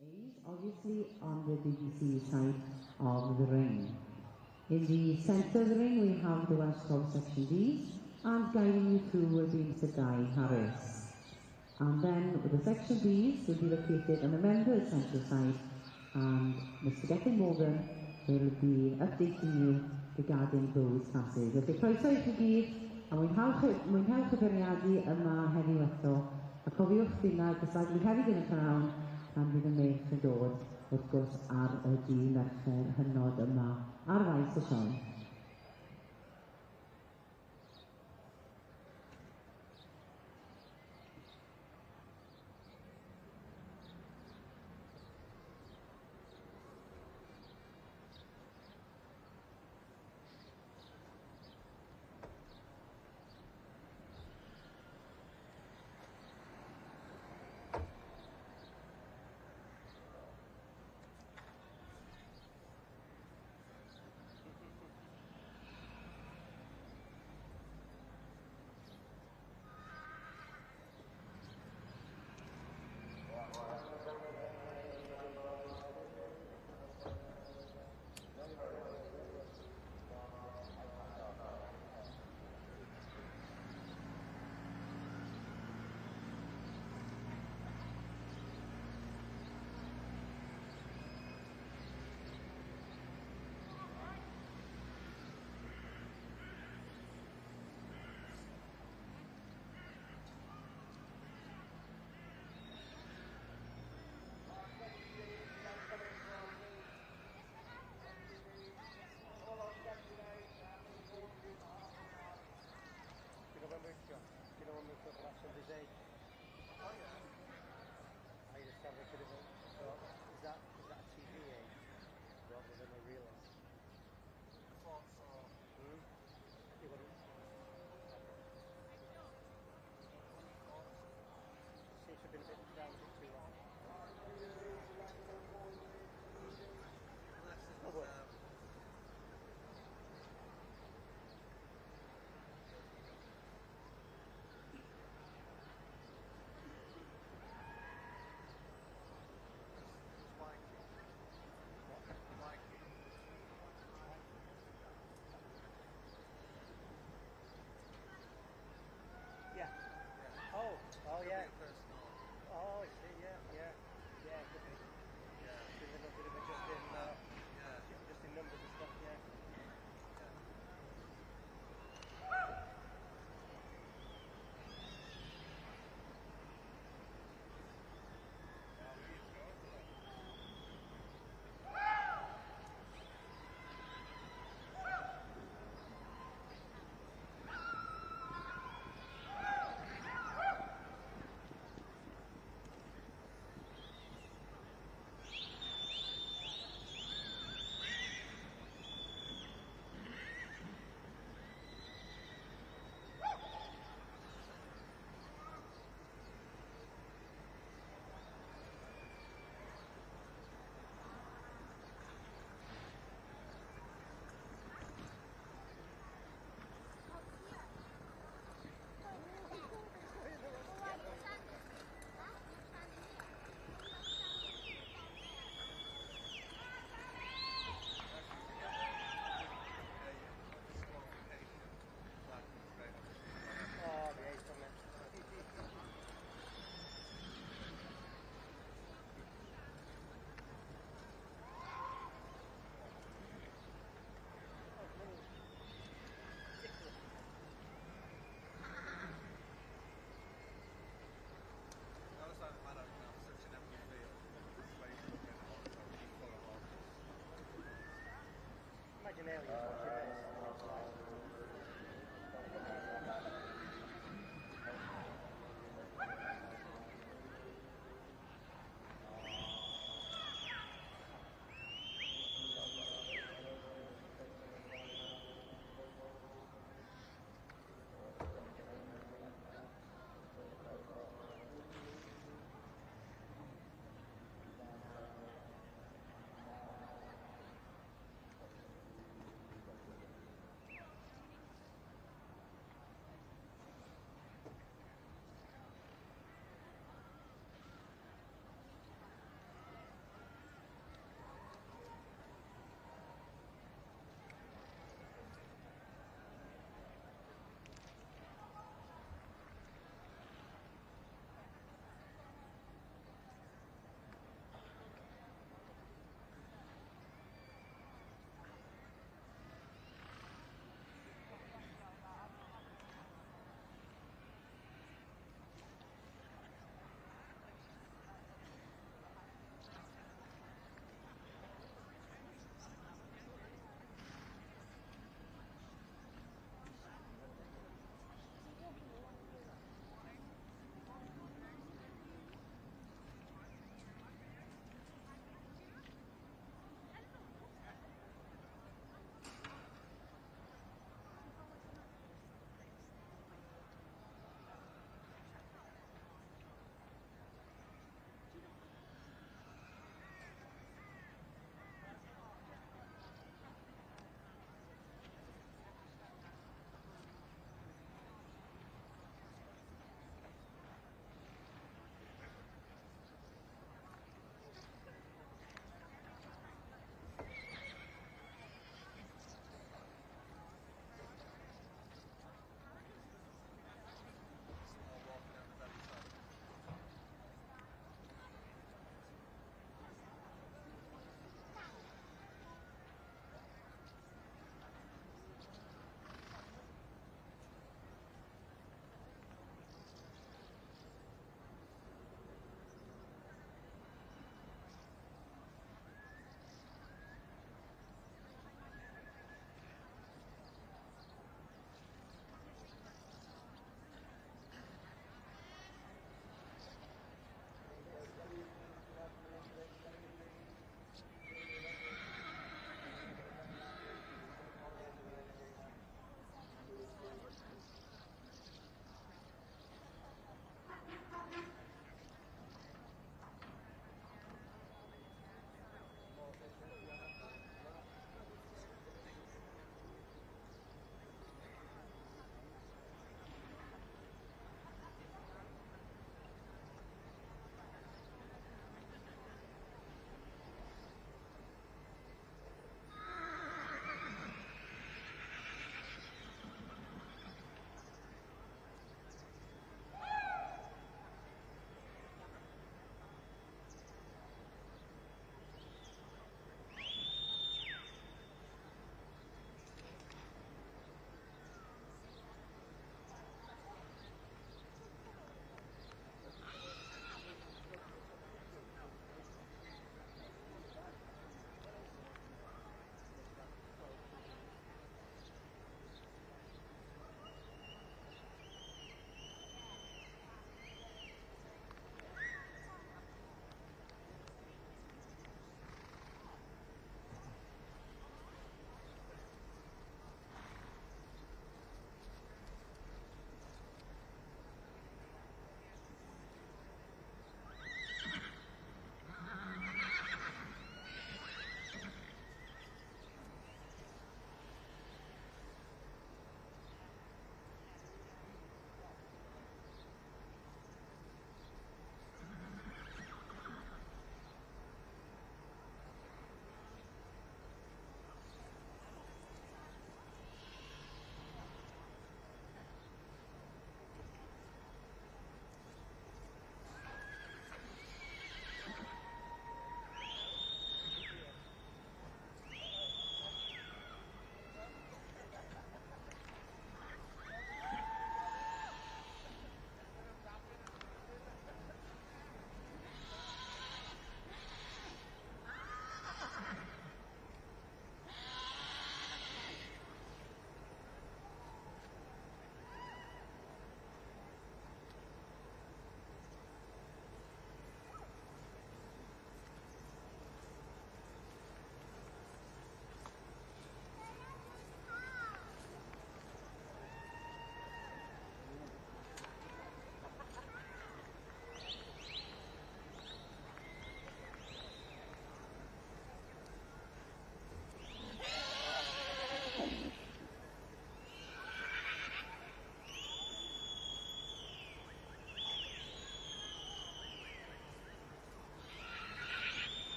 is obviously on the BBC side of the ring. In the centre of the ring we have the Welsh Mountain section D, and guiding you through will be Mr Guy Harris. And then the section Bs will be located on the members' central side, and Mr Gethin Morgan will be updating you regarding those classes. Felly croeso i chi gyd, a mwynhewch y beirniadu yma heddiw eto, a cofiwch dyna Cystadlu hefyd yn y pnawn pan fydd y mech yn dod wrth gwrs ar y dyn mercher hynod yma ar faes y sioe.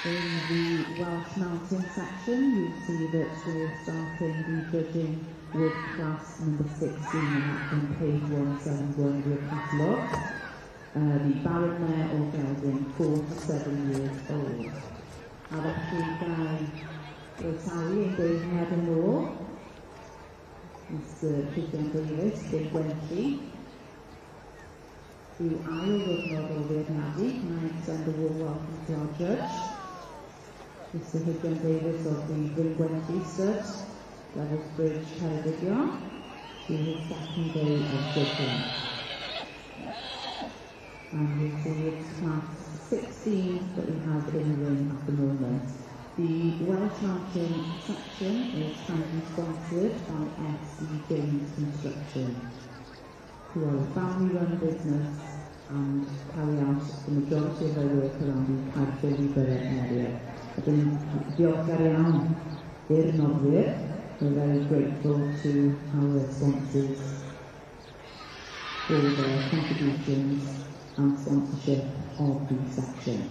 In the Welsh Mountain section, you'll see that we're starting the judging with class number 16 on page 171 of your catalogue. The Baron Mare o Gelding, 4 to 7 years old. A felly gael Rosawi yn gweithred yn ôl. Mr. Trefn Davies, Big Wenty. The ail ddwrnod o feirniadu, can I extend a warm welcome to our judge, Mr. Trefn Davies of the Big Wenty Stud, Levels Bridge, Ceredigion, to his second day of judging. And you'll see it's class 16 that we have in the ring at the moment. The Welsh Mountain section is kindly sponsored by SC James Construction, who are a family-run business and carry out the majority of their work around the Caerphilly Borough area. Ydyn diolchgar iawn i'r noddwyr. We're very grateful to our sponsors for their contributions and sponsorship of the section.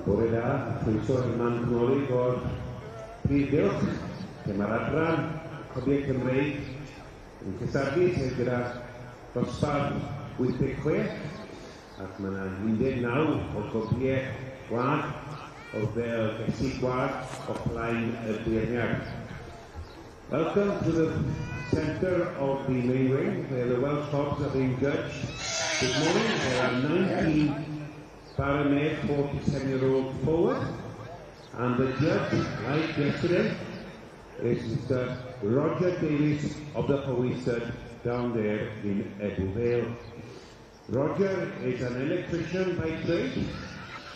Bore da, chwyso i'r man cnoli o'r prif gylch, lle mae'r adran cobiau Cymreig yn Cystadlu, sef gyda dosbarth 86, ac mae yna 19 o gobiau gwad o fel gesu gwad o blaen y beirniad. Welcome to the centre of the main ring, where the Welsh Hogs are being judged. This morning there are 19 Baronet 47-year-old forward, and the judge, like yesterday, is Mr. Roger Davies of the Ponies down there in Ebol. Roger is an electrician by trade,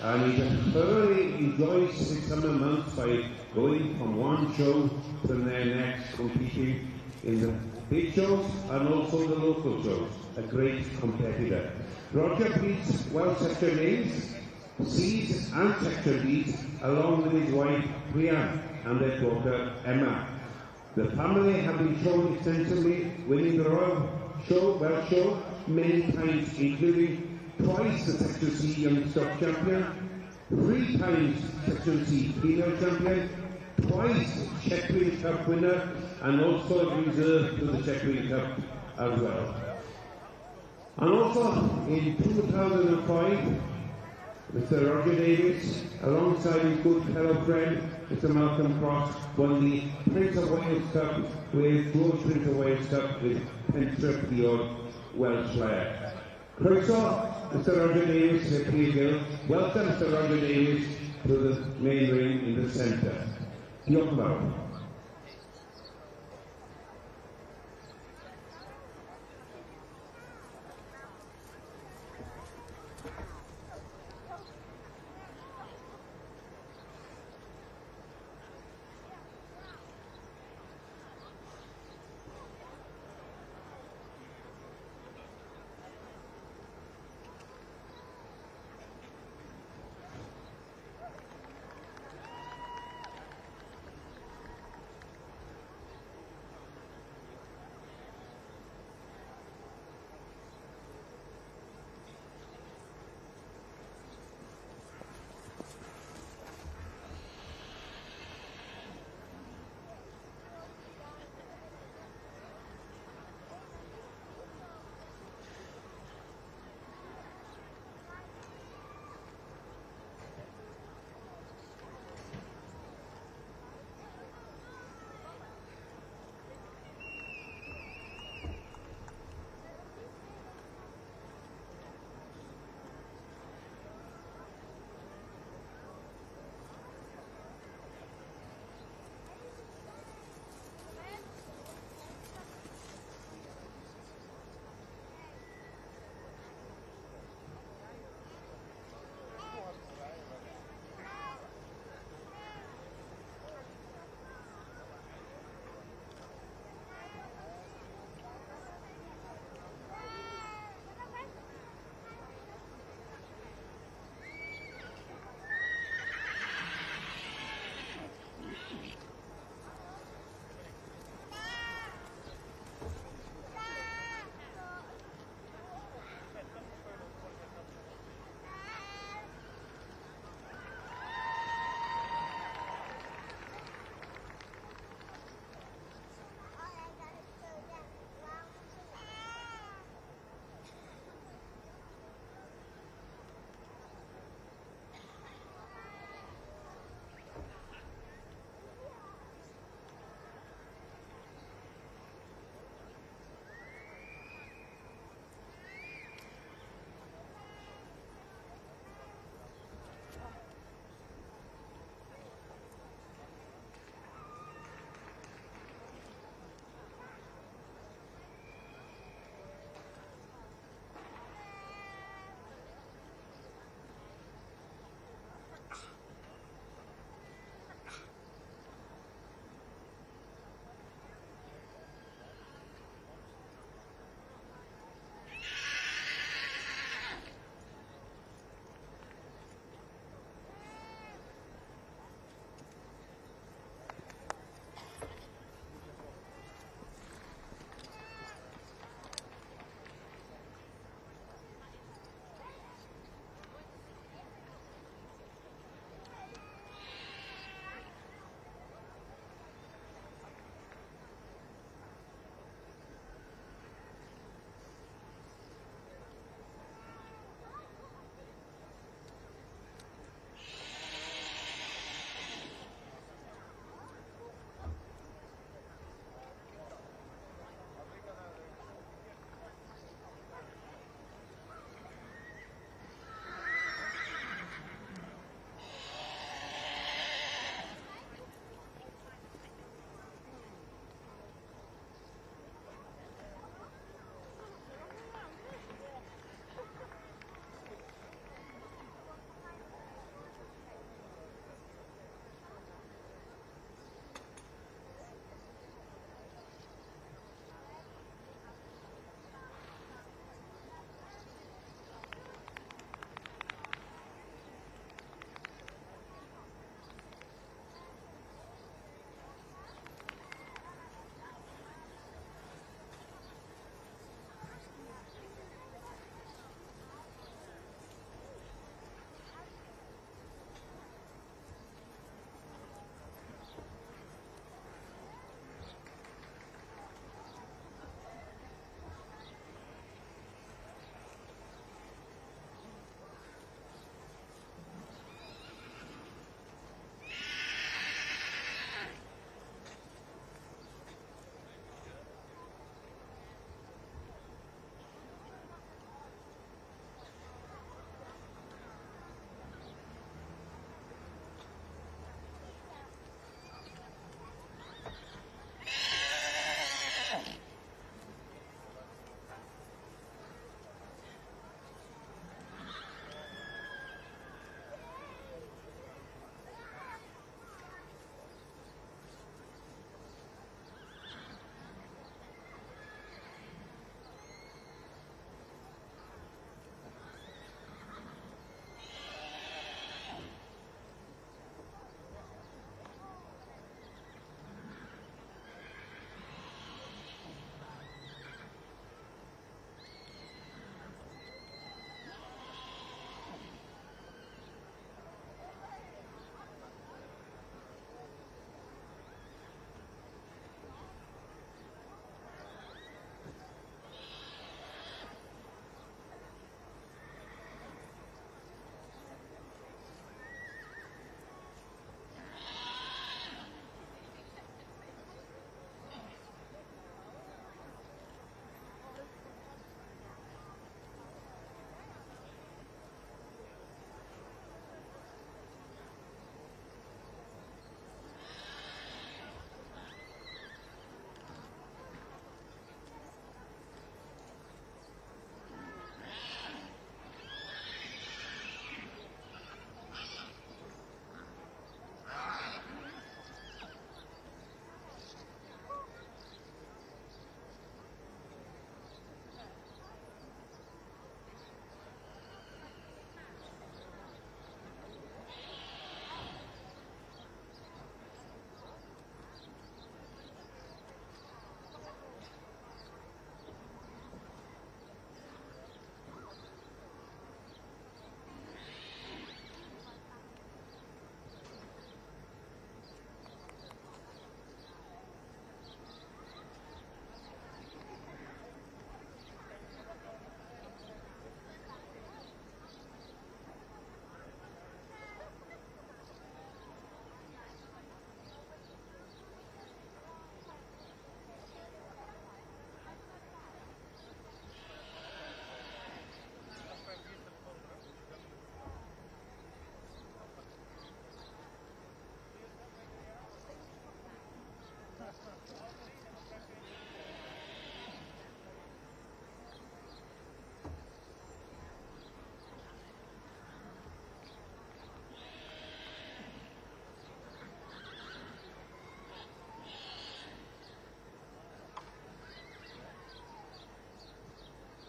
and he thoroughly enjoys his summer months by going from one show to the next, competing in the big shows and also the local shows, a great competitor. Roger breeds Welsh section A's, C's and section B's, along with his wife Brian and their daughter Emma. The family have been shown extensively, winning the Royal Welsh Show many times, including twice the Section C Youngstock champion, 3 times Section C female champion, twice Cymreig Cup winner, and also reserved to the Cymreig Cup as well. And also in 2005, Mr. Roger Davies, alongside his good fellow friend, Mr. Malcolm Cross, won the Prince of Wales Cup with George Prince of Wales Cup with Pencampwriaeth Welsh player. Croeso, Mr. Roger Davies, Secretary Gill. Welcome, Mr. Roger Davies, to the main ring in the centre. Diolch yn fawr.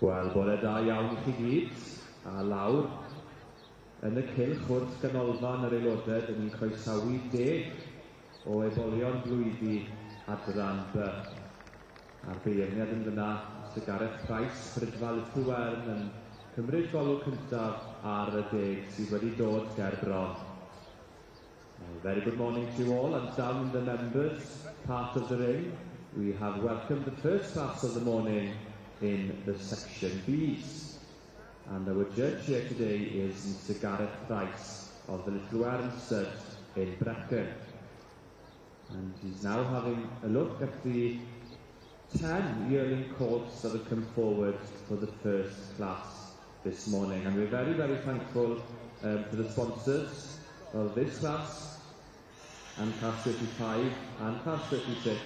Wel, bore da iawn i chi gyd, a lawr yn y cylch wrth ganolfan yr aelodau, dyn ni'n croesawu 10 o ebolion blwydi adran B. A'r beirniad yn fyna, Sir Gareth Price, Prydfa Lythwern yn cymryd golwg cyntaf ar y 10 sydd wedi dod ger bron. Very good morning to you all, and down the members part of the ring, we have welcomed the first class of the morning in the section Bs. And our judge here today is Mr. Gareth Price of the Lythwern Stud in Brecon. And he's now having a look at the 10 yearling colts that have come forward for the first class this morning. And we're very, very thankful to the sponsors of this class and class 35 and class 36,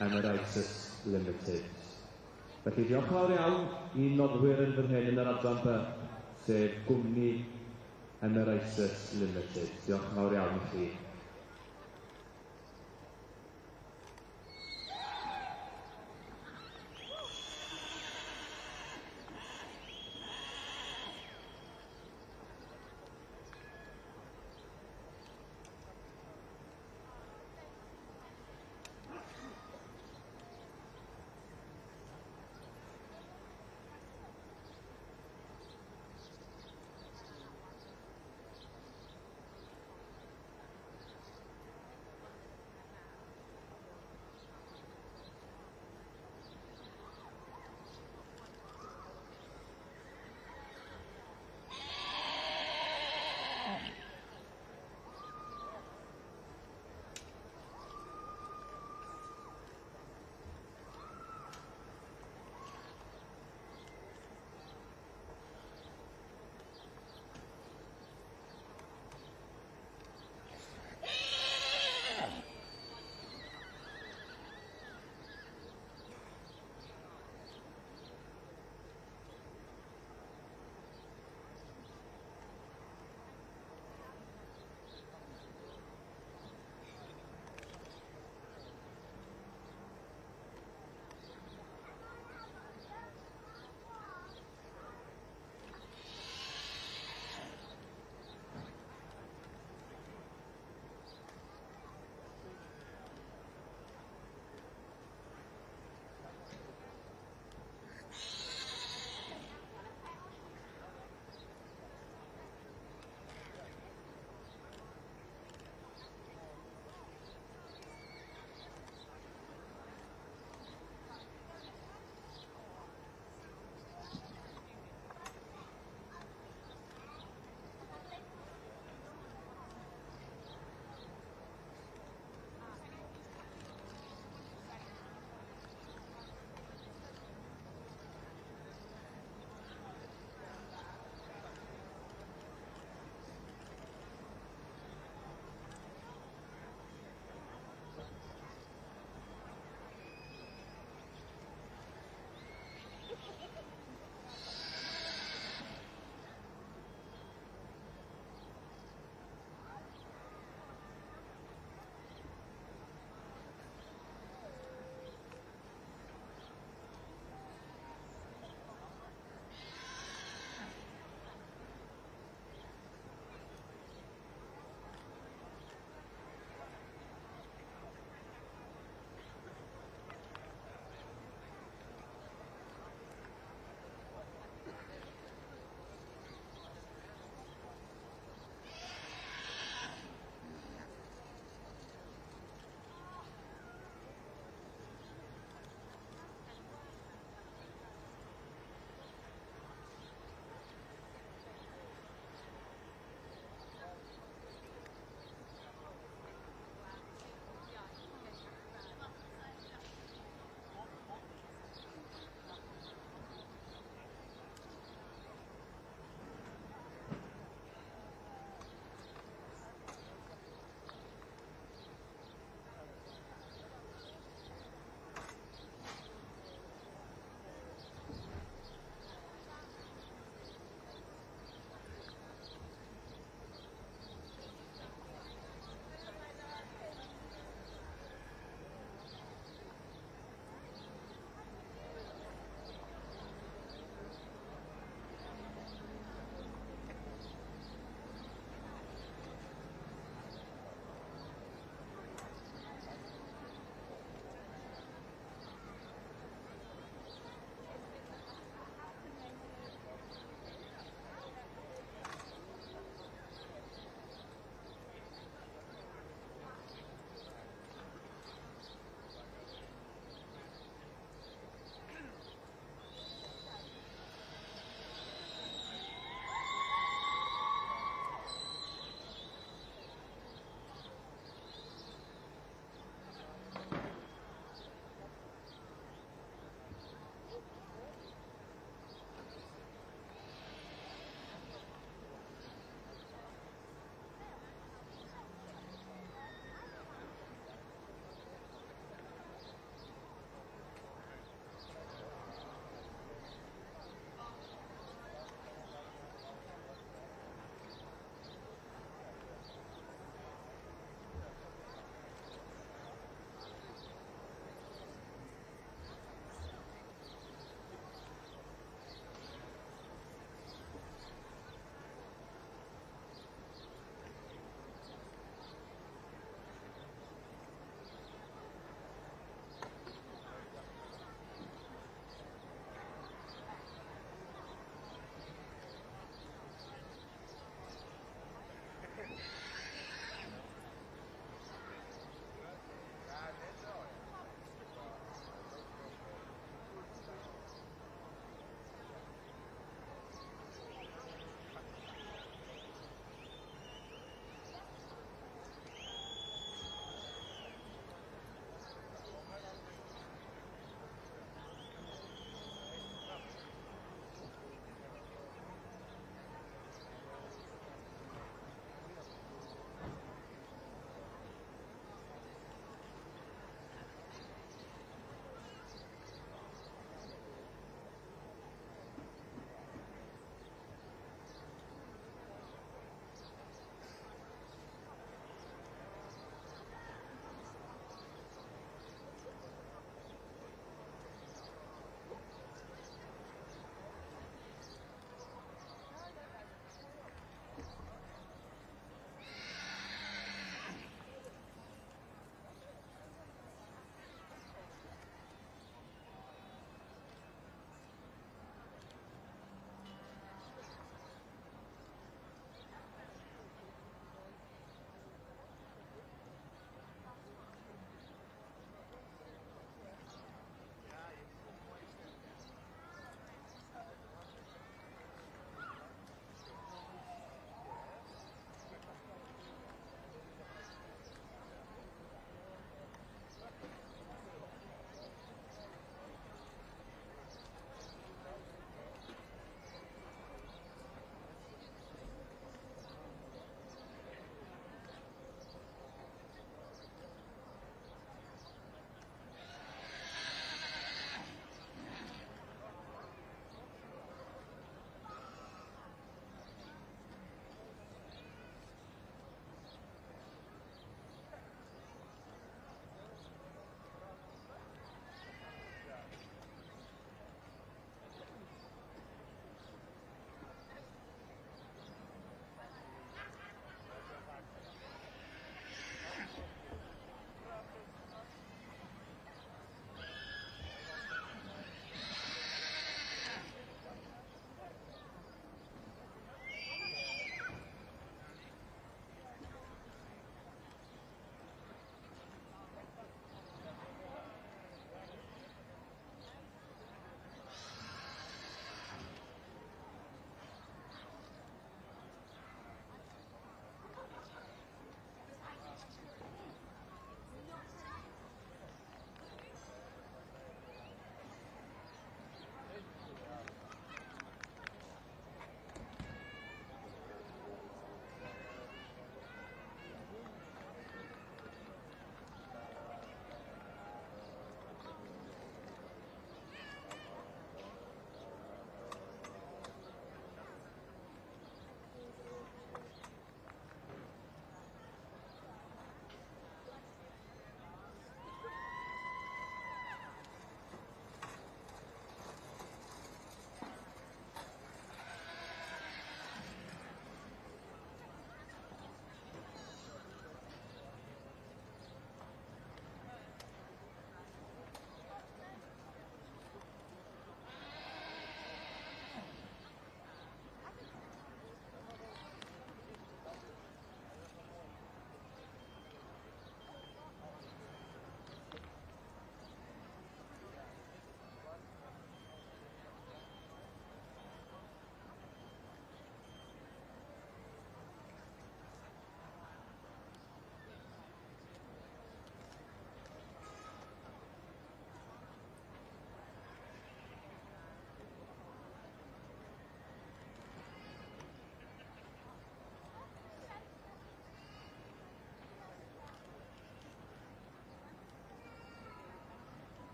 Emeritus Limited. Felly diolch yn fawr iawn i noddwyr yn fan hyn yn yr adran B, sef gwmni Emeritus Limited. Diolch yn fawr iawn i chi.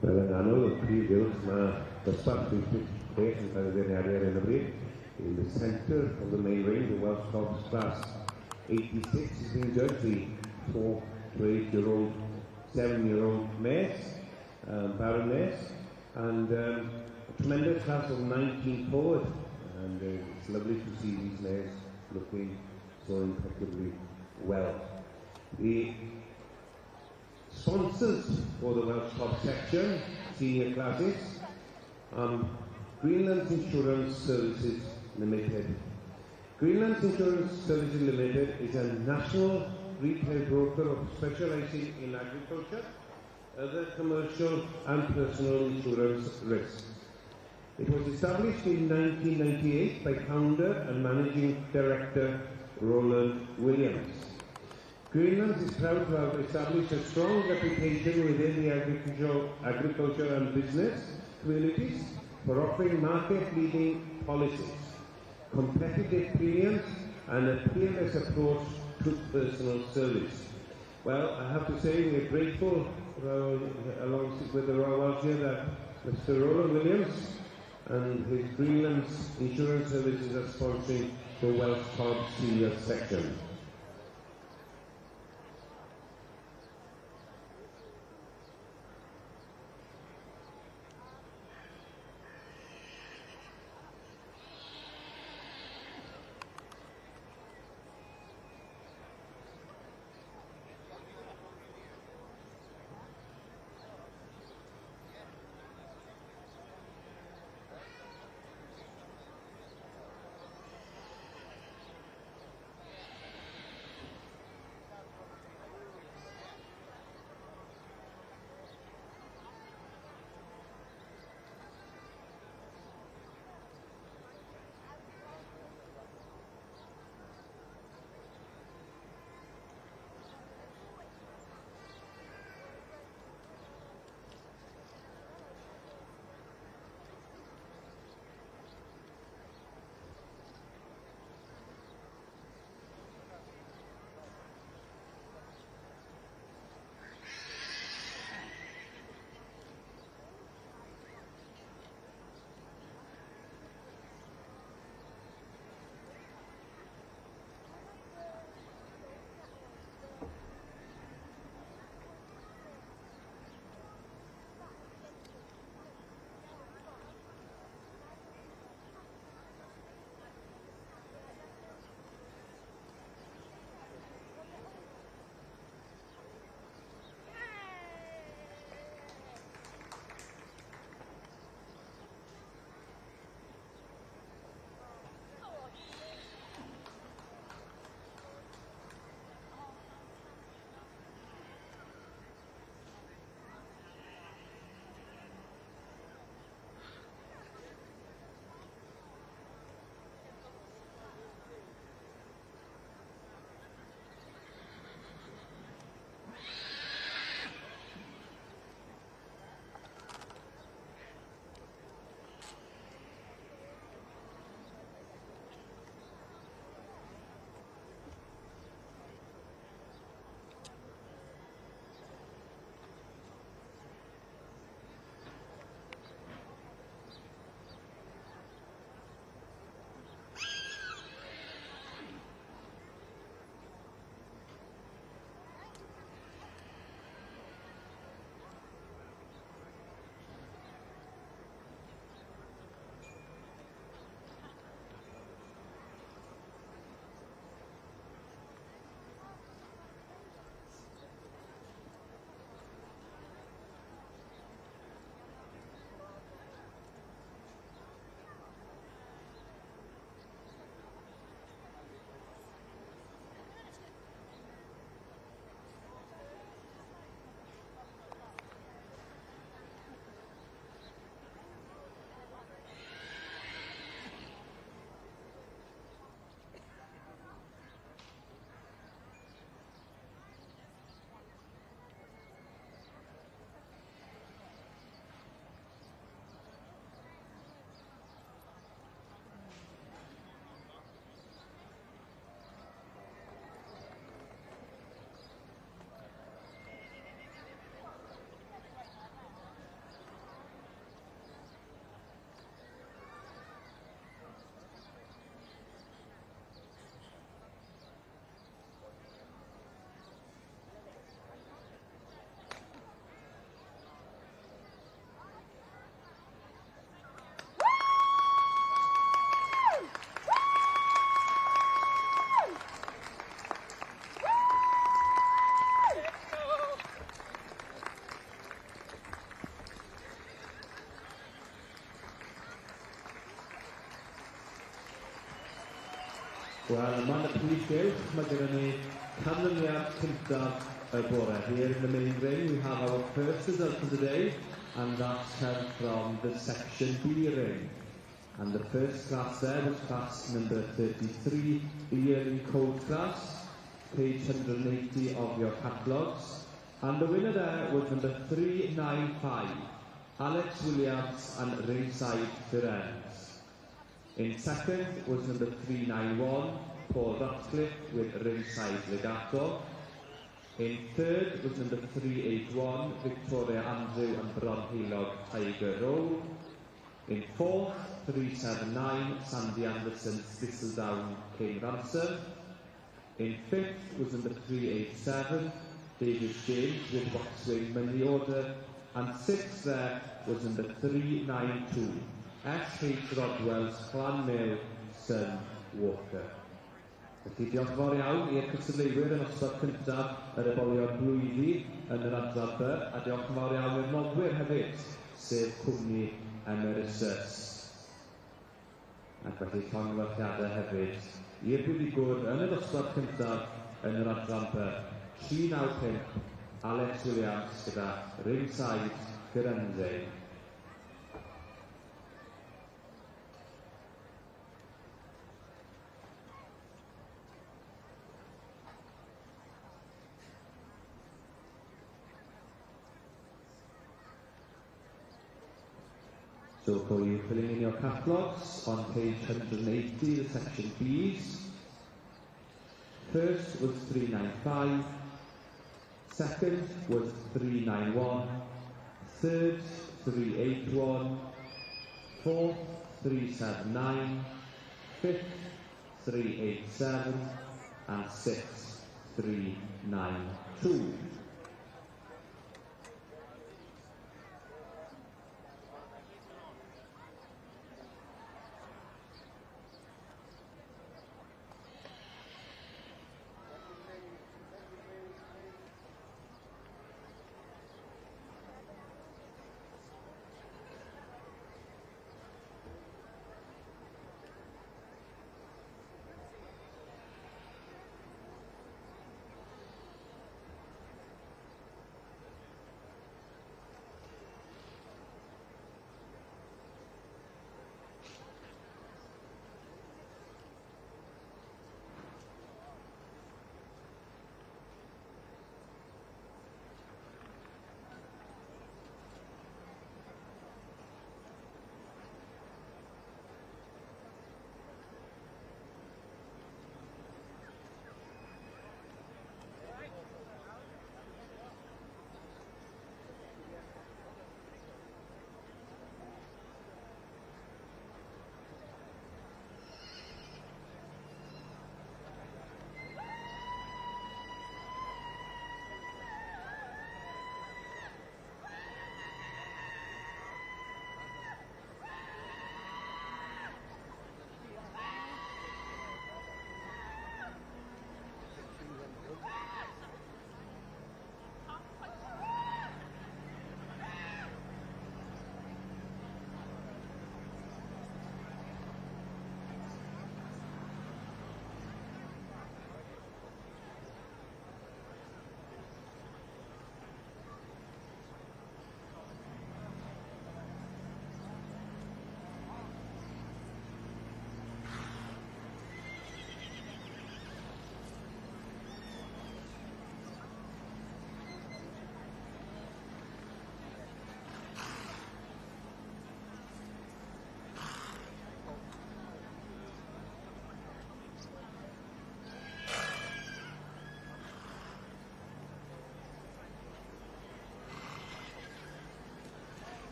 Wel, yn anol, y prif uwch mae dosbarth 36 yn cael ei ddeniadu ar hyn o bryd. In the centre of the main ring, the Welsh Cops class 86 is being judged, the 4 to 8-year-old, 7-year-old mares, Baron mares, and a tremendous class of 19 forward. And it's lovely to see these mares looking so impeccably well. The sponsors for the Welsh Top section, senior classes, Greenland's Insurance Services Limited. Greenland's Insurance Services Limited is a national retail broker specializing in agriculture, other commercial and personal insurance risks. It was established in 1998 by founder and managing director Roland Williams. Greenland is proud to have established a strong reputation within the agriculture and business communities for offering market-leading policies, competitive premiums, and a peerless approach to personal service. Well, I have to say we are grateful, along with the Royal Welsh here, that Mr. Roland Williams and his Greenland's Insurance Services are sponsoring the Welsh Cob Senior section. Wel, yma yn y prif gylch, mae gennym ni canlyniad cyntaf y bore. Here in the main ring, we have our first result of the day, and that's come from the Section B ring. And the first class there was class number 33, the Yearling Colt class, page 180 of your catalogues. And the winner there was number 395, Alex Williams and Ringside Firenze. In second was number 391, Paul Ratcliffe with Ringside Legato. In third was number 381, Victoria Andrew and Bronheilog Tiger Row. In fourth, 379, Sandy Anderson, Thistledown, King Ransom. In fifth was number 387, David James with Boxwing Money Order. And sixth there was number 392, S.H. Rodwell's Clanmail Son Walker. Felly diolch fawr iawn i'r cystadleuwyr yn ystod cyntaf yr ebolion blwyfi yn yr adran B, a diolch yn fawr iawn i'r noddwyr hefyd, sef cwmni Emeritus. Ac felly llongyfarchiadau hefyd i'r bwyddigwr yn yr ystod cyntaf yn yr adran B, 395, Alex Williams gyda Ringside Firenze. So for you filling in your catalogues on page 180, the section B's. First was 395, second was 391, third 381, fourth 379, fifth 387, and sixth 392.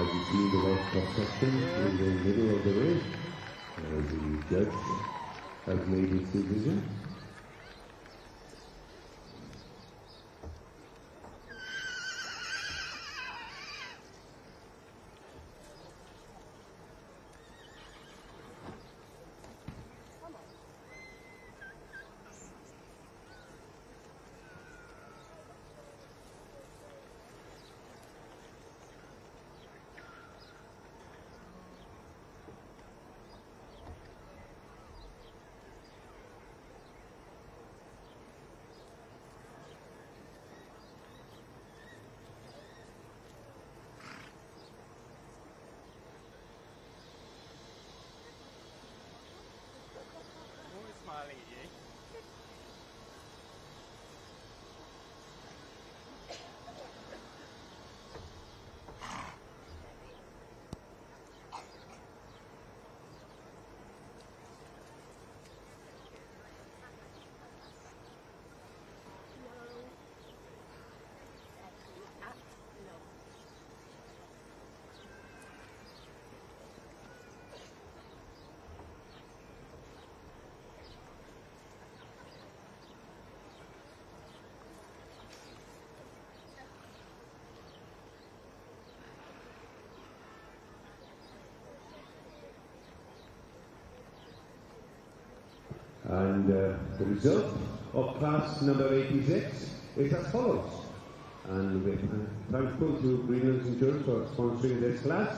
As you see, the Welsh cross-section in the middle of the ring. The judge has made his decision. And the result of class number 86 is as follows. And we're thankful to Greenland's Insurance for sponsoring this class.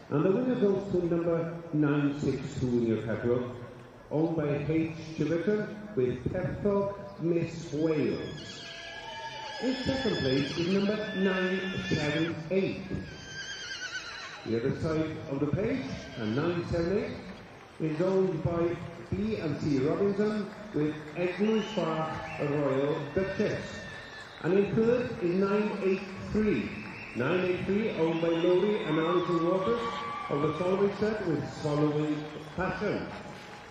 And the winner goes to number 962 in your catalogue, owned by H. Chiverton with Pepthog Miss Wales. In second place is number 978. The other side of the page, and 978 is owned by B and C Robinson with Edmund Farr Royal Duchess. And in third is 983. 983 owned by Laurie and Alison Waters of the following set with Following Passion.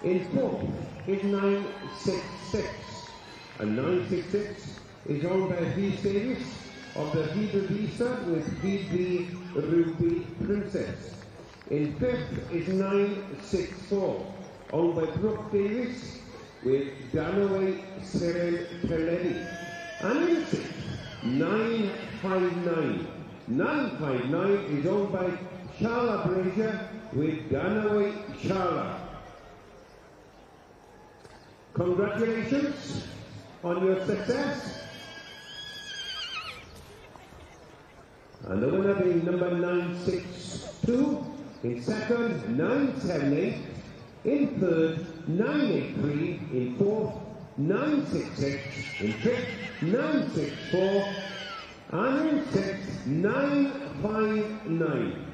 In fourth is 966. And 966 is owned by Heath Davis of the Hebrew Visa with Heath the Ruby Princess. In fifth is 964. Owned by Brooke Davis with Danaway Cyril Peledi. And in sixth, 959. 959 is owned by Charla Brazier with Danaway Charla. Congratulations on your success. And the winner being number 962, in second, 978, in third, 983, in fourth, 966, in fifth, 964, and in sixth, 959.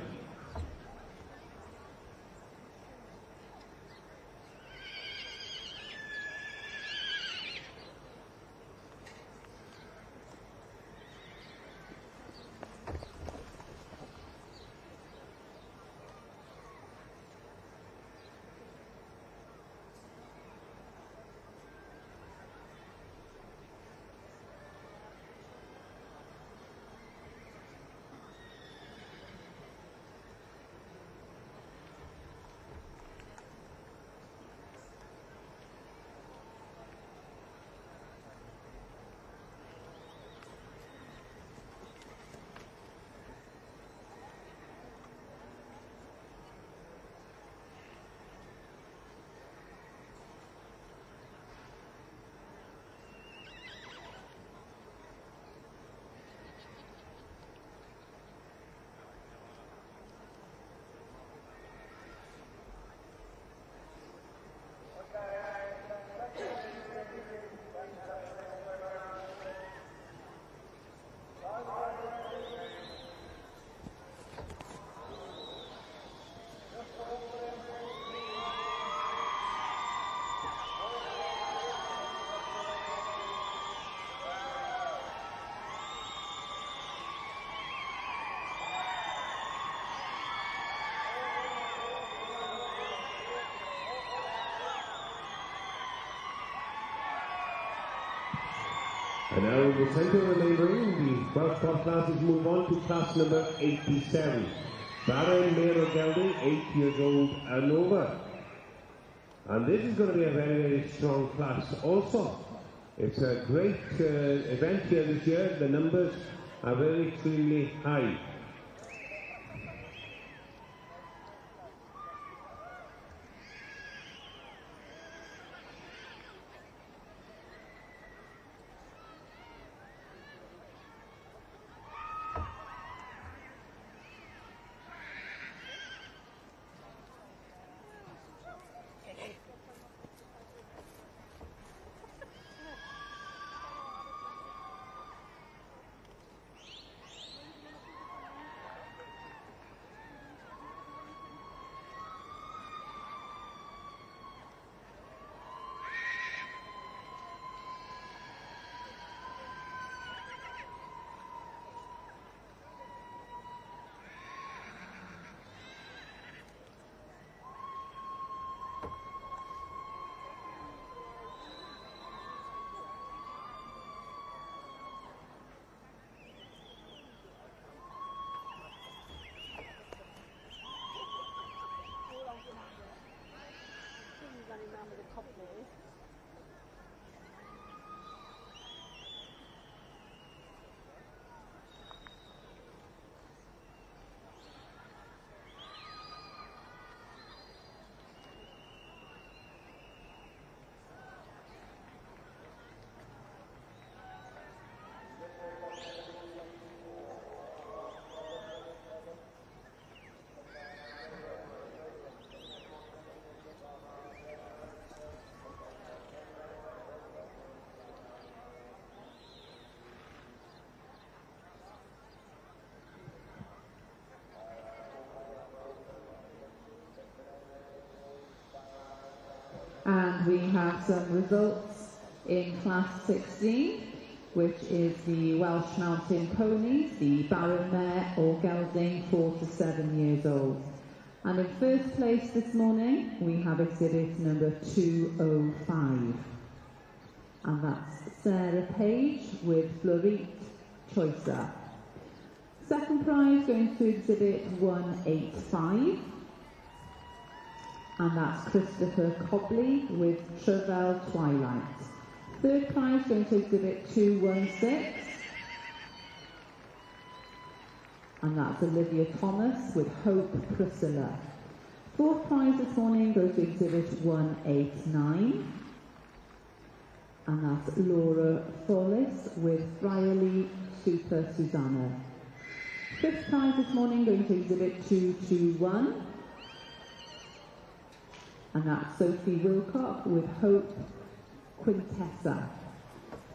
And now in the centre of the main ring, the Welsh top classes move on to class number 87. Baron Mayor of Gelding, 8 years old and over. And this is going to be a very, very strong class also. It's a great event here this year. The numbers are very extremely high. And we have some results in Class 16, which is the Welsh Mountain Ponies, the Baron Mare or Gelding, 4 to 7 years old. And in first place this morning, we have exhibit number 205. And that's Sarah Page with Florite Choicer. Second prize going to exhibit 185. And that's Christopher Cobley with Trefn Twilight. Third prize going to exhibit 216. And that's Olivia Thomas with Hope Priscilla. Fourth prize this morning goes to exhibit 189. And that's Laura Follis with Friarly Super Susanna. Fifth prize this morning going to exhibit 221. And that's Sophie Wilcock with Hope Quintessa.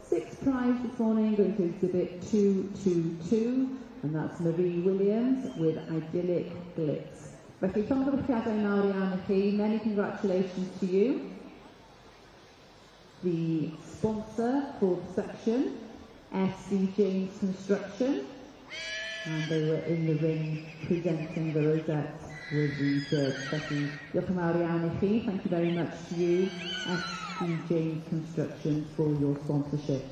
Sixth prize this morning going to exhibit 222, and that's Marie Williams with Idyllic Glitz. Felly, llongyfarchiadau mawr iawn i chi. Many congratulations to you. The sponsor for the section, SD James Construction, and they were in the ring presenting the rosettes with the judge. Felly, diolch yn fawr iawn i chi. Thank you very much to you, SD James Construction, for your sponsorship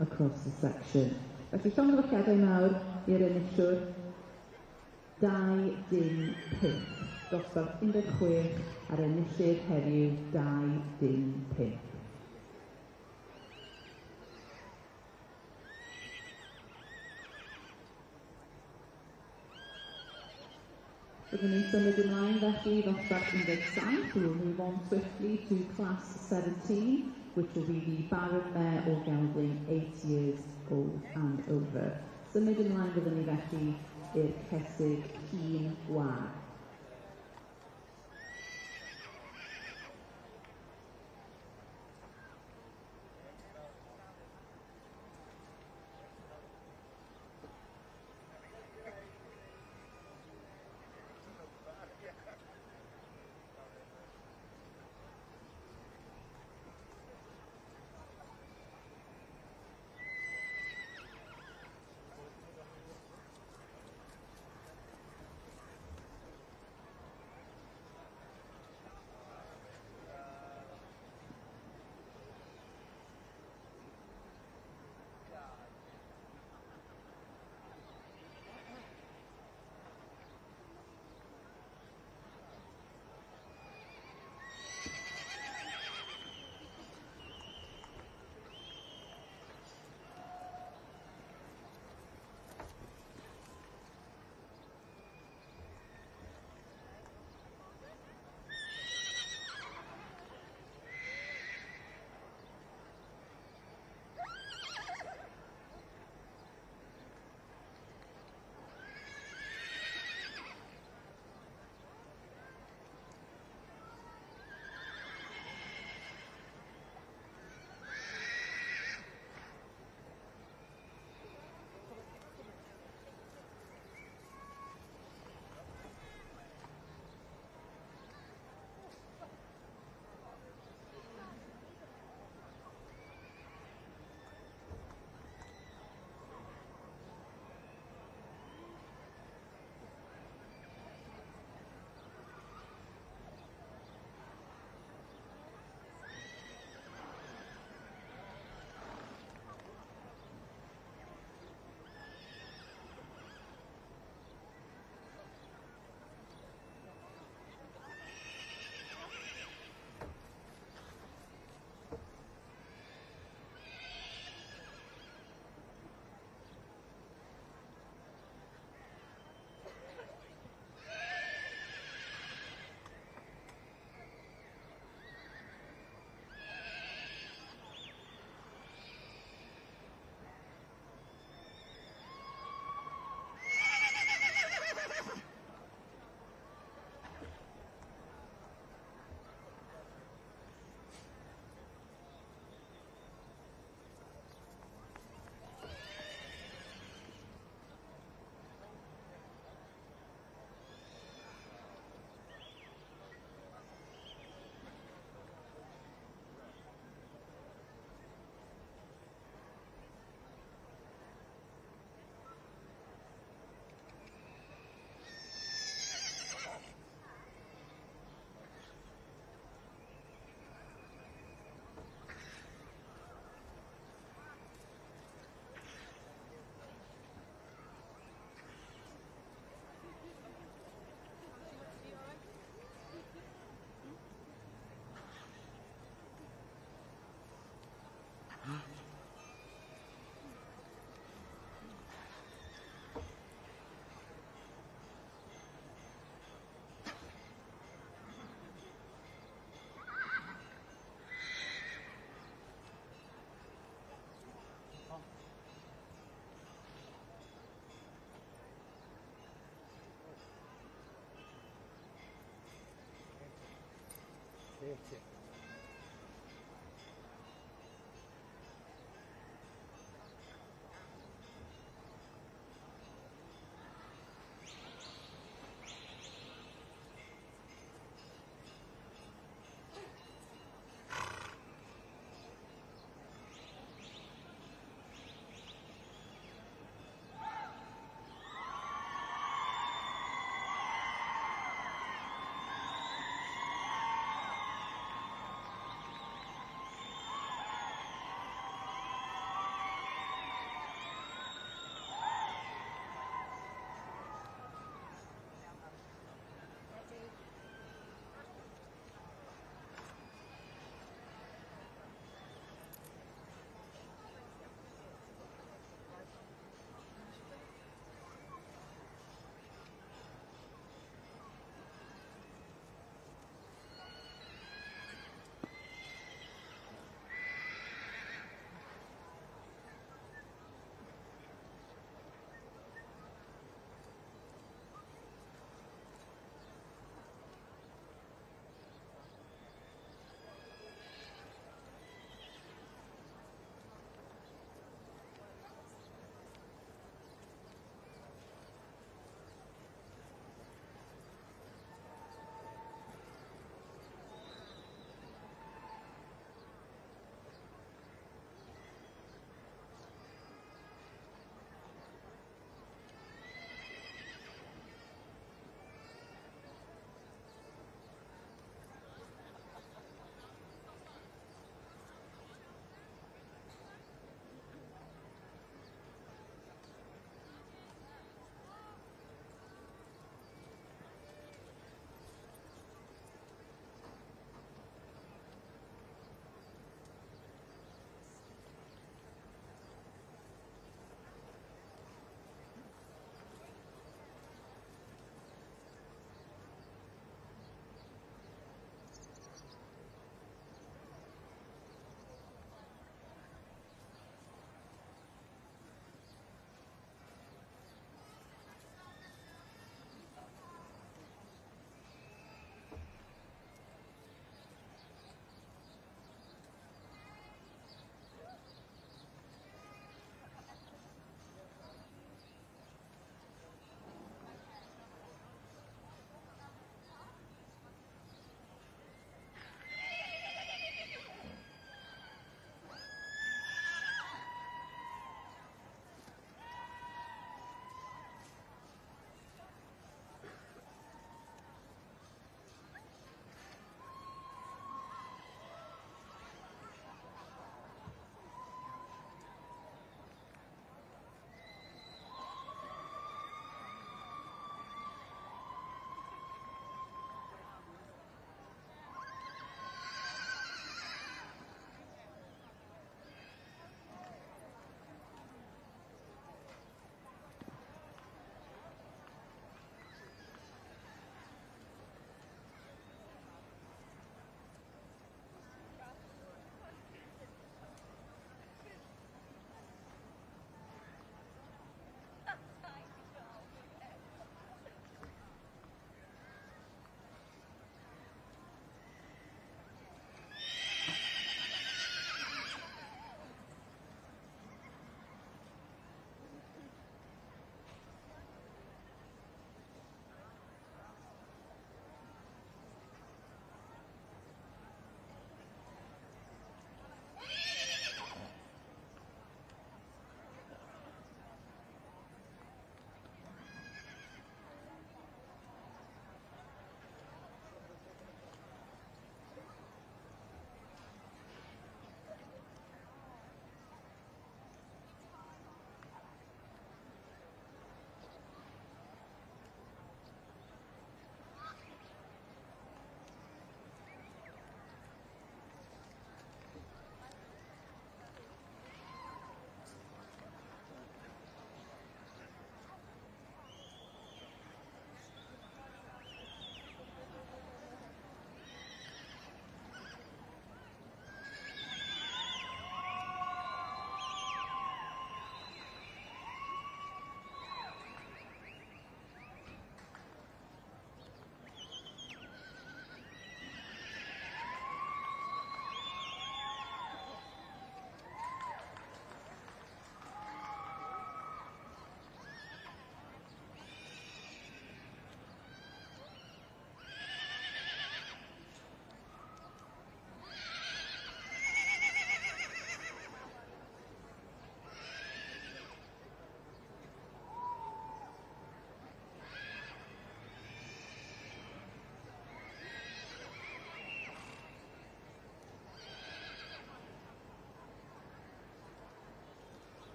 across the section. Felly, llongyfarchiadau mawr i'r enillwr 2-5. Dosbarth 16 ar enillydd heddiw 2-5. Byddwn ni'n symud ymlaen felly ddosbarth 17. We will move on swiftly to class 17, which will be the Baron Mare or Gelding, 8 years old and over. Symud ymlaen byddwn ni felly i'r cesig Hun Wag.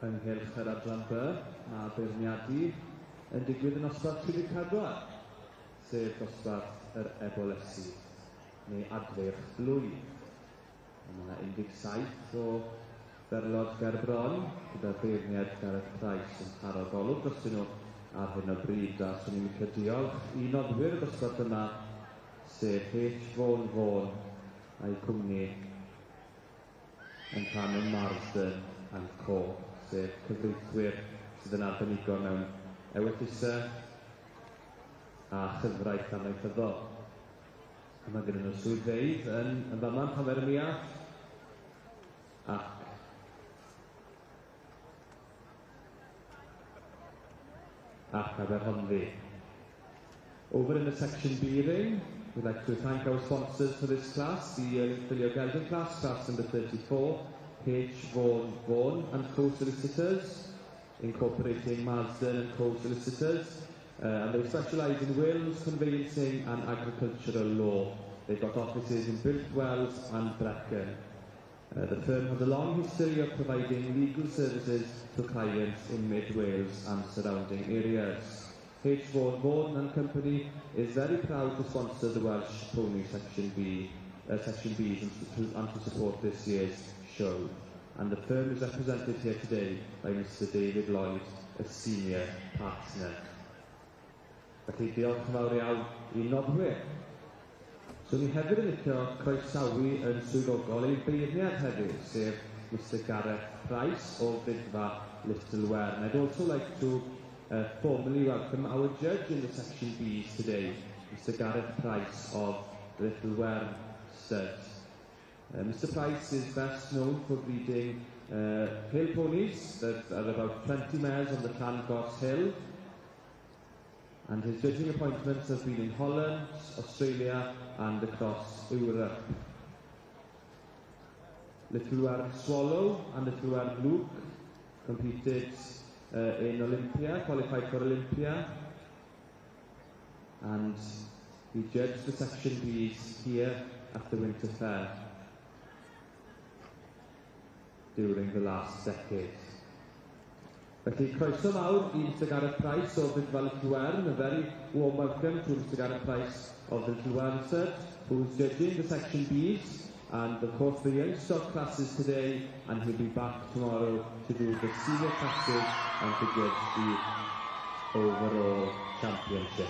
ynghylch yr adran B a beirniadu yn digwydd yn osbarth 34, sef dosbarth yr Ebolesu, neu Adfarch blwydd. Mae yna 17 o Merlod ger bron, gyda beirniad Gareth Price yn taro golwg dros nhw ar hyn o bryd, a swn i'n licio diolch i noddwyr y dosbarth yma, sef Vaughan a'i cwmni yn rhan yn Marsden and Colt, sef cyfreithwyr sydd yn arbenigo mewn ewythusau a chyfraith amaethyddol. A mae gyda nhw swyddfeydd yn fama'n Pencampwriaeth ac Aberhonddu. Over in the section B ring, we'd like to thank our sponsors for this class, the Yearling Gelding class number 34, H. Vaughan and Co-Solicitors, incorporating Marsden and Co-Solicitors, and they specialise in wills, conveyancing and agricultural law. They've got offices in Built Wells and Brecon. The firm has a long history of providing legal services to clients in mid-Wales and surrounding areas. H. Vaughan and Company is very proud to sponsor the Welsh Pony Section Bs and to support this year's show. And the firm is represented here today by Mr David Lloyd, a senior partner. Felly diolch yn fawr iawn I noddwyr. So ni hefyd yn licio croesawu yn swyddogol ei beirniad heddiw, sef Mr Gareth Price o Ddidfa Littlewern. I'd also like to formally welcome our judge in the section Bs today, Mr Gareth Price of Littlewern Stud. Mr Price is best known for breeding hill ponies that are about 20 mares on the Llangos Hill, and his judging appointments have been in Holland, Australia and across Europe. Littlewern Swallow and Littlewern Luke competed in Olympia, qualified for Olympia, and he judged the section Bs here at the Winter Fair during the last decade. Felly, croeso mawr I Mr Gareth Price o Ddidfa Littlewern, a very warm welcome to Mr Gareth Price of Littlewern Stud, who is judging the section Bs and of course the Youngstock classes today, and he'll be back tomorrow to do the senior classes and to judge the overall championship.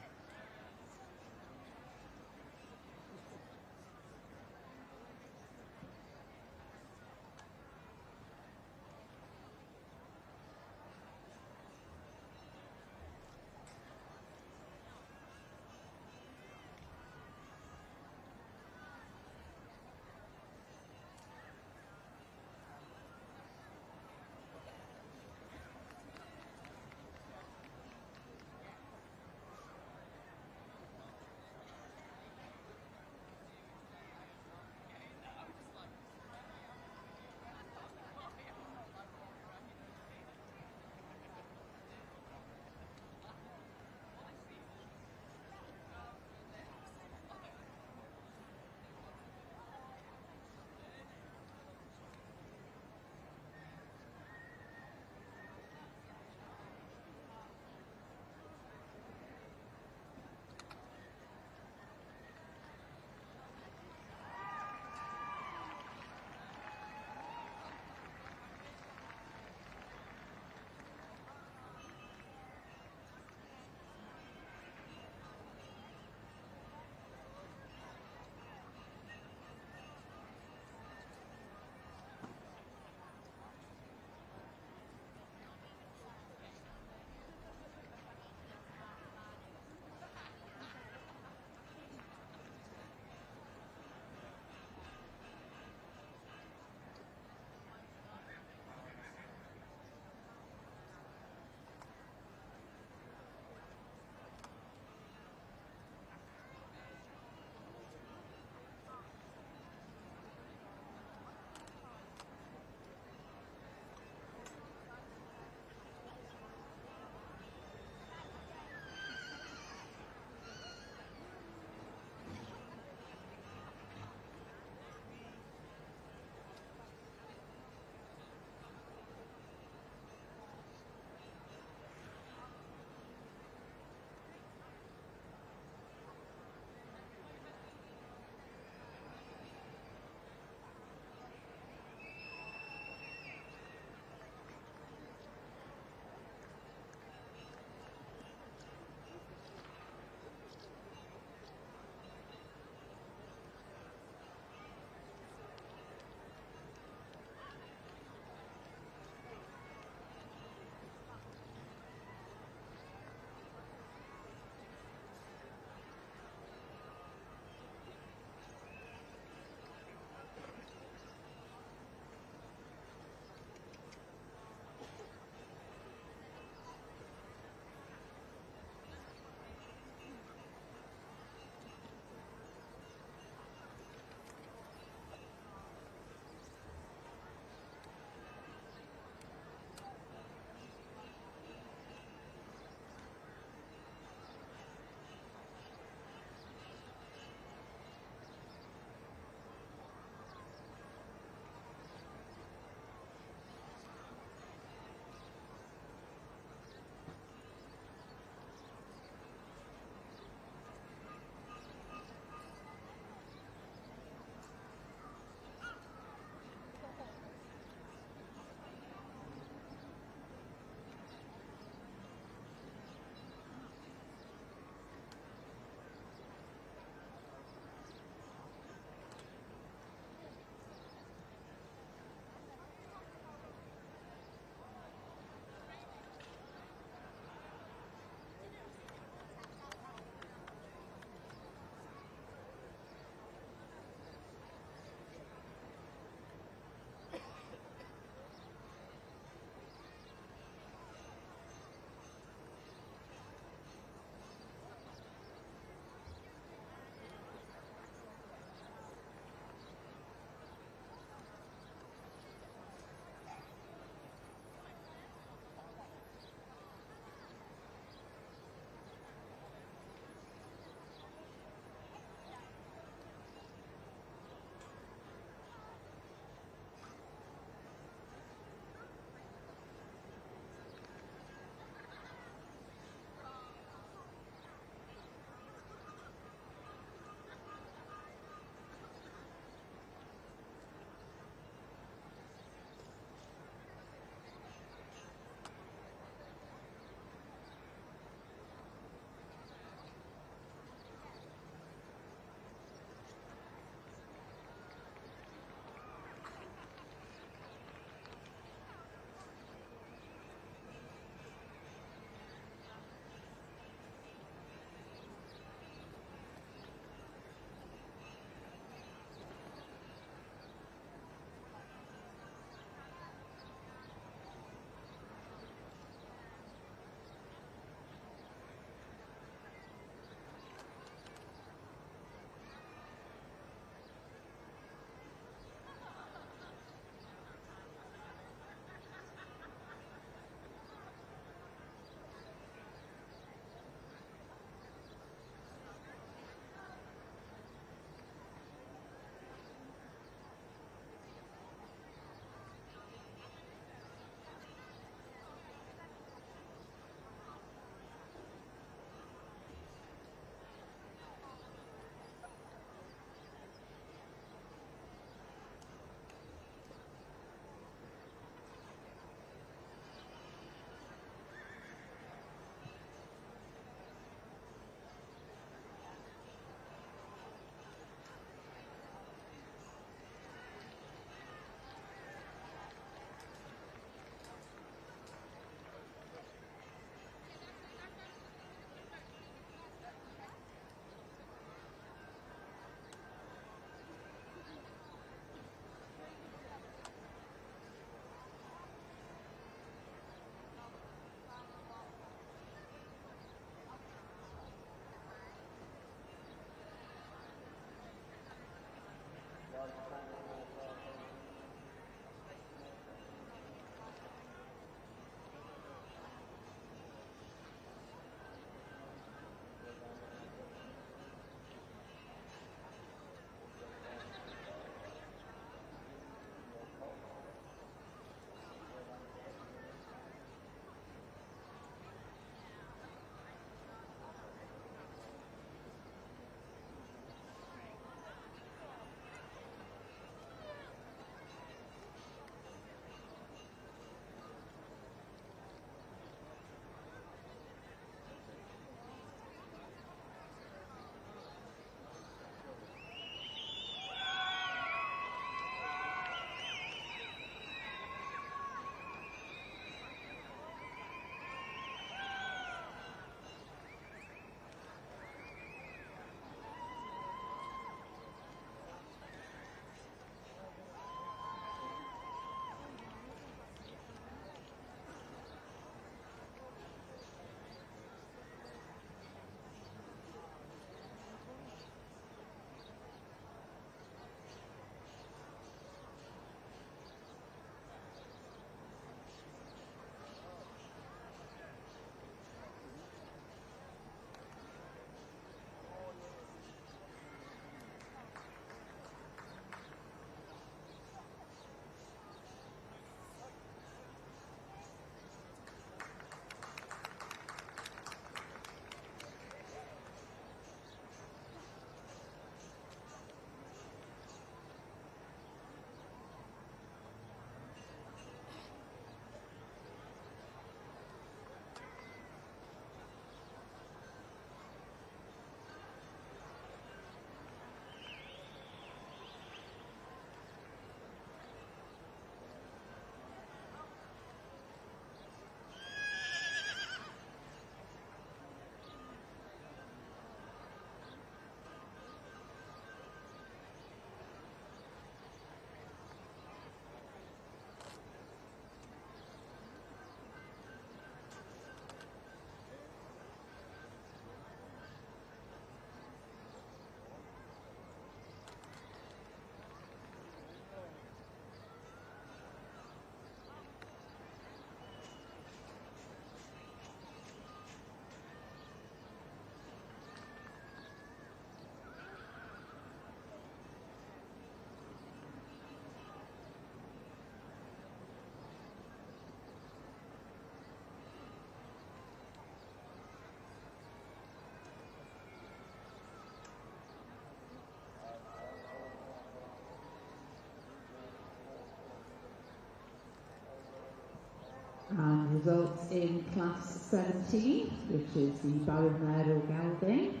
results in Class 17, which is the Mare o Gelding.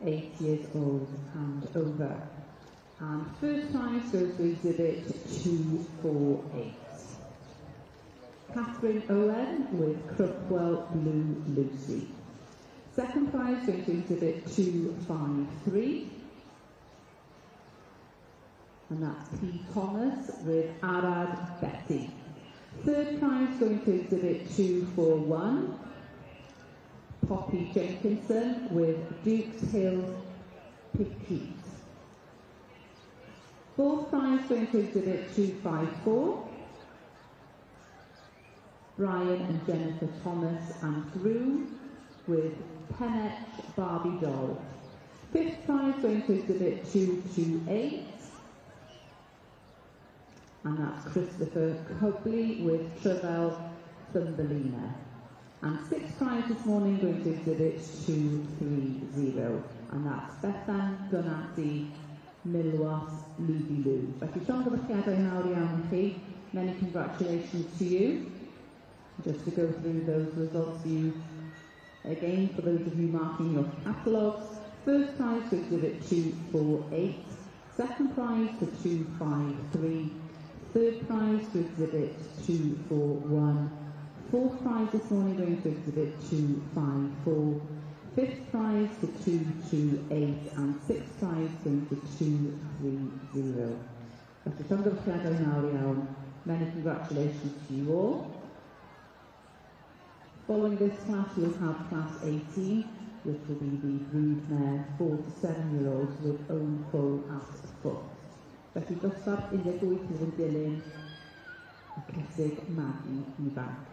8 years old and over. And first prize goes to exhibit 248. Catherine Owen with Crookwell Blue Lucy. Second prize going to exhibit 253. And that's P. Thomas with Arad Betty. Third prize going to exhibit 241. Poppy Jenkinson with Dukes Hill Petite. Fourth prize going to exhibit 254. Brian and Jennifer Thomas and Groom with Penech Barbie Doll. Fifth prize going to exhibit 228. And that's Christopher Cobley with Trefn Thumbelina. And sixth prize this morning going to exhibit 230. And that's Bethan Donati Milwas Ludilu. Felly, llongyfarchiadau mawr iawn i chi. Many congratulations to you. Just to go through those results for you again, for those of you marking your catalogues. First prize to exhibit 248. Second prize to 253. Third prize to exhibit 241. Fourth prize this morning going to exhibit 254. Fifth prize to 228. And sixth prize going to 230. Felly, llongyfarchiadau mawr iawn. Many congratulations to you all. Following this class, we'll have Class 18, which will be the brood mare 4 to 7-year-olds with own foal at foot. Felly, dosbarth 18 fydd yn dilyn y cysig magu ifanc.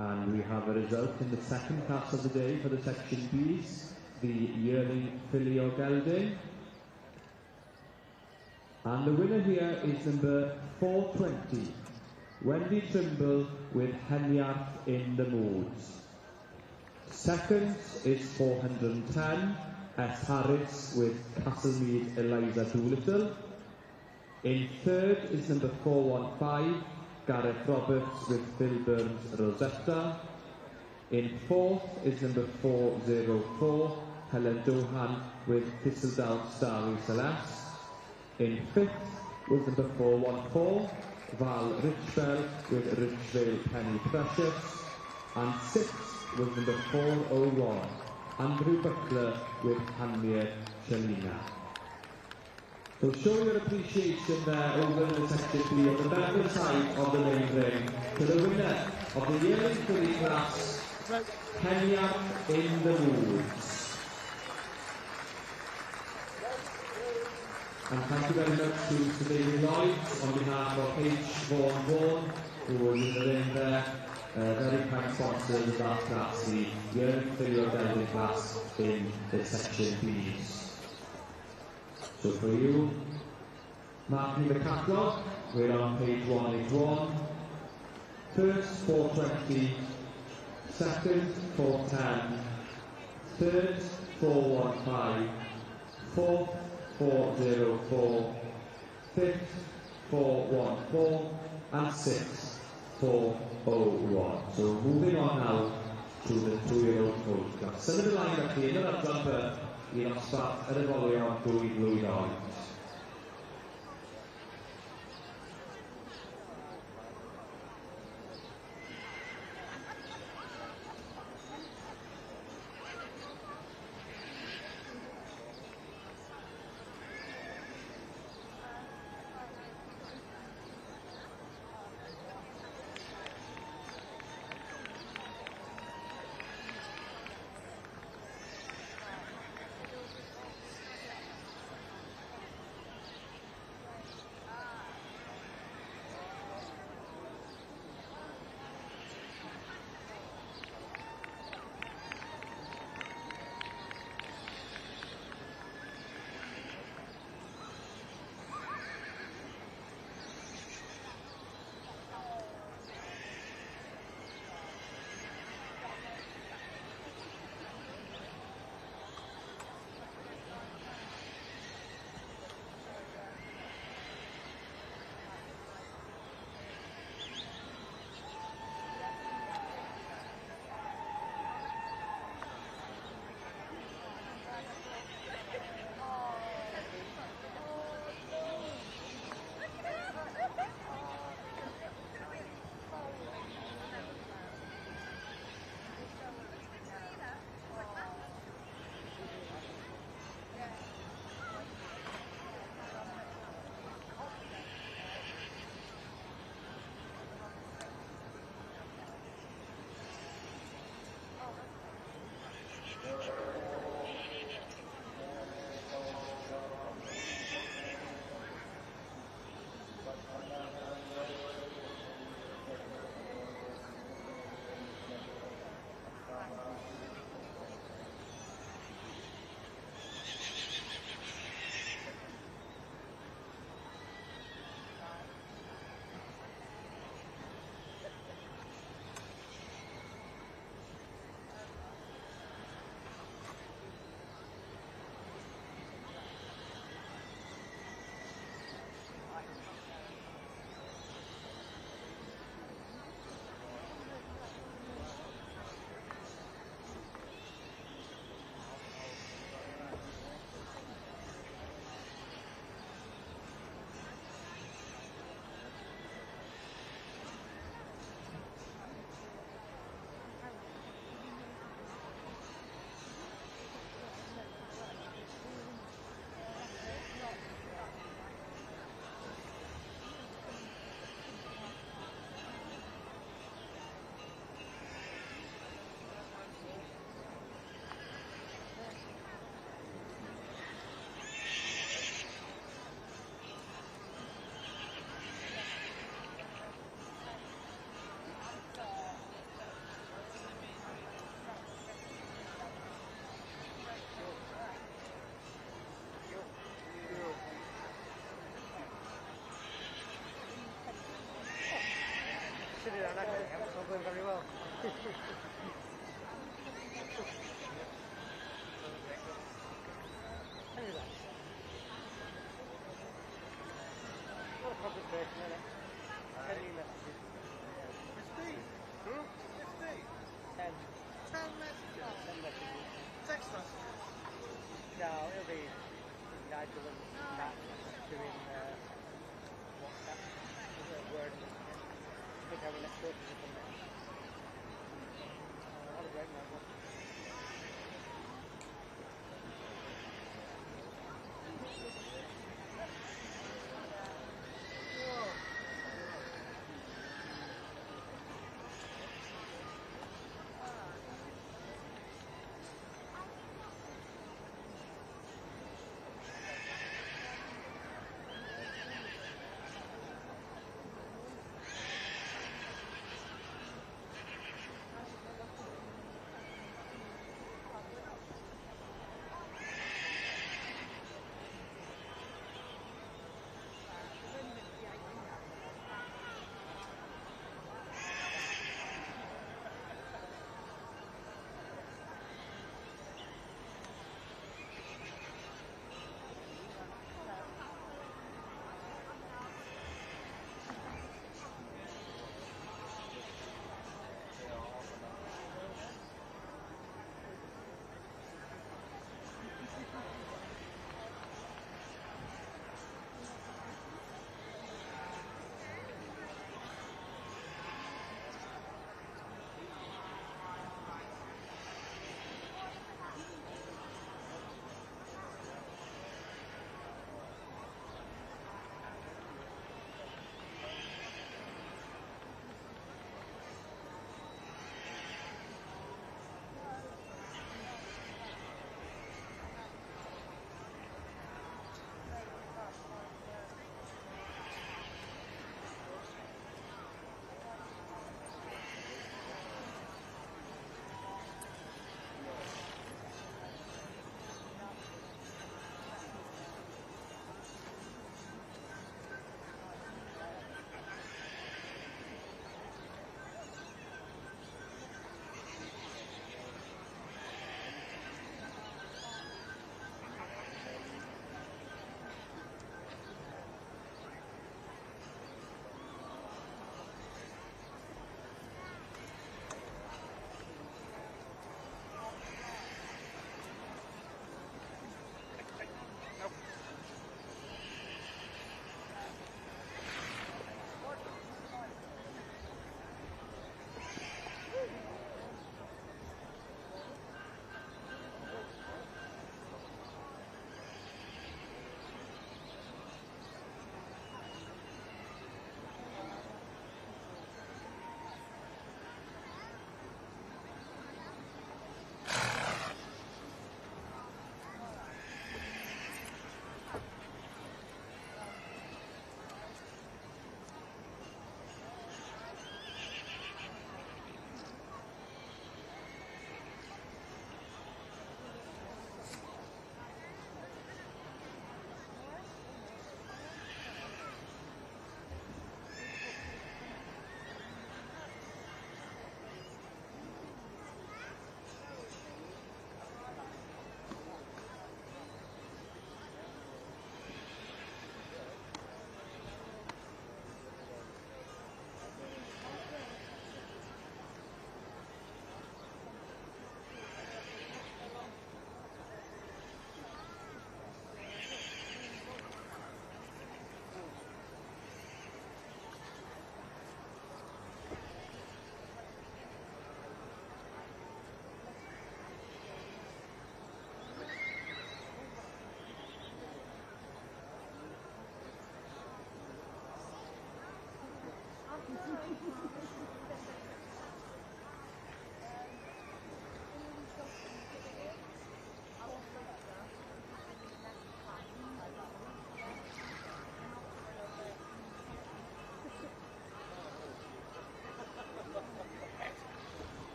And we have a result in the second class of the day for the section B's, the Yearling filly o Gelding. And the winner here is number 420, Wendy Trimble with Henriarth in the Moods. Second is 410, S. Harris with Castlemead Eliza Doolittle. In third is number 415, Gareth Roberts with Phil Burns Rosetta. In fourth is number 404, Helen Dohan with Thistledown Starry Celeste. In fifth was number 414, Val Richbell with Richvale Penny Precious. And sixth was number 401, Andrew Butler with Hanmir Chelina. So show your appreciation there over in the section B on the back side of the main ring to the winner of the Yearling filly class, Henriarth in the Moods. And thank you very much to Sylwebaeth Lloyd on behalf of H. Vaughan, who was in the ring there. Very kind sponsors of that class, the Yearling filly o Gelding class in the section B's. So for you, marking the catalogue, we're on page 181. First, 420. Second, 410. Third, 415. Fourth, 404. Fifth, 414. And sixth, 401. So moving on now to the 2-year-old colt class. Symud ymlaen felly yn yr adran I ddosbarth yr Ebolion dwy flwydd oed. It's not going very well. Not a concentration, is it? 10 messages. 15? 15? 10. 10 messages? 10 messages. Text us. No, it'll be Nigel and Matt doing WhatsApp. Word. I think I will next week or something. What a great night.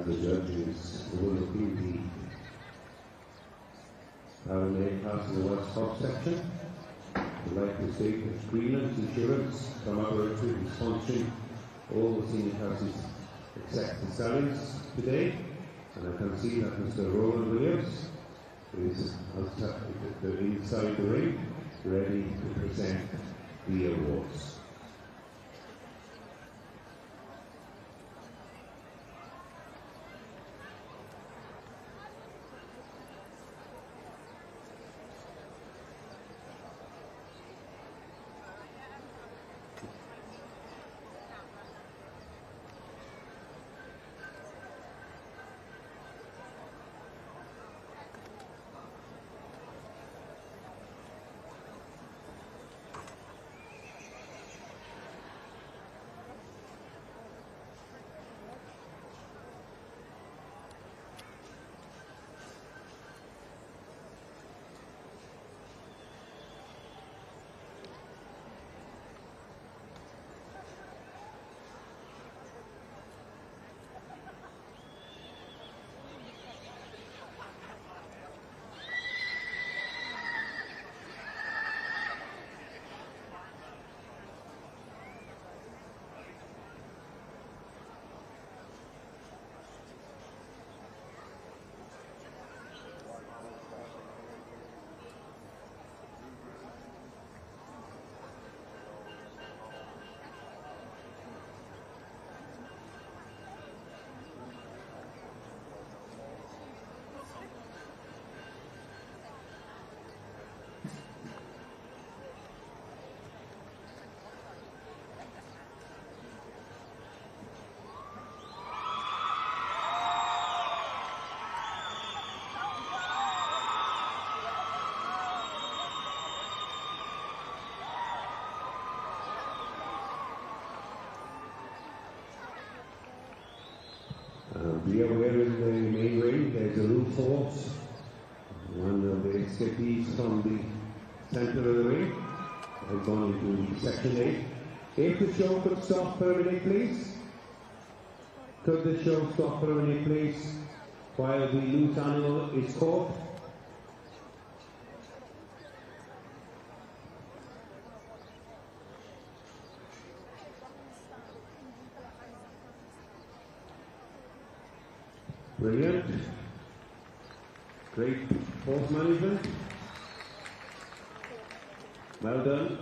as the judges will appeal the Parliament class in the West Cork section. I'd like to state that Greenland's insurance collaborative is sponsoring all the senior classes except the Stallions today, and I can see that Mr. Roland Williams is inside the ring, ready to present the awards. Be aware in the main ring there's a loose horse, one of the escapees from the centre of the ring. I've gone into section 8. If the show could stop for a minute, please. Could the show stop for a minute, please, while the loose animal is caught? Brilliant. Great horse management. Well done.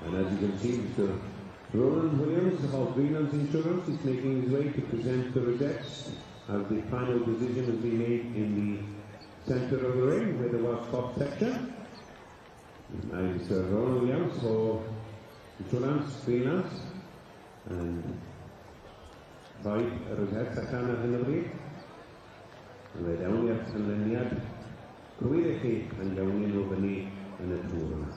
And as you can see, Mr. Roland Williams of Greenland's Insurance is making his way to present the rosettes as the final decision has been made in the centre of the ring with the Welsh Mountain section. And Mr. Roland Williams for Insurance, Greenland, and 5 rosettes allan ar hyn o bryd. Fe dawn i'r canlyniad gwyr i chi pan gawn ni nhw fyny yn y tŵr yma.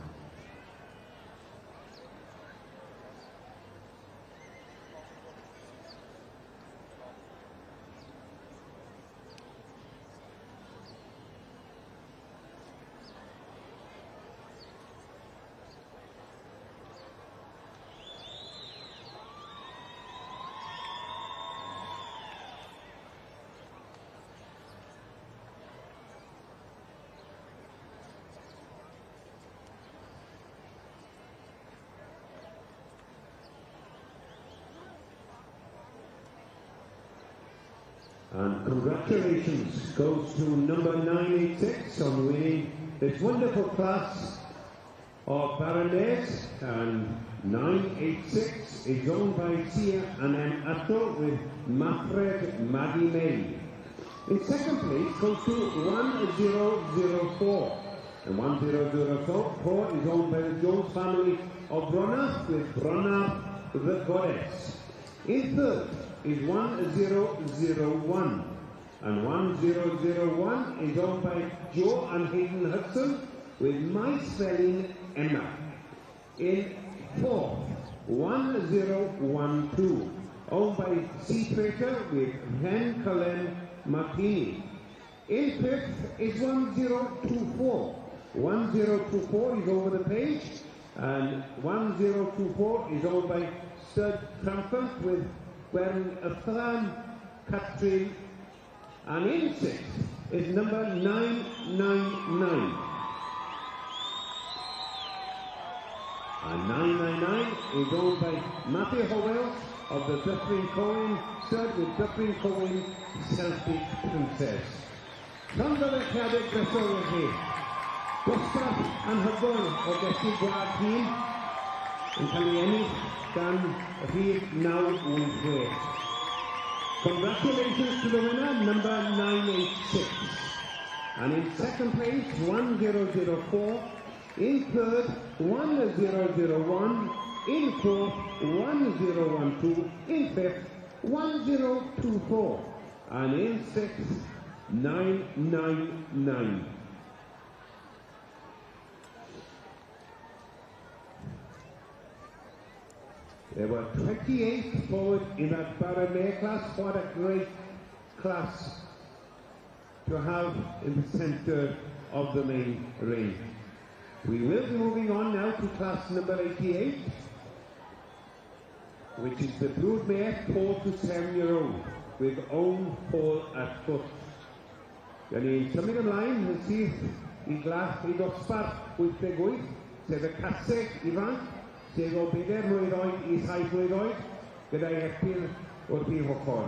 And congratulations goes to number 986 on winning this wonderful class of Baronets. And 986 is owned by Sia and M. Atto with Mafred Maddie May. In second place goes to 1004. And 1004 is owned by the Jones family of Bronna with Bronna the Goddess. In third is 1001. And 1001 is owned by Joe and Hayden Hudson with My Spelling Emma. In fourth, 1012, owned by C. Prater with Ren Cullen Martini. In fifth is 1024. 1024 is over the page, and 1024 is owned by Stud Triumphant with Gwen Athran Catherine. And in sixth is number 999. And 999 is owned by Matthew Howell of the Duffin Cohen, stud with Duffin Cohen Celtic Princess. Congratulations, Gresorio. Gustav and Hybon o Gessi Gwad Hyn yn cael ei ennill gan Rhif 918. Congratulations to the winner, number 986. And in second place, 1004. In third, 1001. In fourth, 1012. In fifth, 1024. And in sixth, 999. There were 28 forward in that Baronnet class. What a great class to have in the centre of the main ring. We will be moving on now to class number 88, which is the broodmare 4 to 7-year-old with own Paul at foot. Gan ni'n symud ymlaen yn syth I glas I dosbarth 88, sef y caseg Ifanc, sef o 4 mlwydd oed I 7 mlwydd oed, gyda'i epil o'r brif ochr.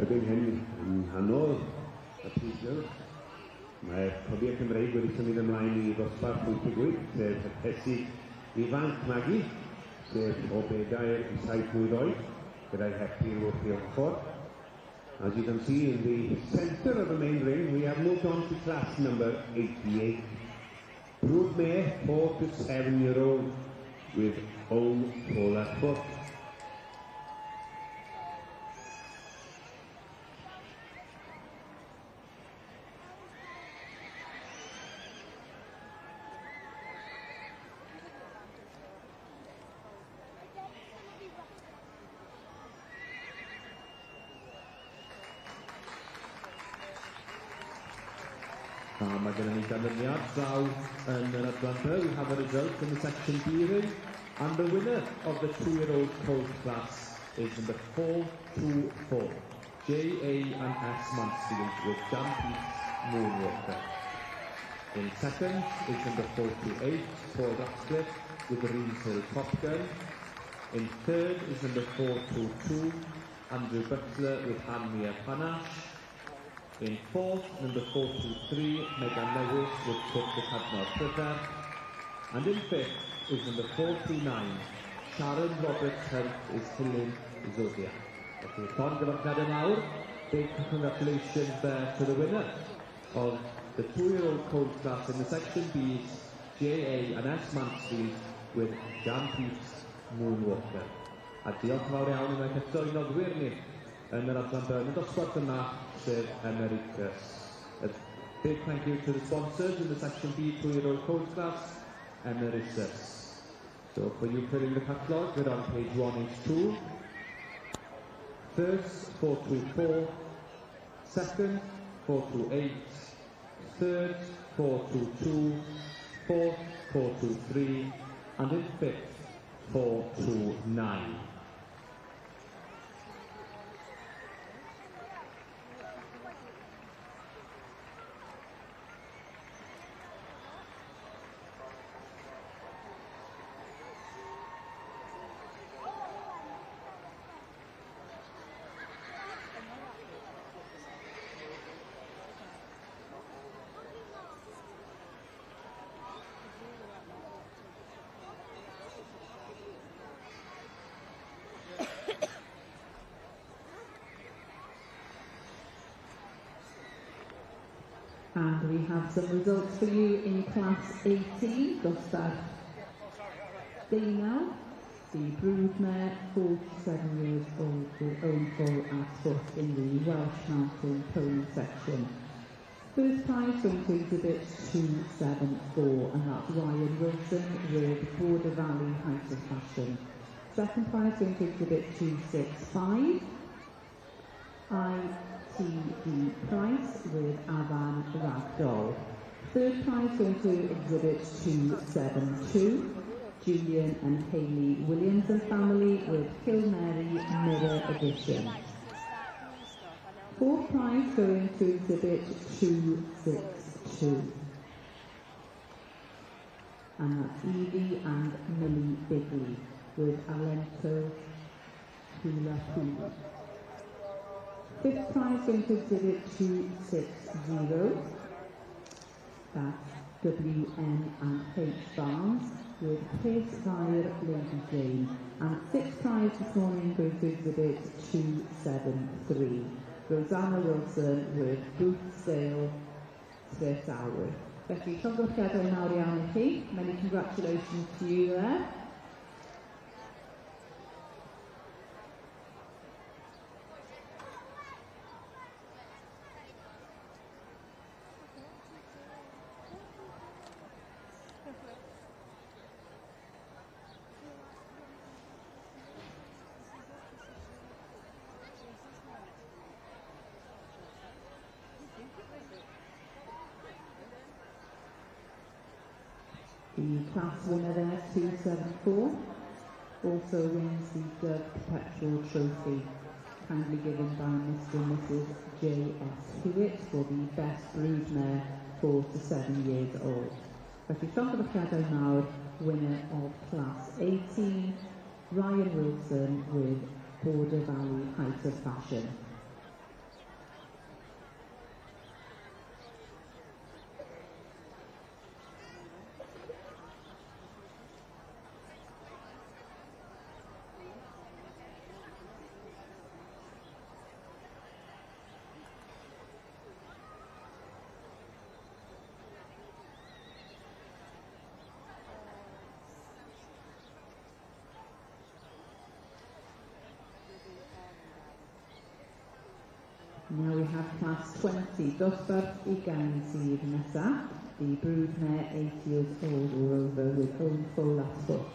erbyn hyn yn nghanol y pwysl. Mae'r cobiau Cymreig wedi symud ymlaen I ddosbarth 88, sef y pesig Ifanc Magi, sef o bedair I 7 mlwydd oed, gyda'i hepir wrth I ochr. As you can see in the centre of the main ring, we have moved on to class number 88. Broodmare 4 to 7-year-old with old polar foot. Mae gennym ni ganlyniad draw yn yr adran B. We have a result in the section B ring. And the winner of the 2-year-old Colt class is number 424, J.A. and S. Mansfield with Dan Peace Moonwalker. In second is number 428, Paul Ratcliffe with the Rees Hill Top Gun. In third is number 422, Andrew Butler with Hanmia Panache. In fourth, number 423, Megan Lewis with Cook the Cadnor Pryder. And in fifth is number 429, Sharon Roberts Health is Helen Zodia. Felly, Ton gyfarchiadau mawr. Big congratulations there to the winner of the 2-year-old Colt class in the section B's, J.A. and S. Mansfield with Dan Peace Moonwalker. A diolch yn fawr iawn unwaith eto I noddwyr ni yn yr adran B yn y dosbarth yma, sef Americus. A big thank you to the sponsors in the section B 2-year-old Colt class, Americus. So for you filling the catalogue, we're on page 182. First, 424. Second, 428. Third, 422. Fourth, 423. And in fifth, 429. And we have some results for you in Class 18. Gustav Dana, the broodmare, 47 years old, with own full at foot in the Welsh Mountain pony section. First prize going to exhibit 274, and that's Ryan Wilson with Border Valley Height of Fashion. Second prize going to exhibit 265. ITD Price with Avan Ragdoll. Third prize going to exhibit 272. Julian and Hayley Williams and family with Kilmary Mirror Edition. Fourth prize going to exhibit 262. And that's Evie and Millie Bigley with Alento Hula Hula. Fifth prize going to exhibit 260. That's WN and H Barnes with Pace Fire Lady Jane. And sixth prize this morning going to exhibit 273. Rosanna Wilson with Booth Sale Tretawr. Felly, llongyfarchiadau mawr iawn I chi. Many congratulations to you there. The class winner there, 274, also wins the Dove Perpetual Trophy, kindly given by Mr and Mrs J.S. Hewitt for the best broodmare 4 to 7 years old. Felly, llongyfarchiadau mawr, winner of class 18, Ryan Wilson with Border Valley Height of Fashion. Now we have class 20, dosbarth 20 sydd nesaf, the broodmare 8 years old or over with own foal at foot.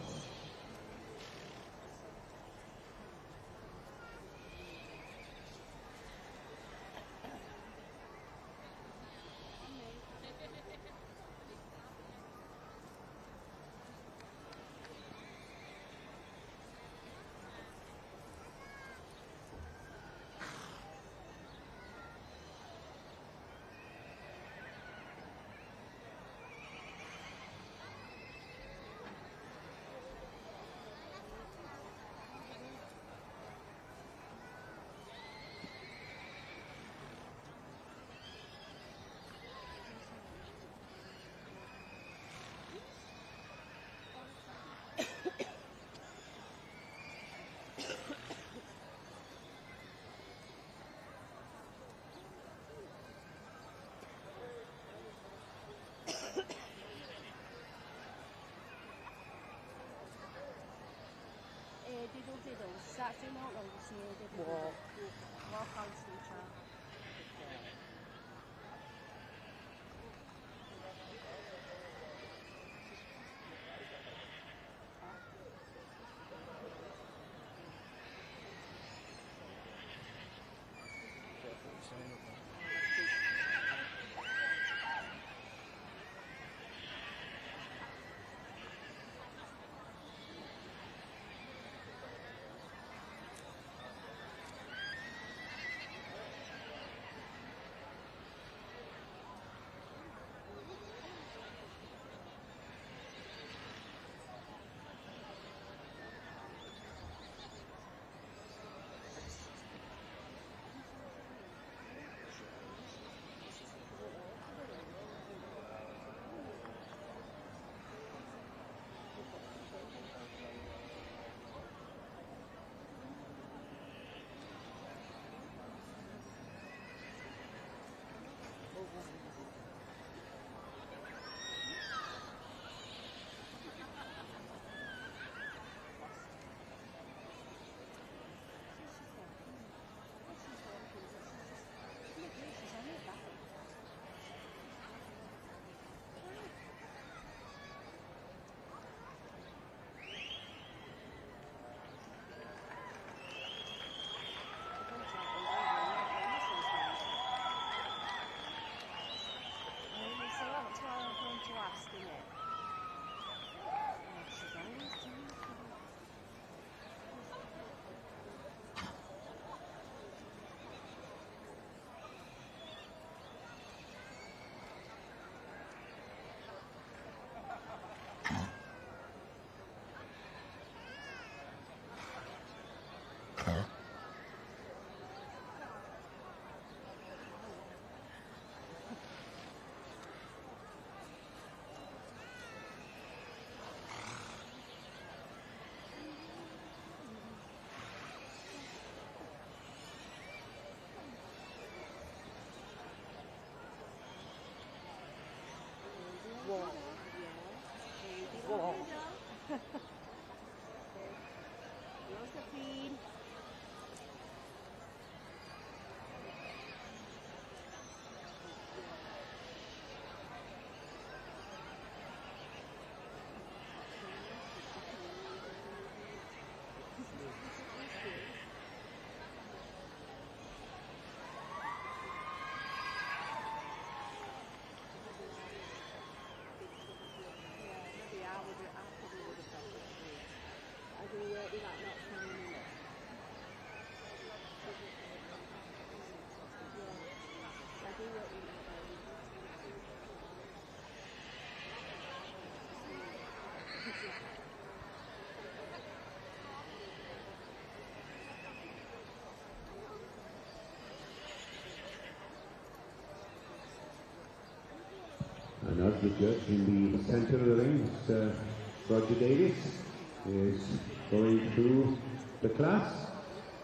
And as the judge in the centre of the ring, Roger Davis, is going through the class.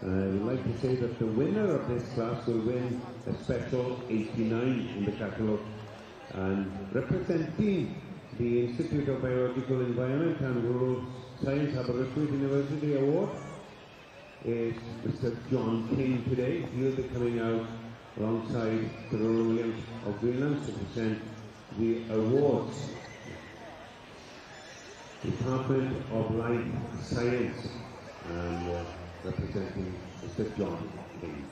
I would like to say that the winner of this class will win a special 89 in the catalogue. And representing the Institute of Biological Environment and Rural Science Aberystwyth University Award is Mr. John King today. He'll be coming out alongside the Royal Williams of Greenland to present the awards. Department of Life Science, and representing Mr. John King.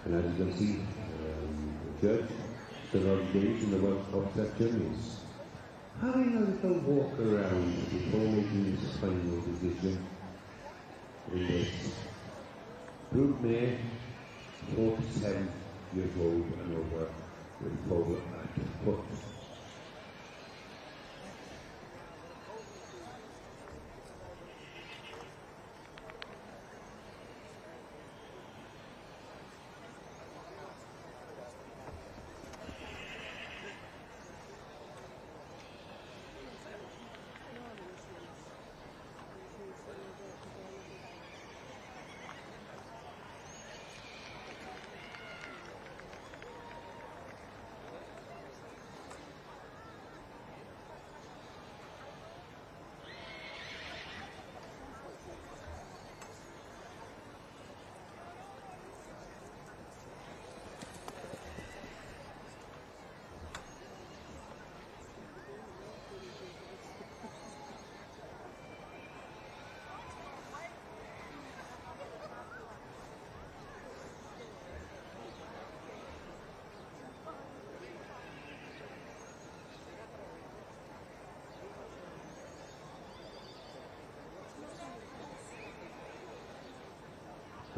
And as you can see, the judge, Sir Rod James in the Welsh Mountain section, is having a little walk around before making his final decision in this group mare, 47 years old and over, with Colt at foot.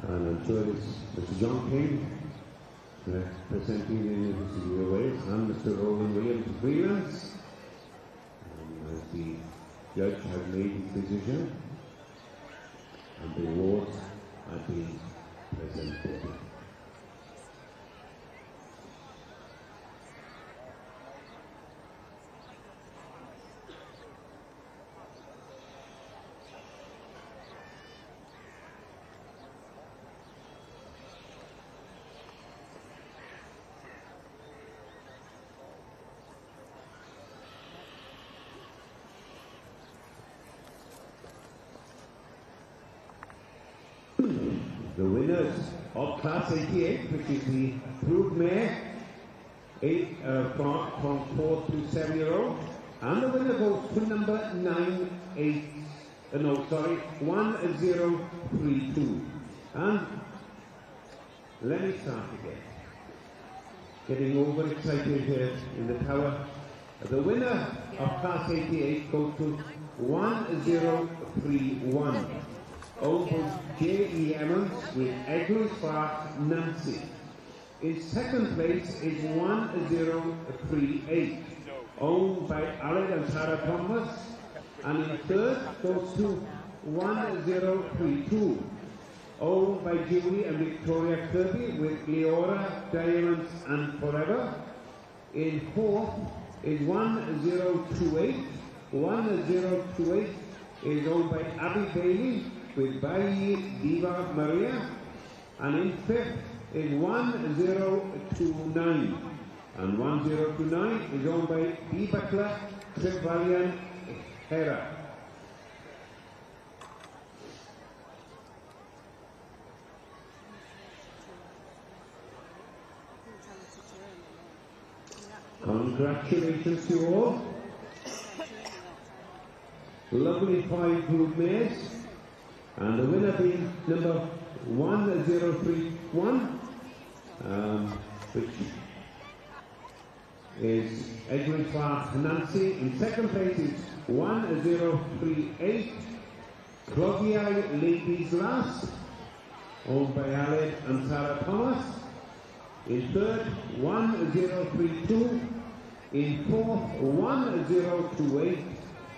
And I'm sure it's Mr. John King presenting the Cystadleuaeth and Mr. Roland Williams of Greenland. As the judge has made his decision, and the awards are being presented. The winners of Class 88, which is the Brood Mare, from 4 to 7-year-old, and the winner goes to number 1032. And let me start again. Getting overexcited here in the tower. The winner of Class 88 goes to 1031. Owned J.E. Emmons with Eglwys Fach Nancy. In second place is 1038, owned by Aled and Sarah Thomas. And in third goes to 1032, owned by Julie and Victoria Kirby with Leora, Diamonds and Forever. In fourth is 1028. 1028 is owned by Abby Bailey with Bayi Diva Maria. And in fifth is 1029. And 1029 is owned by B. Butler, Trevalian Hera. Congratulations to you all. Lovely 5 group mares. And the winner being number 1031, which is Eglwys Fach Nancy. In second place is 1038, Cloddiau Ladies Last, owned by Aled and Sarah Thomas. In third, 1032. In fourth, 1028.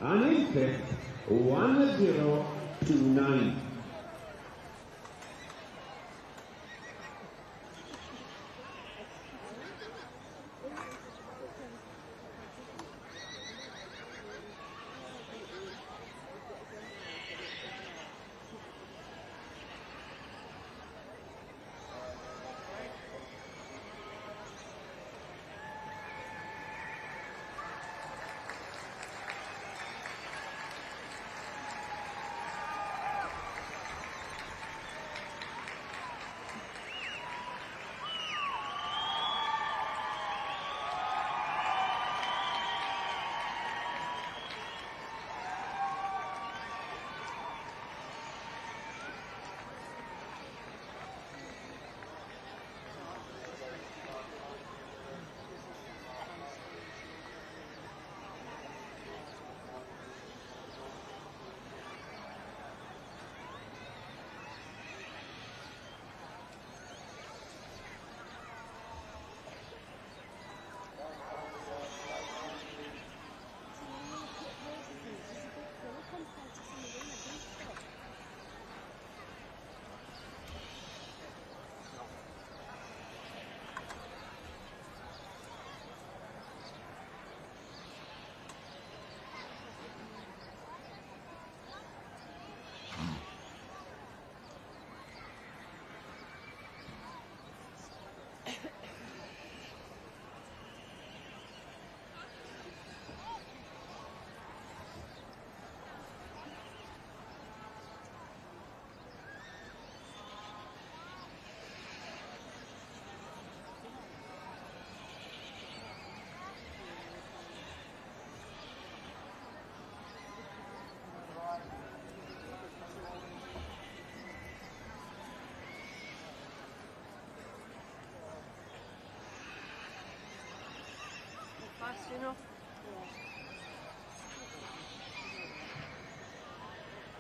And in fifth, 1029.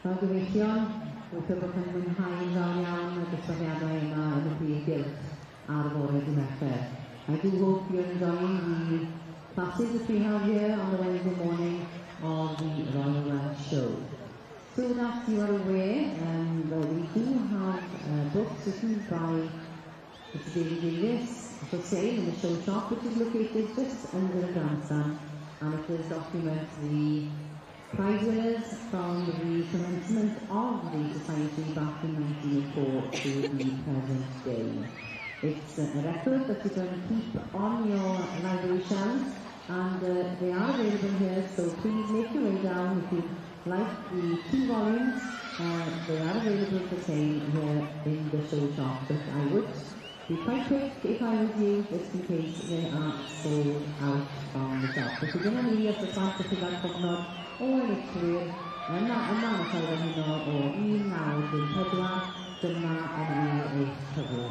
Wel gyfeillion, wrth bod yn mwynhau yn ddawn iawn y dysgofiadau yma yn y prif gylch ar fore dy Mercher. I do hope you're enjoying the classes that we have here on the Wednesday morning of the Royal Welsh Show. So that you are aware, we do have books written by Mr. David Davis for sale in the show shop, which is located just under the grandstand, and it does document the prize winners from the commencement of the Society back in 1904 to the present day. It's a record that you can keep on your library shelves, and they are available here, so please make your way down if you like the 2 volumes They are available for sale here in the show shop, but I would be quite quick if I was you, just in case they are sold out from the shop. Felly dyna ni os ys plant ydych chi'n cofnod o enillwyr yma yn y llawer hynno o 1954, dyma yn eich cyfle.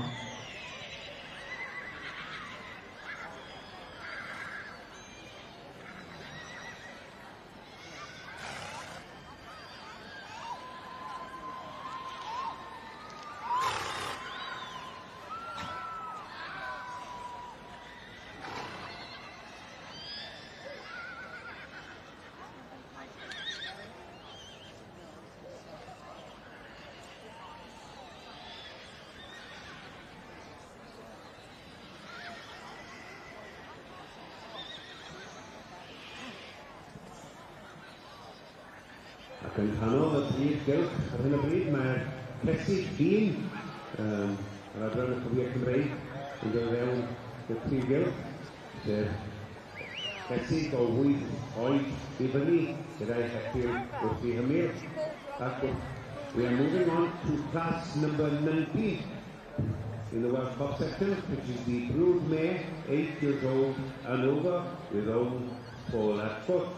Ac yn canol y prif gylch ar hyn o bryd, mae Cysig Dyn ar adran y Cymreig Cymreig yn dod fewn i'r prif gylch, sef Cysig o 8 oed i fyny gyda'i hepil wrth i hymyl. Ac we are moving on to class number 90 in the Welsh Cup section, which is the brood mare, 8 years old and over, with own pole at foot.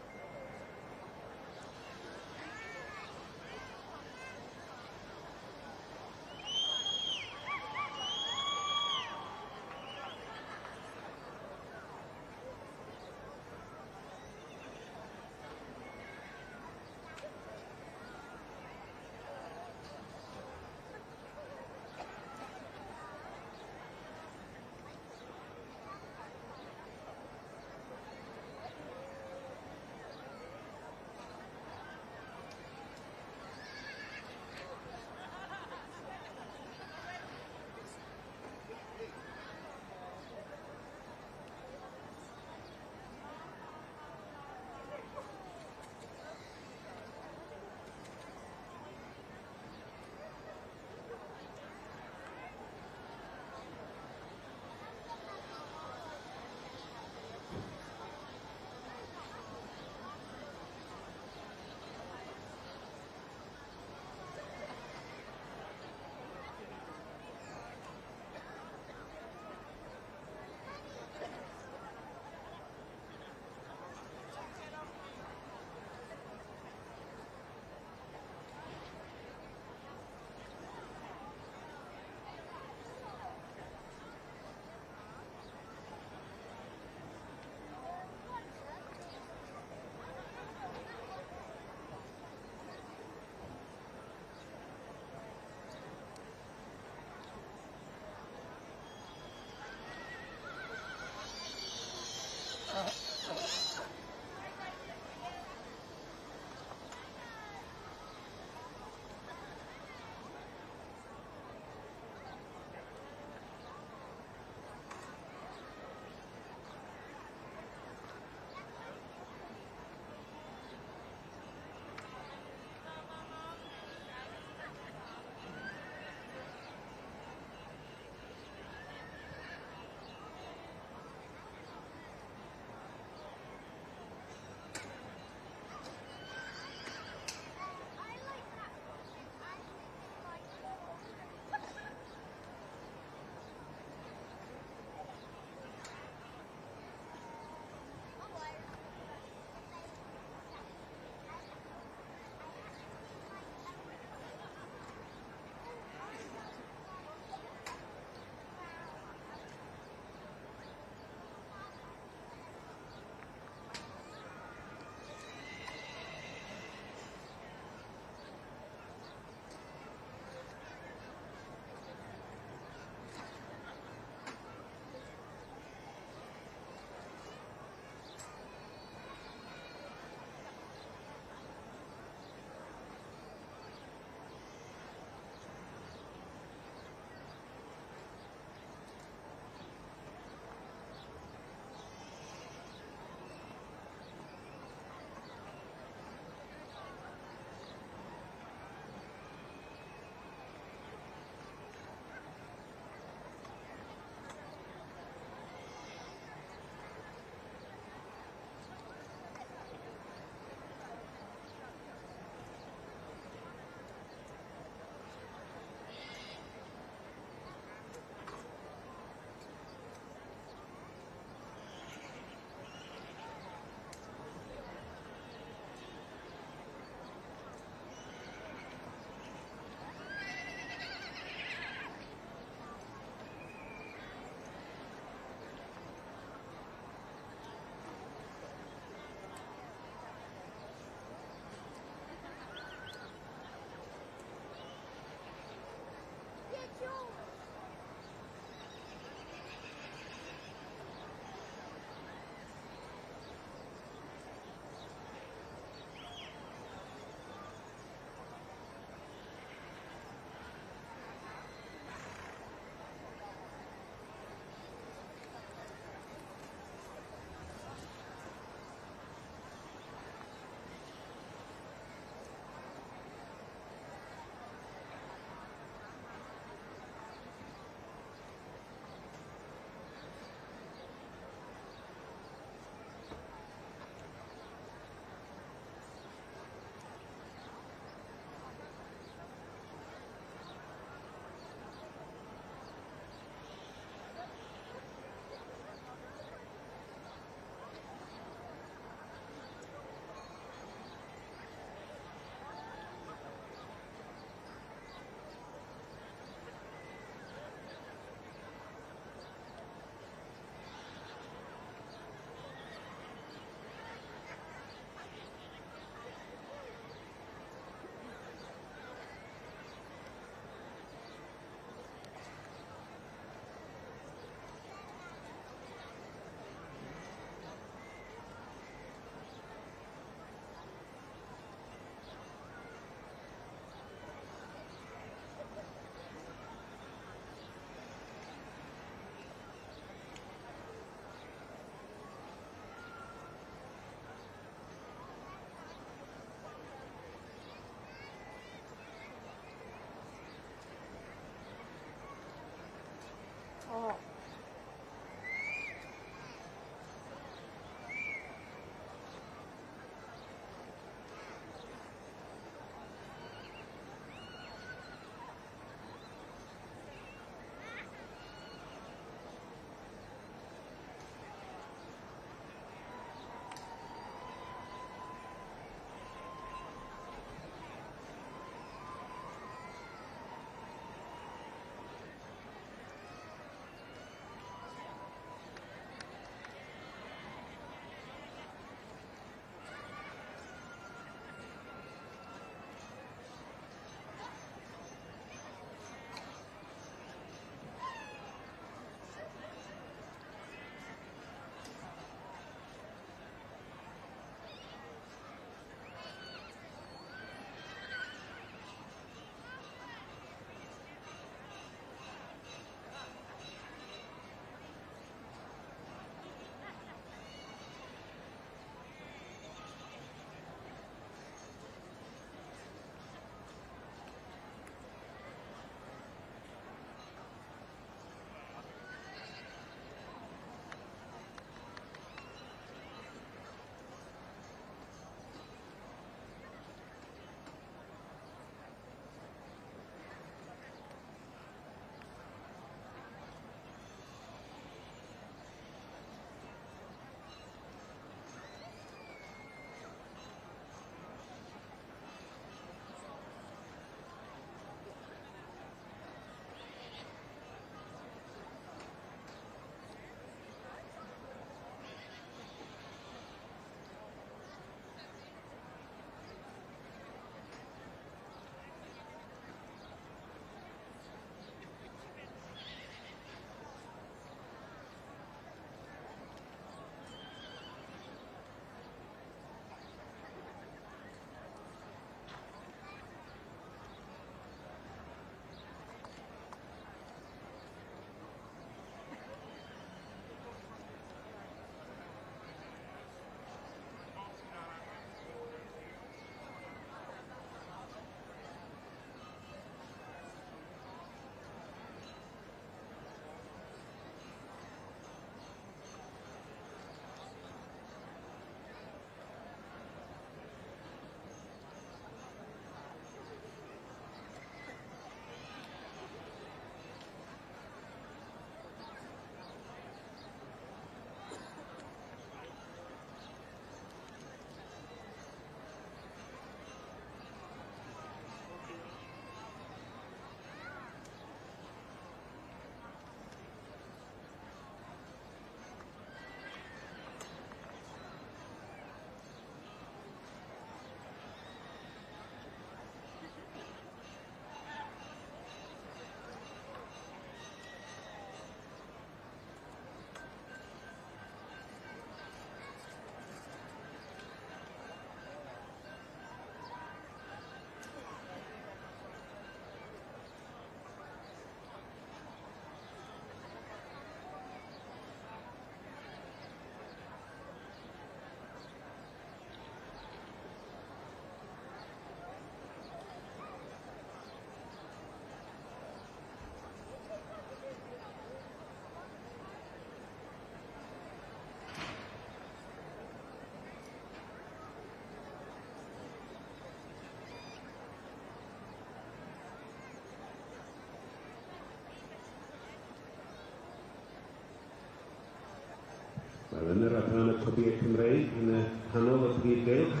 Wel, yn yr adran y Cobiau Cymreig, yn y canol y brif gylch,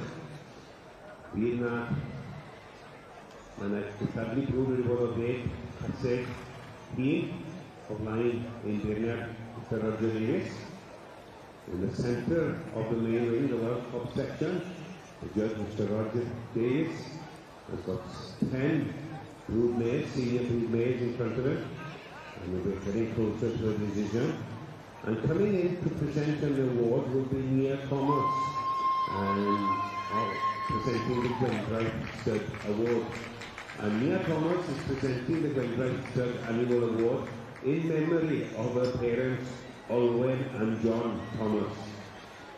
bydd na Cystadlu brwd wedi bod o 10 caseg hyn o blaen ein beirniad Mr Roger Davies. In the centre of the main ring, the Welsh top section, the judge Mr Roger Davies has got 10 brood mares, senior brood mares in front of him, and we're getting closer to a decision. And coming in to present an award will be Nia Thomas, presenting the Gwyndraeth Stud Award. And Nia Thomas is presenting the Gwyndraeth Stud Annual Award in memory of her parents, Olwen and John Thomas.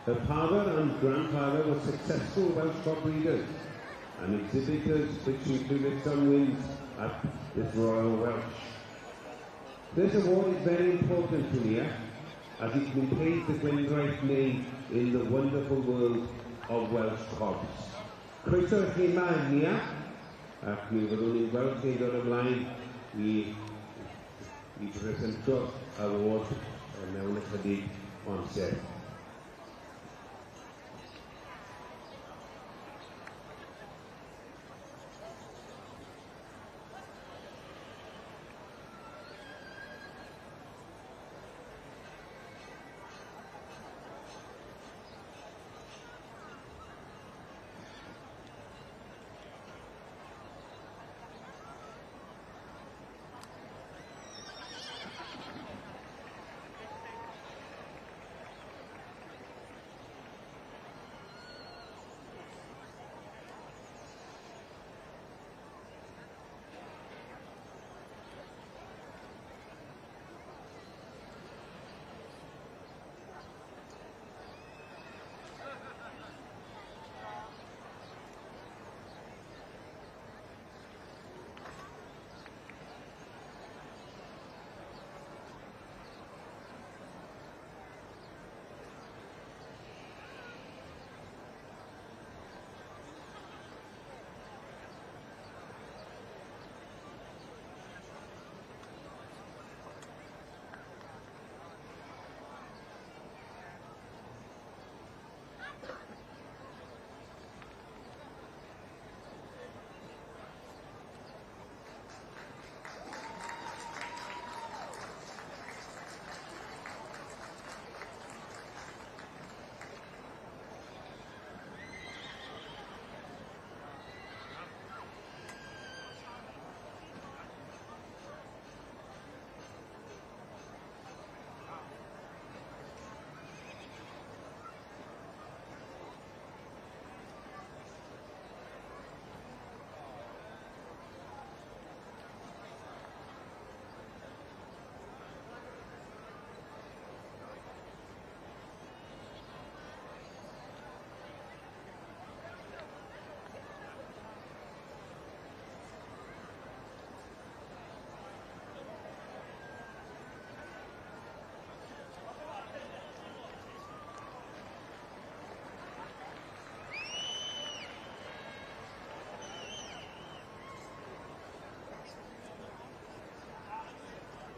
Her father and grandfather were successful Welsh dog breeders and exhibitors which included some wins at this Royal Welsh. This award is very important to Nia, as it maintains the Gwyndraeth name in the wonderful world of Welsh dogs. Croeso chi yma, Nia, ac mi fyddwn ni'n gweld chi'n dod ymlaen i presento'r award mewn ychydig o amser.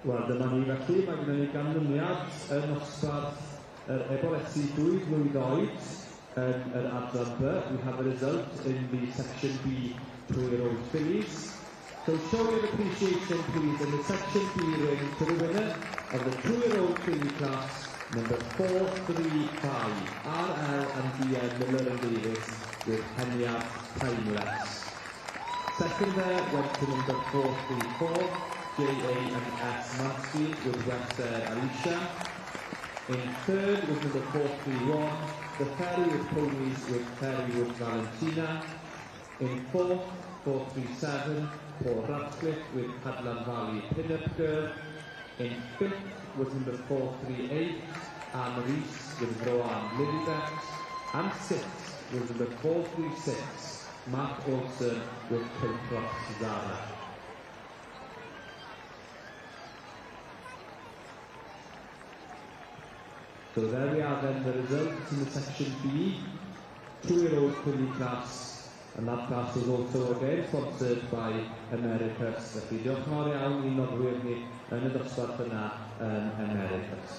Wel, dyma ni felly, mae gennym ni ganlyniad yn nosbarth yr Eboles 2 blwydd oed yn yr adran B. We have a result in the section B 2-year-old fillies. So show your appreciation please in the section B ring to the winner of the 2-year-old filly class, number 435, RL and DN Miller and Davies with Heniad Timeless. Second there went to number 434, JA and S Mansfield with Webster Alicia. In third was number 431, the Ferry with Ponies with Ferry with Valentina. In fourth, 437, Paul Ratcliffe with Padland Valley Pin-Up Girl. In fifth was number 438, Anne Rees with Rowan Lilybet. And sixth was number 436, Mark Olsen with Cylch Zara. So there we are then, the results in the section B, 2-year-old filly class, and that class was also again sponsored by Americas. Felly diolch yn fawr iawn i nodwyr ni yn y dosbarth yna yn Americas.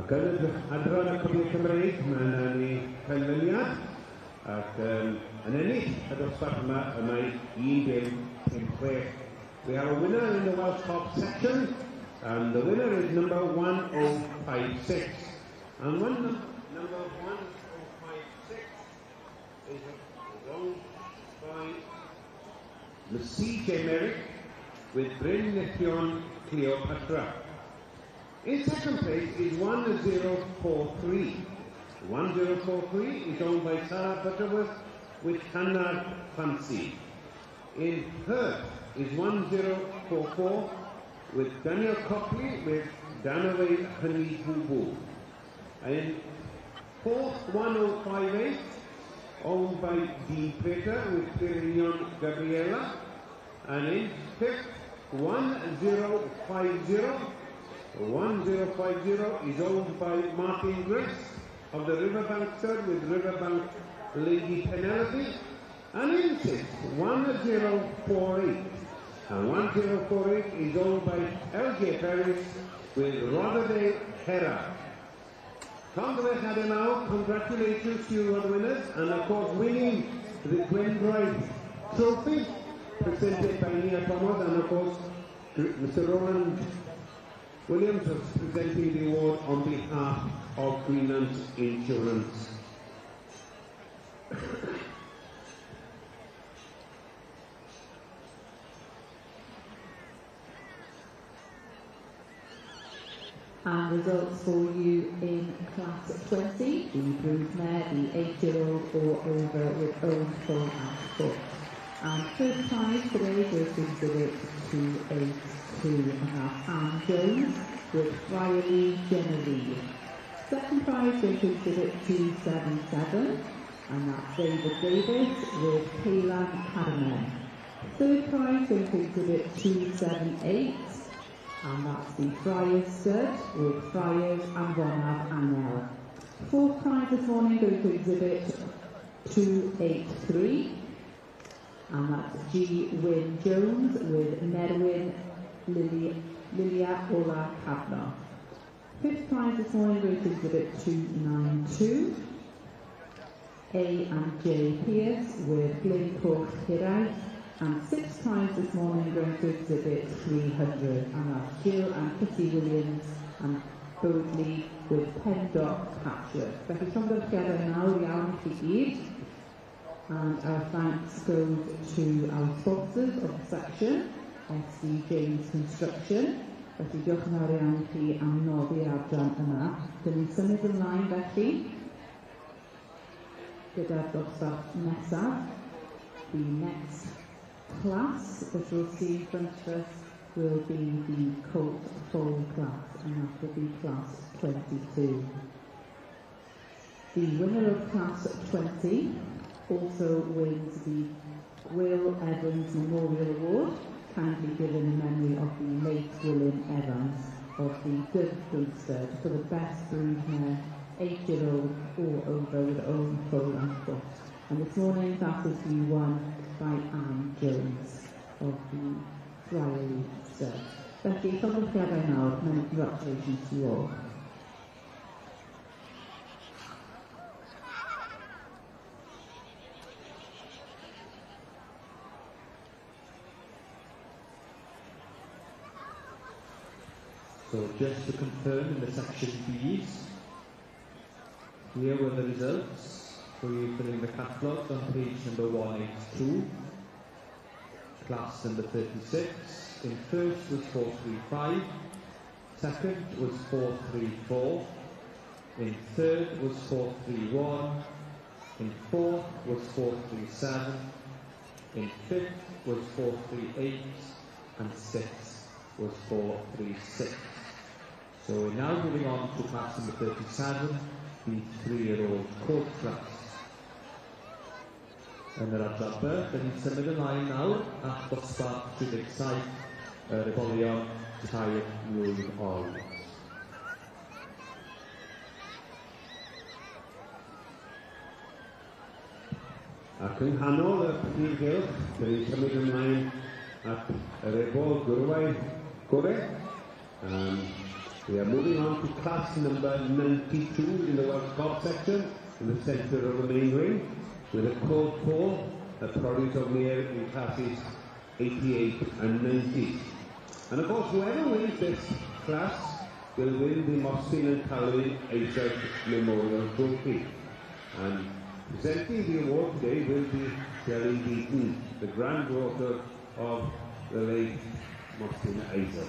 Ac yn y adran y Cymru Cymreig, mae yna ni penfyniad ac yn ennill y dosbarth yma y 1-5-5-6. We have a winner in the Welsh Top section, and the winner is number 1056. And number 1056 is owned by the C.J. Merrick with Bryn Nithion Cleopatra. In second place is 1043. 1043 is owned by Sarah Butterworth with Hannah Fancy. In third is 1044 with Daniel Copley with Danaway Honey Boo. In fourth, 1058, owned by Dean Peter with Tyrion Gabriella. And in fifth, 1050 is owned by Martin Griss of the Riverbank Stud with Riverbank Lady Penelope. And in sixth, 1048. And 1048 is owned by LJ Ferris with Rotherday Hera. Congratulations to you, winners, and of course winning the Pencampwriaeth Trophy presented by Nia Thomas, and of course Mr. Roland Williams was presenting the award on behalf of Greenland Insurance. And results for you in Class 20, the broodmare, the 8-year-old or over with own full and foot. And first prize today goes to exhibit 282.5 Anne Jones with Friarly Genevieve. Second prize goes to exhibit 277, and that's David Davis with Kaylan Caraman. Third prize goes to exhibit 278. And that's the Friars Stud with Friars and Ronald Annell. Fourth prize this morning goes to exhibit 283. And that's G. Wyn Jones with Merwyn Lilia Ola Kavner. Fifth prize this morning goes to exhibit 292. A and J. Pierce with Glencourt Hiraeth. And sixth prize this morning going to exhibit 300, and that's Jill and Kitty Williams and Bodley with Pendock Patchwork. Felly llongyfarchiadau nawr iawn i chi gyd, and our thanks goes to our sponsors of the section, SC James Construction. Felly diolch yn fawr iawn i chi am noddi'r adran yma. Dyn ni'n symud ymlaen felly gyda'r dosbarth nesaf. The next class that we'll see in front of us will be the Colt full class, and that will be class 22. The winner of class 20 also wins the Will Evans Memorial Award, kindly given in memory of the late William Evans of the Dydd Stud for the best broodmare 8-year-old or over with own full and foot. And this morning that is the won by Anne Jones of the Friarly Stud. Felly, llongyfarchiadau nawr, many congratulations to you all. So just to confirm in the section B's, here were the results. For you filling the catalogues on page number 182, class number 36. In first was 435, second was 434, in third was 431, in fourth was 437, in fifth was 438, and sixth was 436. So we're now moving on to class number 37, the 3-year-old Colt class. Yn yr adran B, dyn ni'n symud ymlaen nawr at dosbarth 37, yr ebolion tair mlwydd oed. Ac yng nghanol y prif gylch, dyn ni'n symud ymlaen at yr ebol gwrwau gorau. We are moving on to class number 92 in the Welsh Golf section, in the centre of the main ring, with a Colt 4, a produce of Mayor in classes 88 and 90. And of course, whoever wins this class will win the Mostyn and Calvin Eisert Memorial Trophy. And presenting the award today will be Yearling Beaton, the granddaughter of the late Mostyn Eisert.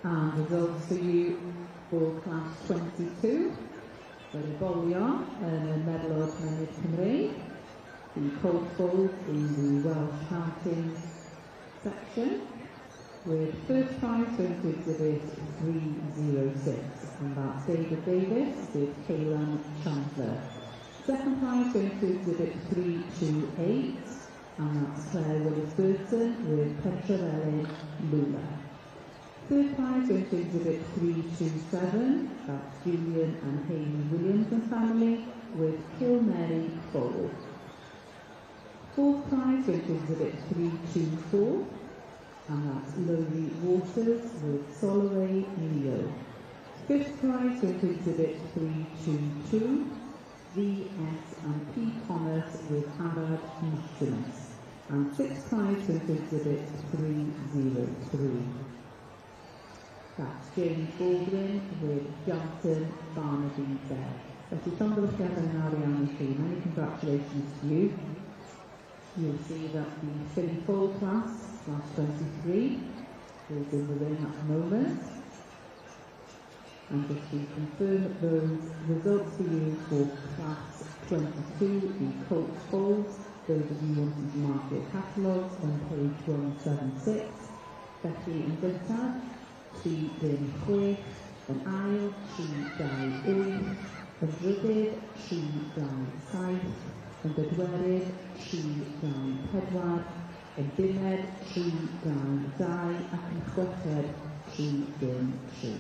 And results for you for Class 22. The Gwylio yn y Merlod Mynydd Cymreig. The Colt Bull in the Welsh Mountain section. With first prize going to exhibit 306. And that's David Davis with Kaylan Chandler. Second prize going to exhibit 328. And that's Claire Willis-Burton with Pencampwriaeth Lula. Third prize going to exhibit 327, that's Julian and Hayley Williams and family, with Kilmary Cole. Fourth prize going to exhibit 324, and that's Lowry Waters with Soloway Neo. Fifth prize going to exhibit 322, V.S. and P. Thomas with Arad Maximus. And sixth prize going to exhibit 303. That's James Baldwin with Johnson Barnaby Bell. Felly, llongyfarchiad yn awr iawn I chi. Many congratulations to you. You'll see that the filly foal class, class 23, is in the ring at the moment. And just to confirm those results for you for class 22, the Colt foals, those of you wanting to mark your catalogues on page 176, Becky and Gyntaf, 3-6, yn ail, 3-2-8, yn drydydd, 3-2-7, yn bedwerydd, 3-2-4, yn bumed, 3-2-2, ac yn chweched, 3-3.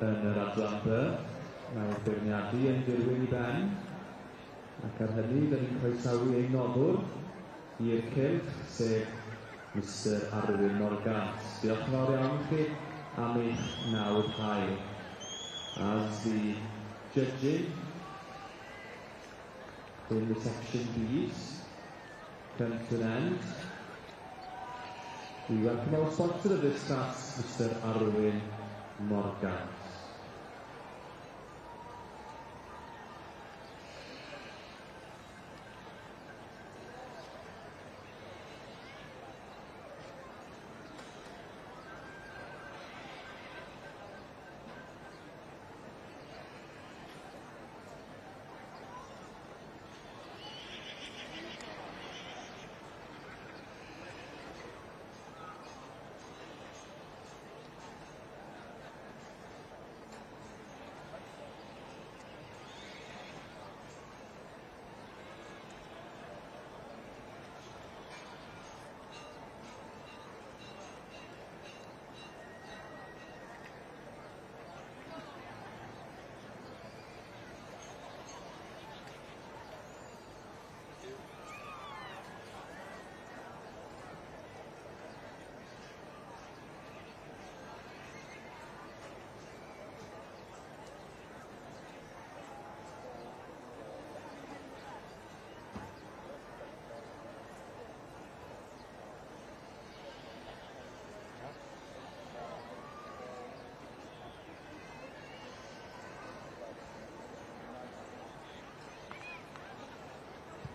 yn yr adran B. Mae'r beirniadu yn dirwyn I ben. Ac ar hynny, dyn ni'n croesawu ein noddwr i'r Cylch, sef Mr Arwyn Morgan. Diolch yn fawr iawn I chi am eich nawdd hael. As the judging in the section B's comes to an end, we welcome our sponsor of this class, Mr Arwyn Morgan.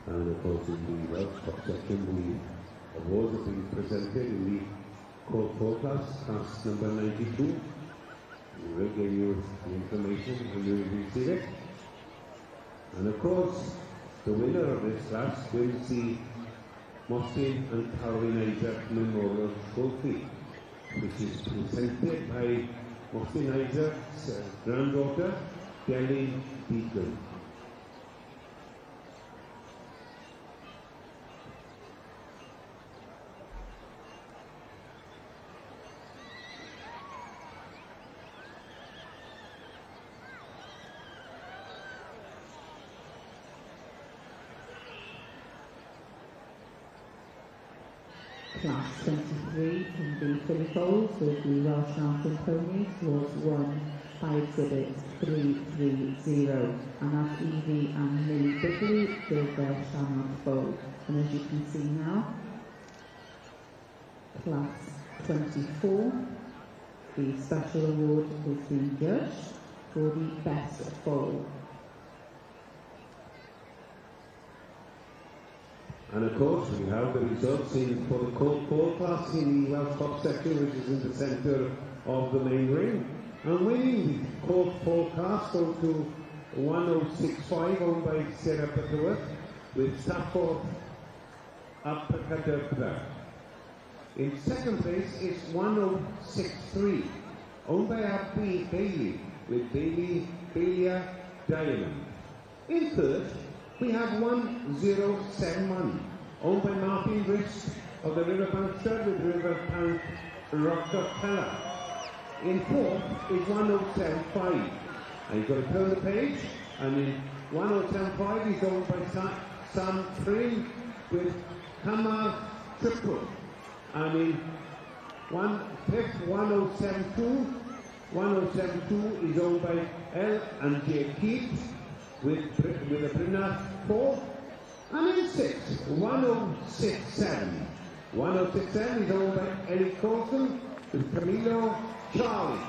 And of course, in the Welsh section, the awards are being presented in the Colt 4 class number 92. We will give you the information when you receive it. And of course, the winner of this class wins the Mostin and Calvin Isaac Memorial Trophy, which is presented by Mostin Isaac's granddaughter, Gelding Beacon. Class 23 from the Philippines with the Welsh Mountain Ponies was won by exhibit 330, and that's Evie and Millie Bigley with their Shannon foal. And as you can see now, class 24, the special award is being judged for the best foal. And of course, we have the results for the Colt 4 class in the Welsh top section, which is in the centre of the main ring. And winning the Colt 4 class go to 1065, owned by Cystadleuaeth, with Stafford Uppercut. In second place is 1063, owned by Abby Bailey, with Bailey Diamond. In third, we have 1071, owned by Martin Wrist of the Riverbank Stud with Riverbank Rockefeller. In fourth is 1075. And you've got to turn the page, and in 1075 is owned by Sam Pring with Hammer Triple. And in fifth, 1072 is owned by L and J Keats with a Brynard 4. And in sixth, 1067. 1067 is owned by Ellie Colson with Camilo Charlie.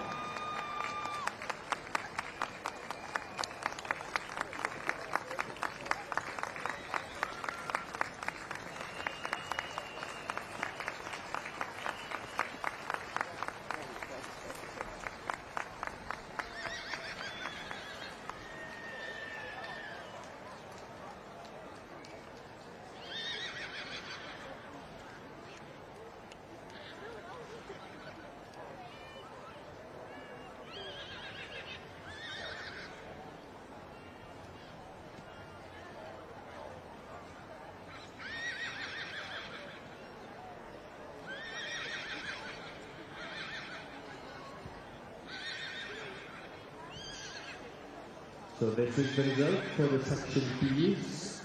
So this is the result for the section B's,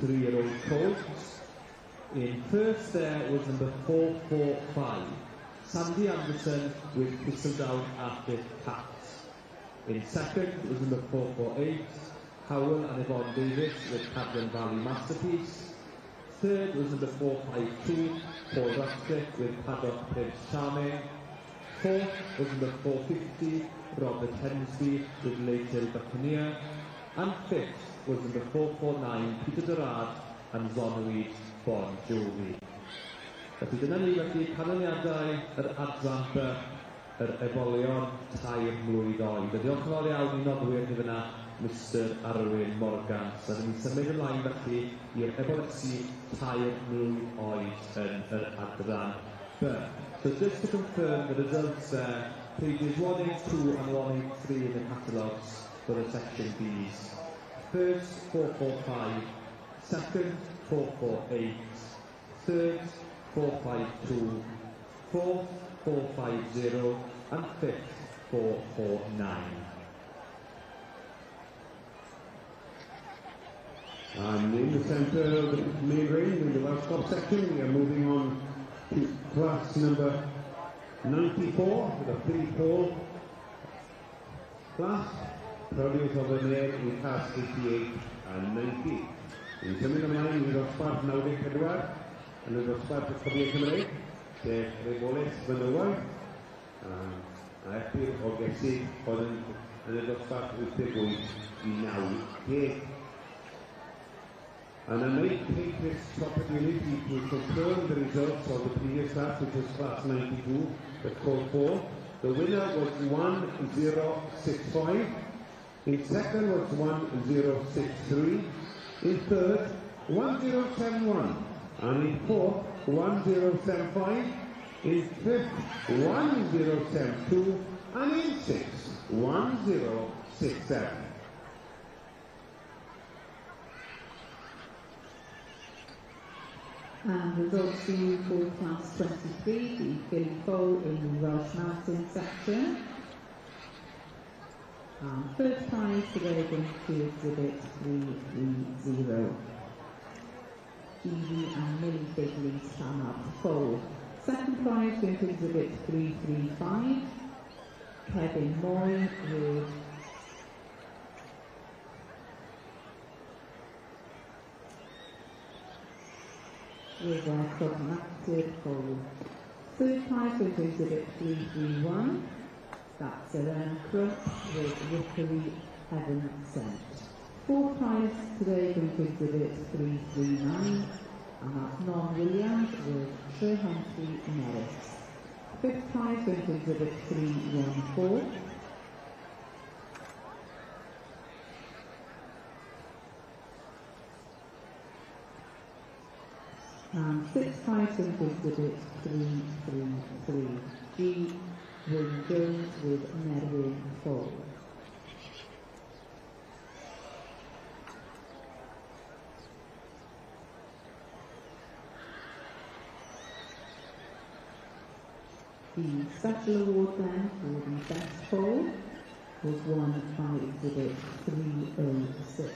3-year-old Colt. In first there was number 445, Sandy Anderson with Cystadleuaeth Cat. In second was number 448, Howell and Yvonne Davis with Cadden Valley Masterpiece. Third was number 452, Paul Ratcliffe with Paddock Prince Charming. Fourth was number 450, Robert Hensby with Leighton Buccaneer. And fifth was number 449, Peter Gerard and Zonweed Bon Jovi. Felly dyna ni felly canlyniadau yr adran yr ebolion tair mlwydd oed. Diolch yn fawr iawn i nodwyr ni fyna, Mr Arwyn Morgan. So ni'n symud ymlaen felly i'r ebolesi tair mlwydd oed yn yr adran B. So just to confirm the results there, pages 182 and 183 in the catalogues for the section B's. First, 445. Second, 448. Third, 452. Fourth, 450. And fifth, 449. And in the centre of the main ring, in the Welsh top section, we are moving on to class number 94, the three-pole class. Produce of the mare in class 88 and 90. In symud ymlaen, i'r dosbarth 94, yn y dosbarth y Cofiau Cymreig, sef Eboles fenywod, a Epyr o Gesig oedd yn y dosbarth 88 i 90. And I might take this opportunity to confirm the results of the previous class, which was class 92, the Colt 4. The winner was 1065. In second was 1063. In third, 1071. And in fourth, 1075. In fifth, 1072. And in sixth, 1067. And results to you for class 23, the Gwylio in the Welsh Mountain section. And first prize today going to exhibit 330. Evie and Millie Bigley stand up full. Second prize going to exhibit 335. Kevin Moy with our prognostic pole. Third prize going to exhibit 331. That's Ellen Crook with Rickery Heaven Sent. Fourth prize today going to exhibit 339. And that's Non Williams with Sir Humphrey Norris. Fifth prize going to exhibit 314. And sixth prize going to exhibit 333. G. Wyn Jones with Merwyn Fall. The special award then for the best poll was won by exhibit 306.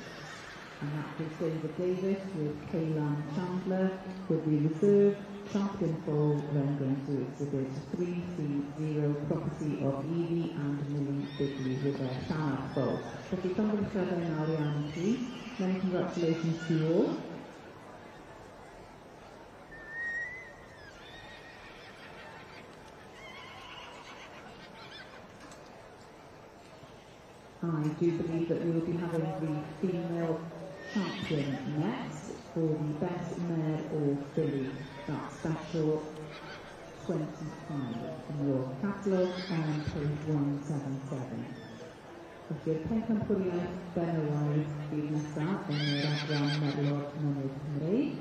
And that was David Davis with Kaylan Chandler with the reserve champion poll then going to exhibit 330 property of Evie and Millie Bigley with their Shannon poll. So if you come to the show now, Ariane, please. Many congratulations to you all. I do believe that we will be having the female champion next for the best mare or filly. That's special 25 in your catalogue on page 177. Felly'r Pencampwriaeth benywaidd bydd nesaf yn yr adran Merlod Mynydd Cymreig.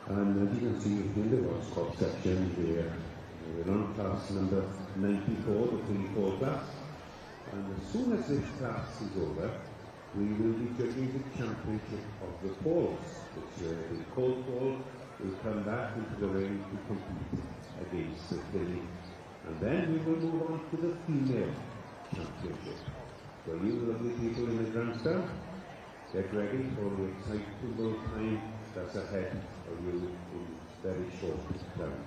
And as you can see in the Welsh Cup section, we're on class number 94, the 24 class. And as soon as this class is over, we will be judging the championship of the poles, which the Colt pole will come back into the ring to compete against the filly. And then we will move on to the female championship. So you lovely people in the grandstand, get ready for the excitable time that's ahead of you in very short time.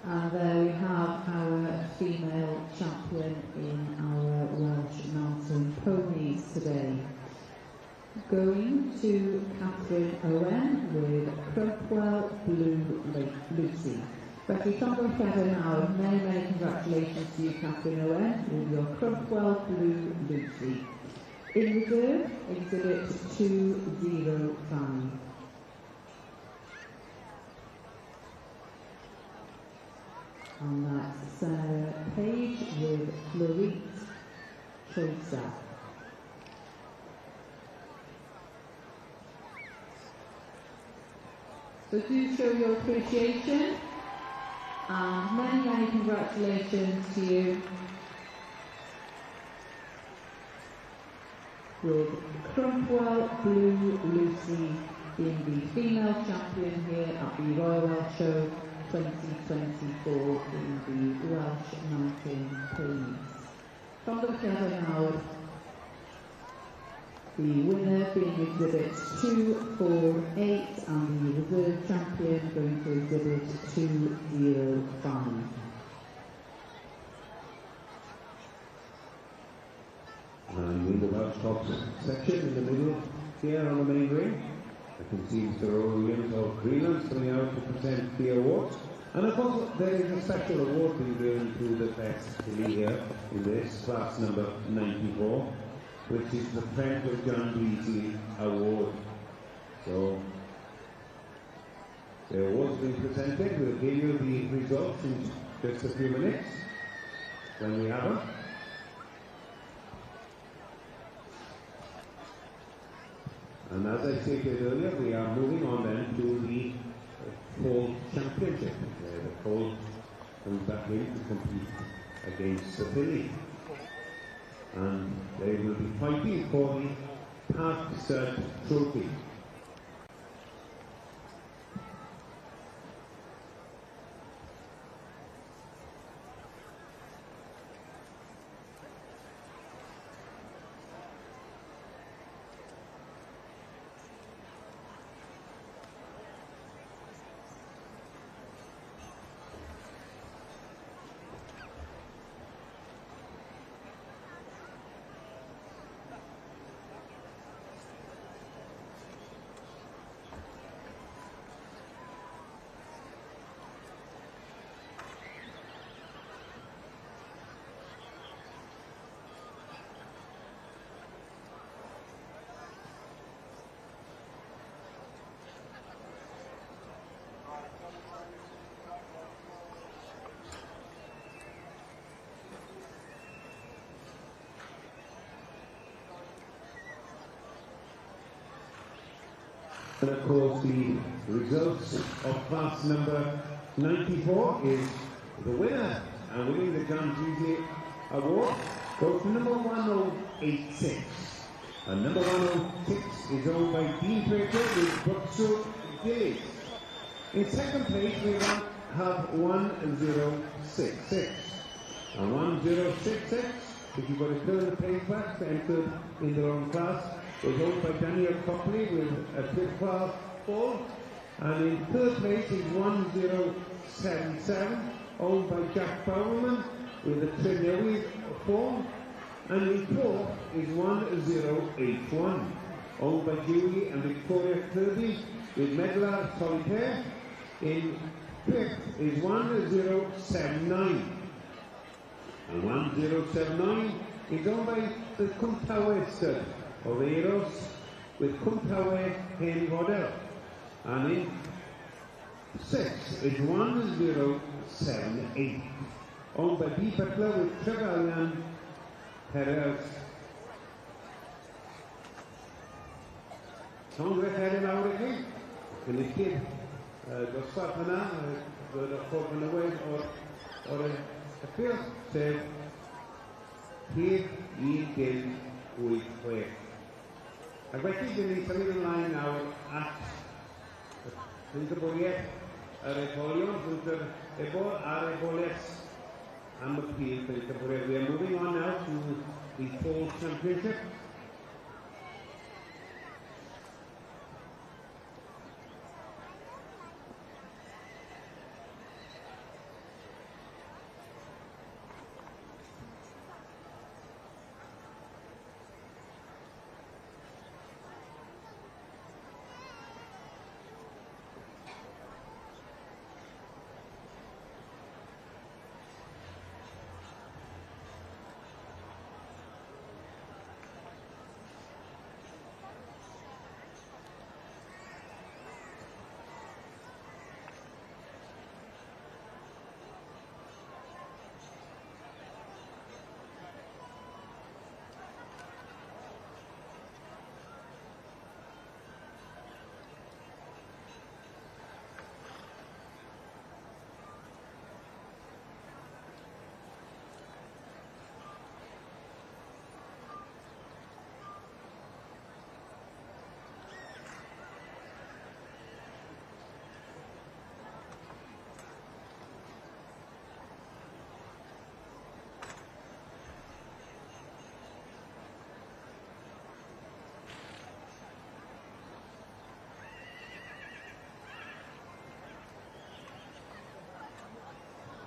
And there we have our female champion in our Welsh Mountain Ponies today. Going to Catherine Owen with Crumwell Blue Lucy. Felly, llongyfarchiadau nawr, many congratulations to you, Catherine Owen, with your Crumwell Blue Lucy. In reserve, exhibit 205. And that's Sarah Page with Florite Trosa. So do show your appreciation and many congratulations to you. with Crumwell Blue Lucy being the female champion here at the Royal Welsh Show 2024 in the Welsh Mountain Ponies. From the together now, the winner being exhibits 2, 4, 8 and the reserve champion going to exhibit 2, 0, 5. And in the Welsh Top section in the middle here on the main ring, I can see Mr. Williams of Greenland coming out to present the awards. And of course there is a special award being given to the best filly here in this class number 94, which is the Friend of John Beasley Award. So the award's been presented. We'll give you the results in just a few minutes when we have them. And as I stated earlier, we are moving on then to the Colt Championship. The Colt comes back in to compete against the filly. And they will be fighting for the Park Stud Trophy. And of course the results of class number 94 is the winner, and winning the John Beasley Award goes to number 1086. And number 106 is owned by Dean Prater with Brookstroke Gillies. In second place we have 1066. And 1066, if you've got to fill the place back to enter in the wrong class, was owned by Daniel Copley with a 12 fall. And in third place is 1077, owned by Jack Bowerman with a Triniwr fall. And in fourth is 1081, owned by Julie and Victoria Kirby with Medlar Solitaire. In fifth is 1079. And 1079 is owned by the Pencampwriaeth stud of Eros with Pencampwriaeth Hen Rodel. And in sixth is 1078, owned by B. Butler with Trefn Perez. Congress had an hour again. Can the kid dosbarth hynna, roedd y ffordd yn y wed o'r appeal, sef Rhif 186. Ac felly, dyn ni symud ymlaen nawr at Pencampwriaeth yr Ebolion, rwy'n yr Ebol a'r Eboles am y prif Pencampwriaeth. We are moving on now to the Colt Championship.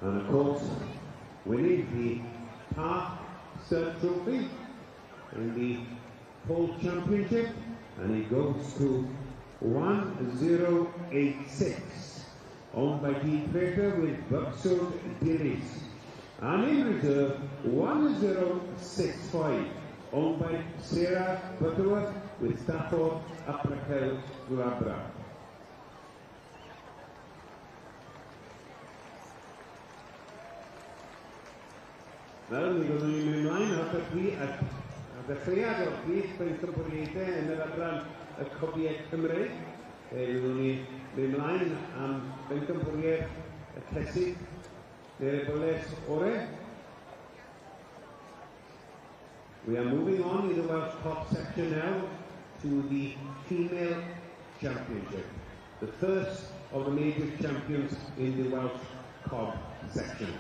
And of course, winning the Park Stud Trophy in the Colt Championship, and he goes to 1086, owned by Dean Crater with Buxod Dillis. And in reserve, 1065, owned by Sarah Butterworth with Stafford Apricot Glabra. Nawr, ni fyddwn ni'n mynd ymlaen at ddechreuad o'r prif Pencampwriaethau yn yr adran y cobiau Cymreig. Fyddwn ni'n mynd ymlaen am Pencampwriaeth y Cesig neu'r Eboles ore. We are moving on in the Welsh top section now to the female championship, the first of the major champions in the Welsh cob section.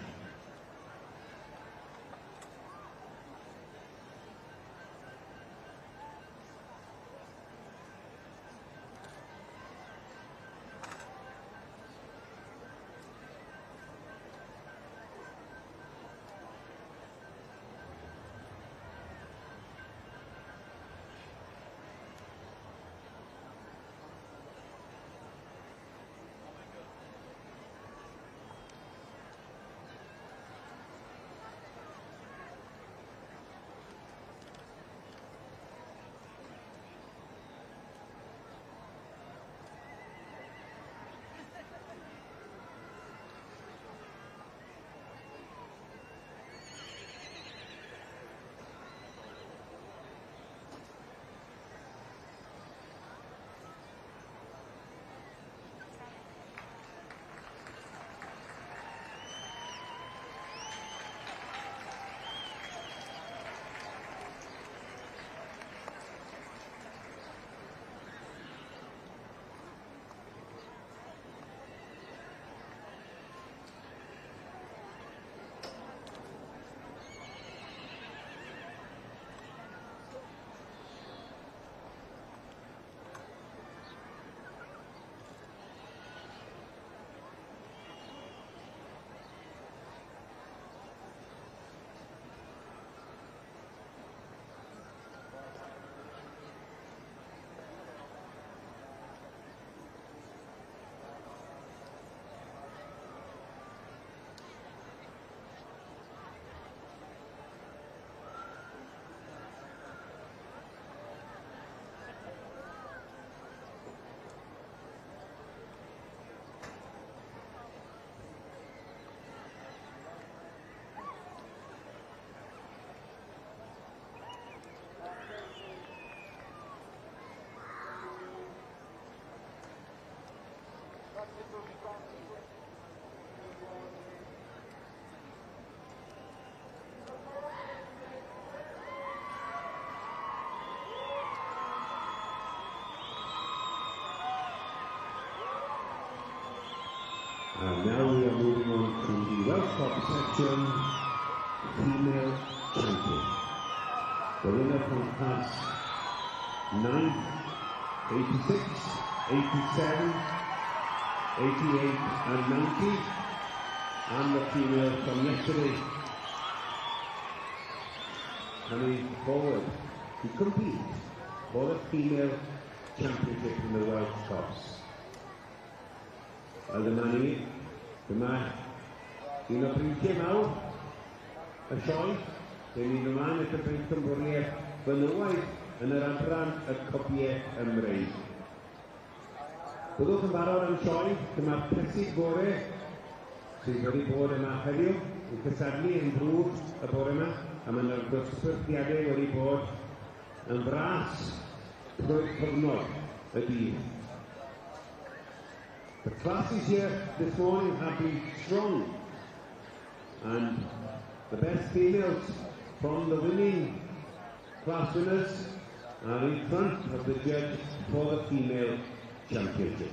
And now we are moving on to the Welsh Cup section, female champion. The winner from class 9, 86, 87, 88 and 90, and the female from yesterday coming forward to compete for the female championship in the Welsh Cups. Wel dyma ni, dyma un o brintio mawr y sioe, dyn ni'n ymlaen at y Pencampwriaeth fenywaidd yn yr adran y cobiau Cymreig. Byddwch yn barod am sioe, dyma'r presig bore sydd wedi bod yma heddiw yn Cystadlu yn drwg y bore yma, a mae yna'r dosbarthiadau wedi bod yn fras drwy'r cyfnod y dydd. The classes here this morning have been strong, and the best females from the winning class winners are in front of the judge for the female championship.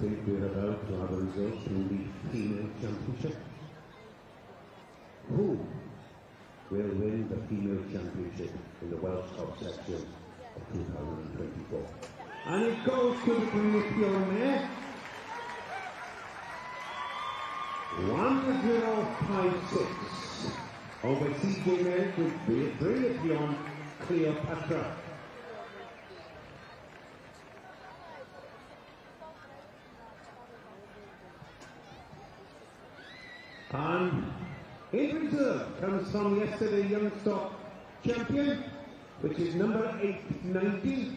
think we're about to have a result in the female championship. Who will win the female championship in the Welsh Cup section of 2024? And it goes to the Gwylio there. 1056. Over CJ Merrick with Gwylio Cleopatra. And in reserve comes from yesterday Youngstock champion, which is number 890,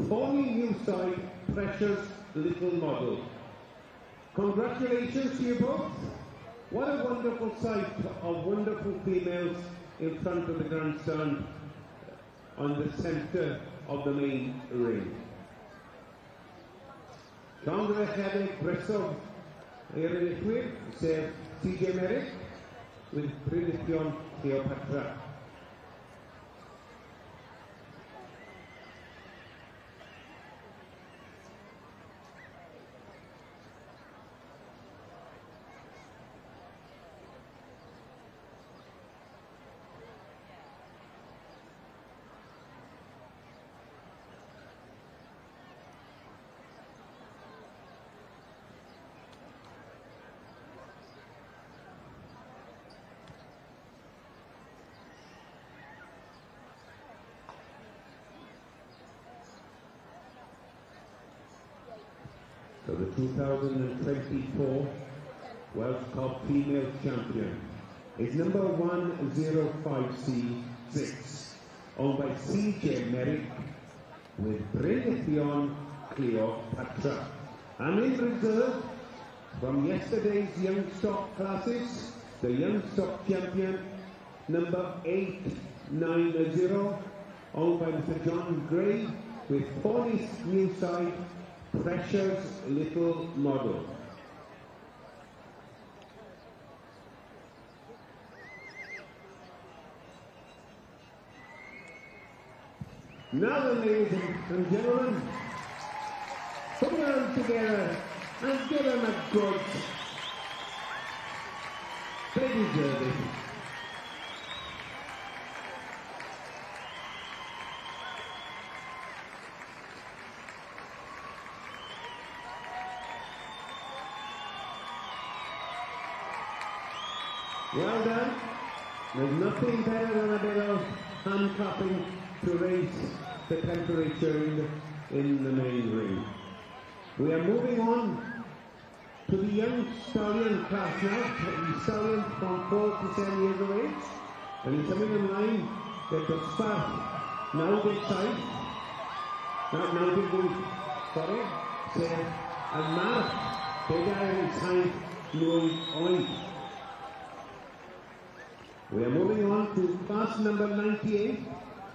Pony new side, Precious Little Model. Congratulations to you both. What a wonderful sight of wonderful females in front of the grandstand on the centre of the main ring. Congratulations, Bristol, Yearling, sef CJ Merrick with Gwylio Cleopatra. So the 2024 Welsh Cup female champion is number 105C6, owned by CJ Merrick with Gwylio Cleopatra. And in reserve from yesterday's Youngstock classes, the Youngstock champion, number 890, owned by Mr. John Gray with Ponies new side, Precious Little Model. Now then, ladies and gentlemen, put your hands together and give them a good, they deserve it. Well done. There's nothing better than a bit of hand clapping to raise the temperature in the main ring. We are moving on to the young Stallion class now. The Stallion from 4 to 7 years of age. And he's coming in line with the start. Now big side. Now big move. Sorry. And Mark. Big iron side. Louis Oink. We are moving on to class number 98,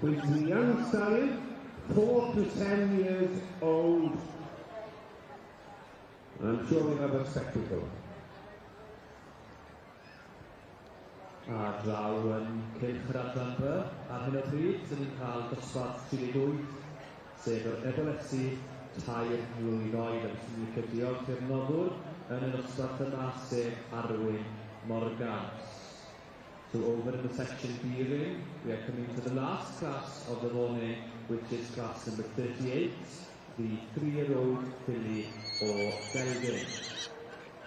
which is the young Stallion, 4 to 10 years old. I'm sure we'll have a spectacle. A draw yn Cylch yr Adranber ar hyn o bryd, sydd yn cael dosbarth 38, sef yr Eboles tair mlwynoedd yn sy'n cydiog i'r noddwr yn y dosbarth yma, sef Arwyn Morgan. So over in the section B ring, we are coming to the last class of the morning, which is class number 38, the 3-year-old filly or Gelding.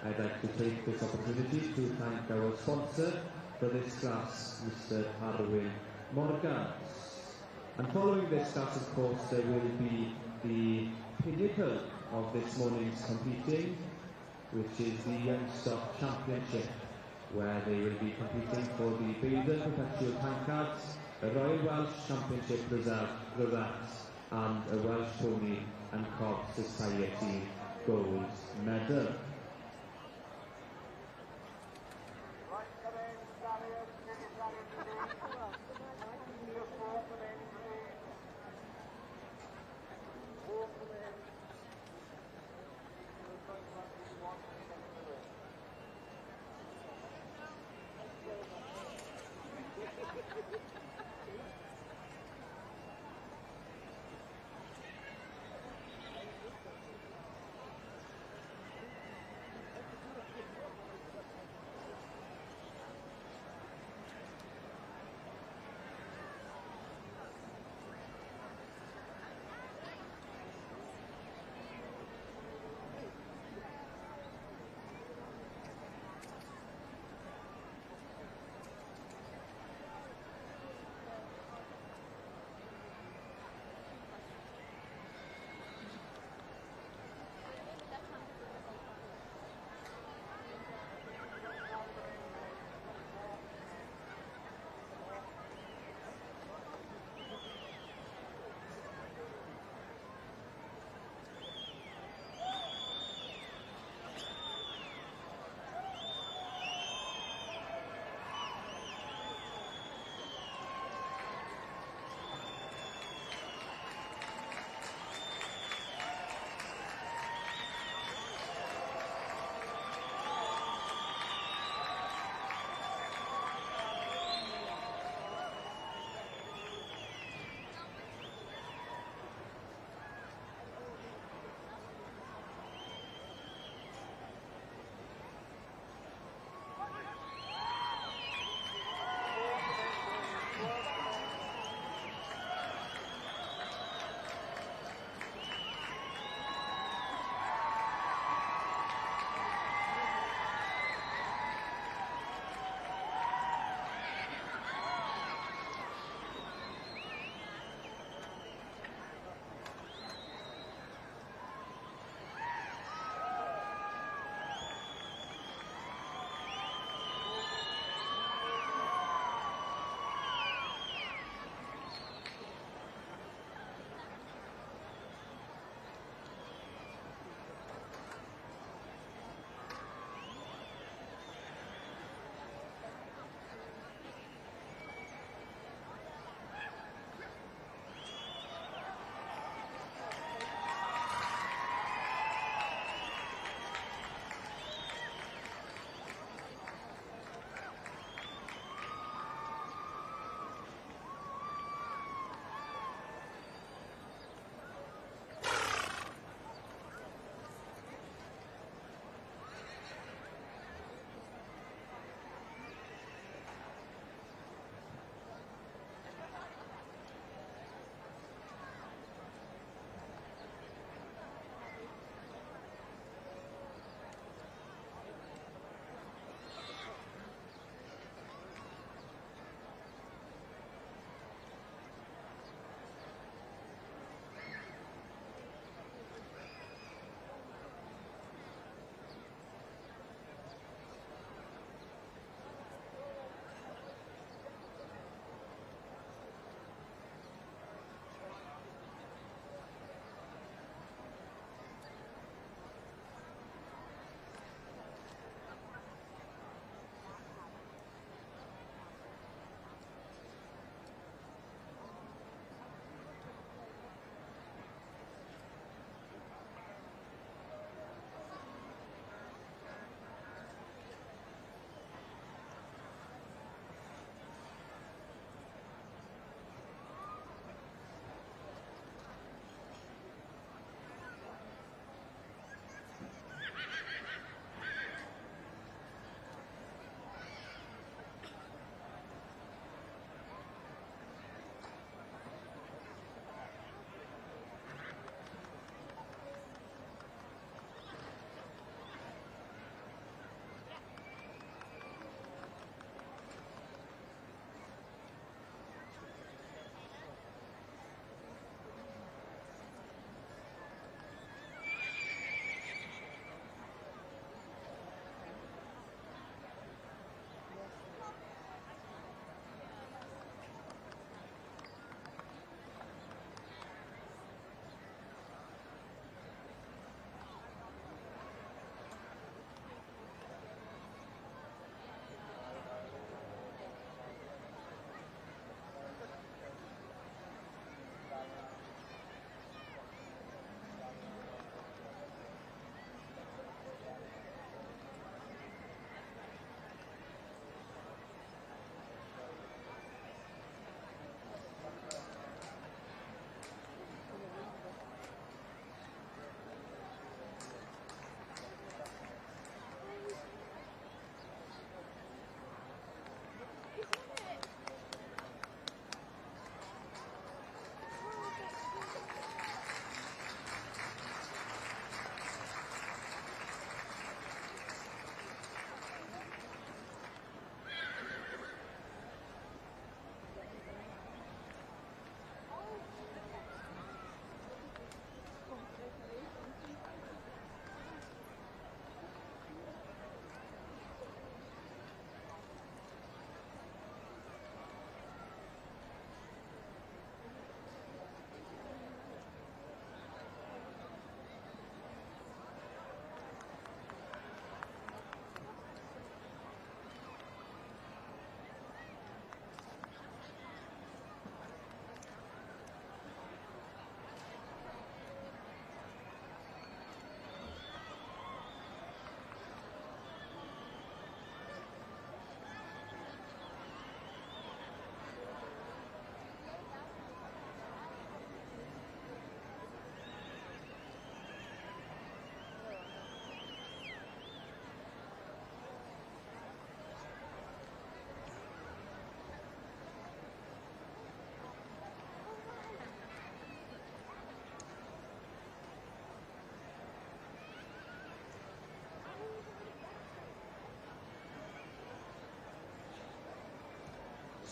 I'd like to take this opportunity to thank our sponsor for this class, Mr. Arwyn Morgan. And following this class, of course, there will be the pinnacle of this morning's competing, which is the Youngstock Championship, where they will be competing for the Beidden Perpetual Pancards, a Royal Welsh Championship Regatta, and a Welsh Pony and Cob Society Gold Medal.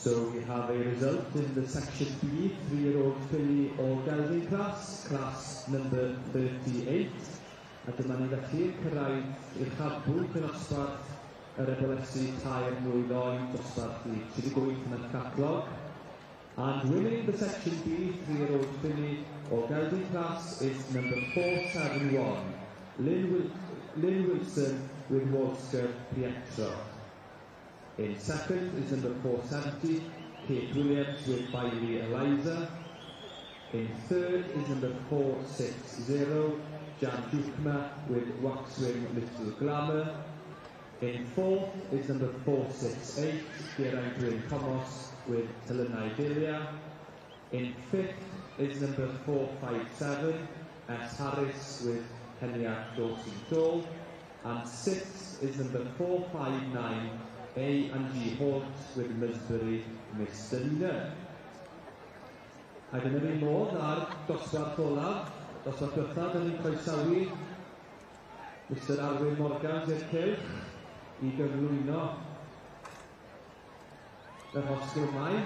So we have a result in the Section B, 3-year-old filly or Gelding class number 38. A dyma ni felly yn cyrraedd i'r chafbwynt yn osbarth yr ebolesu tair mlwydd oed dosbarth i 38 yn y catalog. And winning the Section B, 3-year-old filly or Gelding class is number 471, Lynn Wilson with Wolfsker Pietro. In second is number 470, Kate Williams with Bailey Eliza. In third is number 460, Jan Dukma with Waxwing Little Glamour. In fourth is number 468, Geraint Gwyn Thomas with Helena Delia. In fifth is number 457, S. Harris with Henriette Dawson Dole. And sixth is number 459, A and G Holt with Misbury Miss Dydd. A dyna ni modd ar dosbarth olaf, dosbarth diwethaf, dyn ni'n croesawu Mr Arwyn Morgan i'r Cylch i gyflwyno yr hosgwrmau.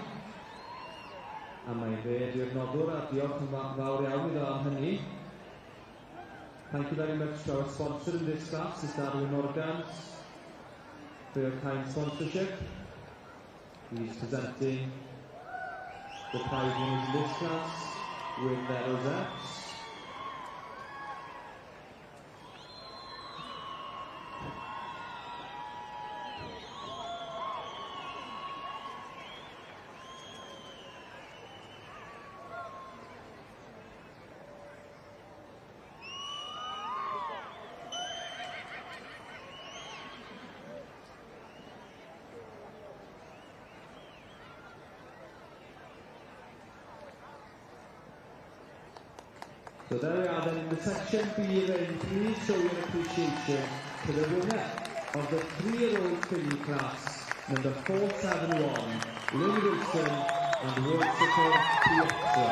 A mae'n fe diwrnodwr a diolch yn fawr iawn iddo am hynny. Thank you very much to our sponsor in this class, Mr Arwyn Morgan, for your kind sponsorship. He's presenting the prize winners in this class with their rosettes. So there we are then in the Section B range. Please show your appreciation to the winner of the 3-year-old filly class, number 471, Lynn Wilson and Wolfsker Pietro.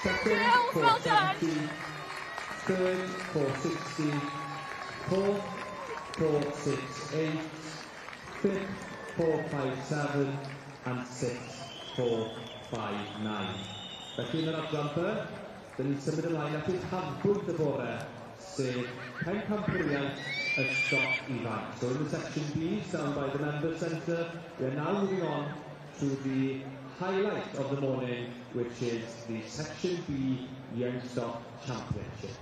Second, 470, third, 460, fourth, 468, fifth, 457, and sixth, 459. Felly yn yr adranfer, dyn ni'n symud ymlaen at eich hafbwynt y bore, sef Pencampwriaeth y Stoc Ifanc. So in the Section B, down by the Member Centre, we are now moving on to the highlight of the morning, which is the Section B Youngstock Championship.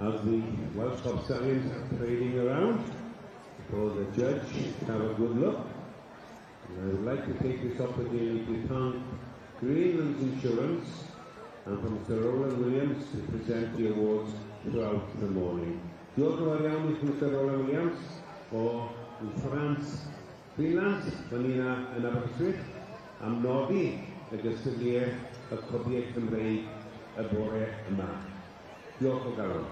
As the Welsh Stallions are parading around, for the judge to have a good look. And I would like to take this opportunity to thank Greenland's Insurance and from Sir Roland Williams to present the awards throughout the morning. Diolch yn fawr iawn i Mr Roland Williams o France Finland, fan yna yn Aberystwyth, am nodi y gystadleuaeth y cobiau Cymreig y bore yma. Diolch o galon.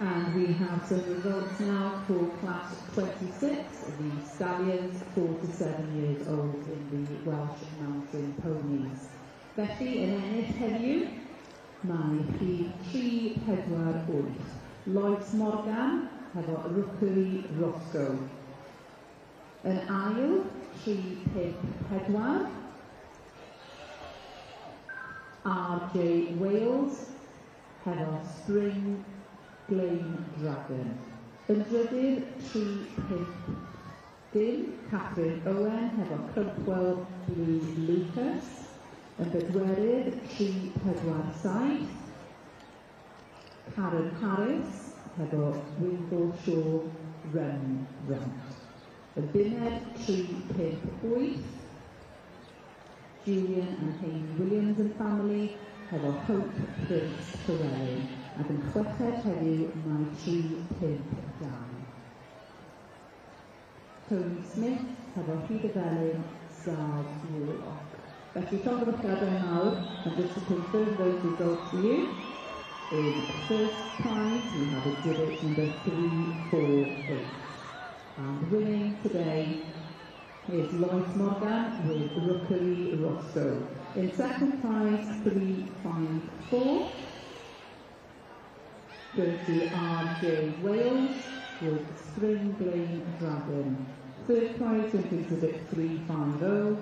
And we have some results now for Class 26, the Stallions, 4 to 7 years old in the Welsh Mountain Ponies. Felly, yn ennill heddiw, mae rhif 3-4-8. Lois Morgan, hefo Rookery Roscoe. Yn ail, 3-5-4. RJ Wales, hefo Spring Blaine Dragon. Yn drydydd, 3-5-dim, Catherine Owen, hefo Crumwell Blue Lucas. Yn bedwerydd, 3-4-7, Karen Harris, hefo Wingleshaw Run. Yn byned, 3-5-8, Julian and Hayley Williams and family, hefo Hope Prince Llewellyn. Ac yn chweched heddiw mae 3-5-2. Tony Smith, hefo Rhydyfelyn, Sard Warlock. Felly, llongyfarchiadau mawr, and just to confirm those results for you, in first prize we have exhibit number 348. And winning today is Lois Morgan with Rookery Roscoe. In second prize, 354. Going to RJ Wales with Spring Blaine Dragon. Third prize went to exhibit 350.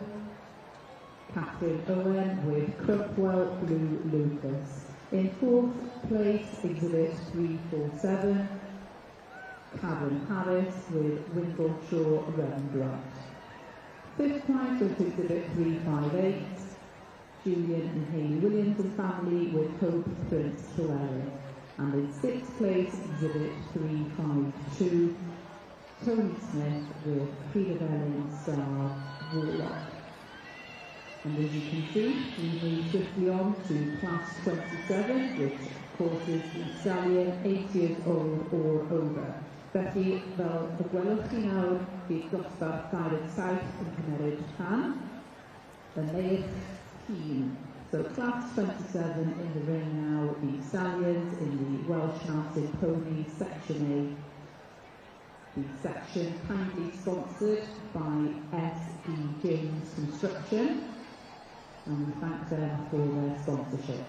Catherine Owen with Crumwell Blue Lucas. In fourth place, exhibit 347. Karen Harris with Wingleshaw Rembrandt. Fifth prize went to exhibit 358. Julian and Hayley Williams and family with Hope Prince Llewellyn. And in sixth place, exhibit 352, Tony Smith with Rhydyfelyn, Sard Warlock. And as you can see, we move swiftly on to class 27, which of course is the Stallion 8 years old or over. Felly, fel y gwelwch chi nawr, bydd dosbarth Gared South yn cymryd rhan, y neich tîm. So class 27 in the ring now, the Stallions in the Welsh Mountain Ponies section A. The section kindly sponsored by S.D. James Construction, and we thank them for their sponsorship.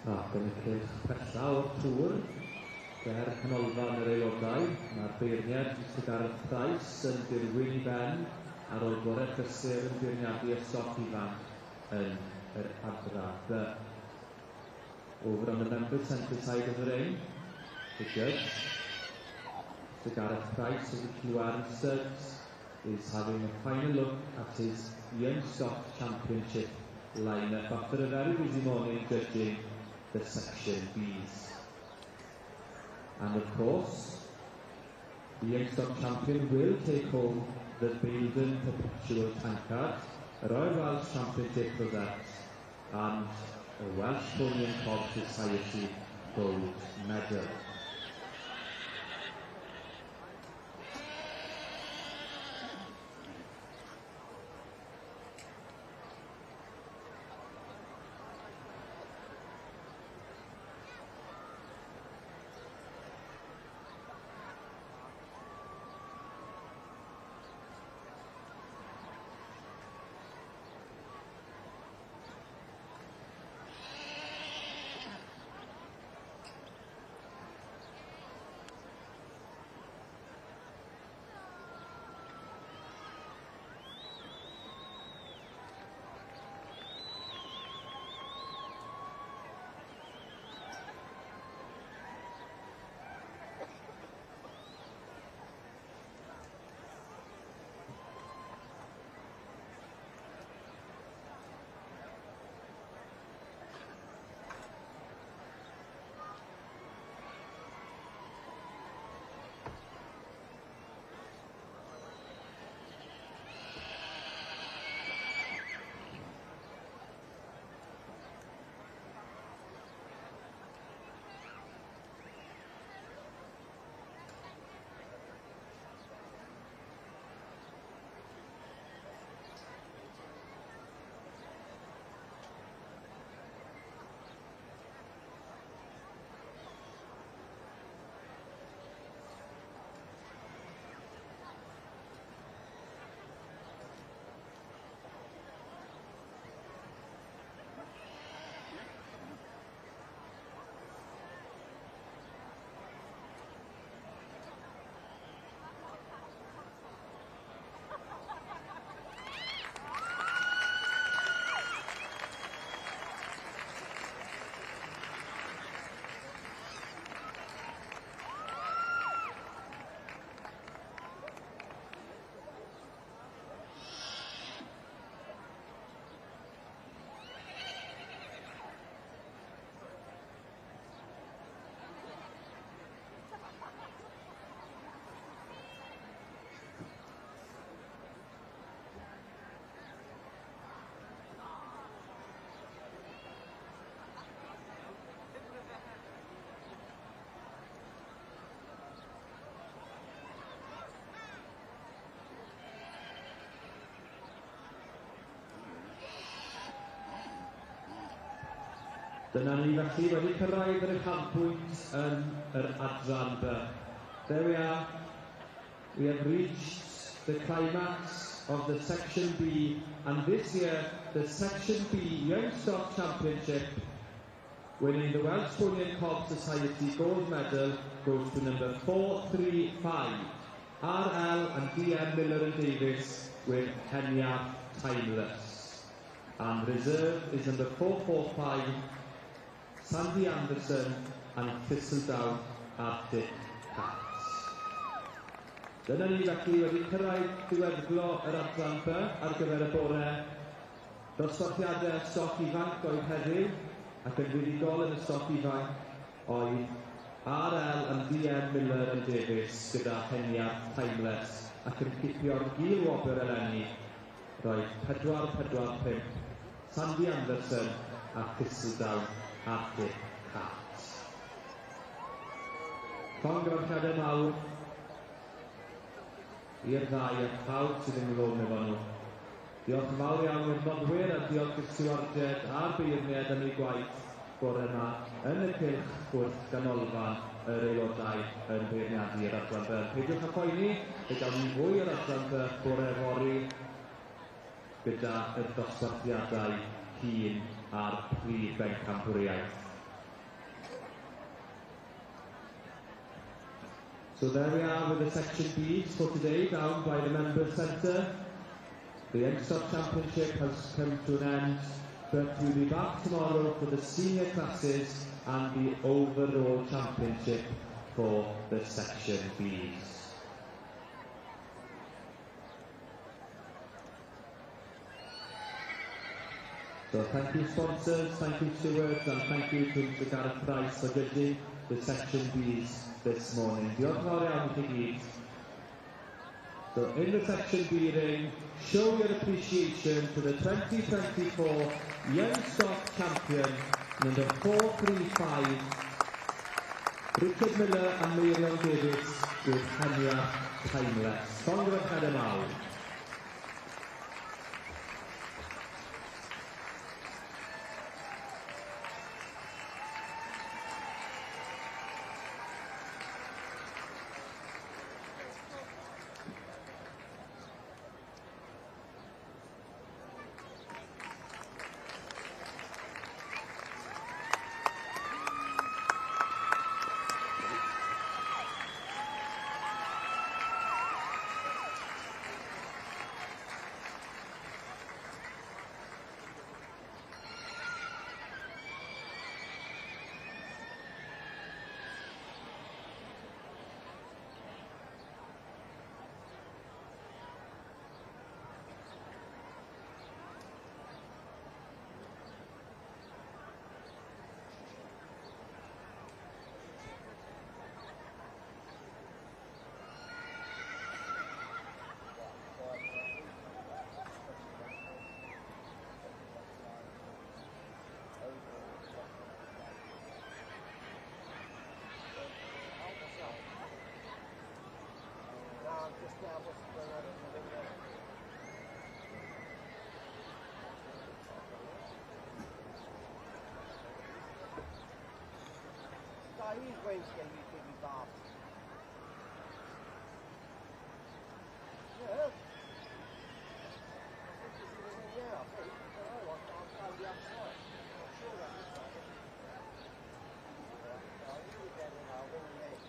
Ac yn y cylch pella o'r tŵr, ger canolfan yr aelodau, mae'r beirniad Gareth Price yn dirwyn i ben ar ôl gorau prysur yn beirniadu y Stoc ifanc yn yr Adfarch. Over on the members centre side of the ring, the judge, Mr. Gareth Price of the Cylch studs, is having a final look at his Youngstock Championship line-up after a very busy morning judging the section Bs. And of course, the Youngstock champion will take home the Beilden Perpetual Tankard, a Royal Welsh Championship Rosette, and a Welsh Pony and Colt Society Gold Medal. Dyna ni felly wedi cyrraedd yr uchafbwynt yn yr adran B. There we are. We have reached the climax of the Section B, and this year the Section B Youngstock Championship, winning the Welsh Mountain Colt Society gold medal, goes to number 435, RL and DM Miller and Davis with Henya Timeless. And reserve is number 445, Sandy Anderson and Cystadlu Arctic Cats. Dyna ni felly wedi cyrraedd diweddglo yr adran B ar gyfer y bore. Dosbarthiadau stoc ifanc oedd heddiw, ac yn fuddugol yn y stoc ifanc oedd RL and DM Miller and Davis gyda Henya Timeless, ac yn cipio'r gil wobr eleni roedd 4-4-5 Sandy Anderson a Cystadlu Arctic Cats. Congratulade mawr i'r ddau a pawb sydd yn ddod efo nhw. Diolch yn fawr iawn i'r nodwyr a diolch i'r stiwardiad a'r beirniad am ei gwaith bore yma yn y cylch wrth ganolfan yr aelodau yn beirniadu'r adran B. Peidiwch â poeni, fe gawn ni fwy o'r adran B bore fory gyda y dosbarthiadau hŷn a'r prif Pencampwriaeth. So there we are with the Section B for today, down by the Members Centre. The Youngstock Championship has come to an end, but we'll be back tomorrow for the senior classes and the overall championship for the Section Bs. So thank you sponsors, thank you stewards, and thank you to Mr Gareth Price for judging the Section Bs this morning. Diolch yn fawr iawn i chi gyd. So in the Section B ring, show your appreciation to the 2024 Youngstock champion, number 435, Richard Miller and Yearling Davis with Henya Timeless. Congratulade mawr. Wednesday you could be bath. Yeah. Yeah, I think. I don't know, I'll go the other side. I'm sure that is right. I'll leave it there and I'll ring the edge.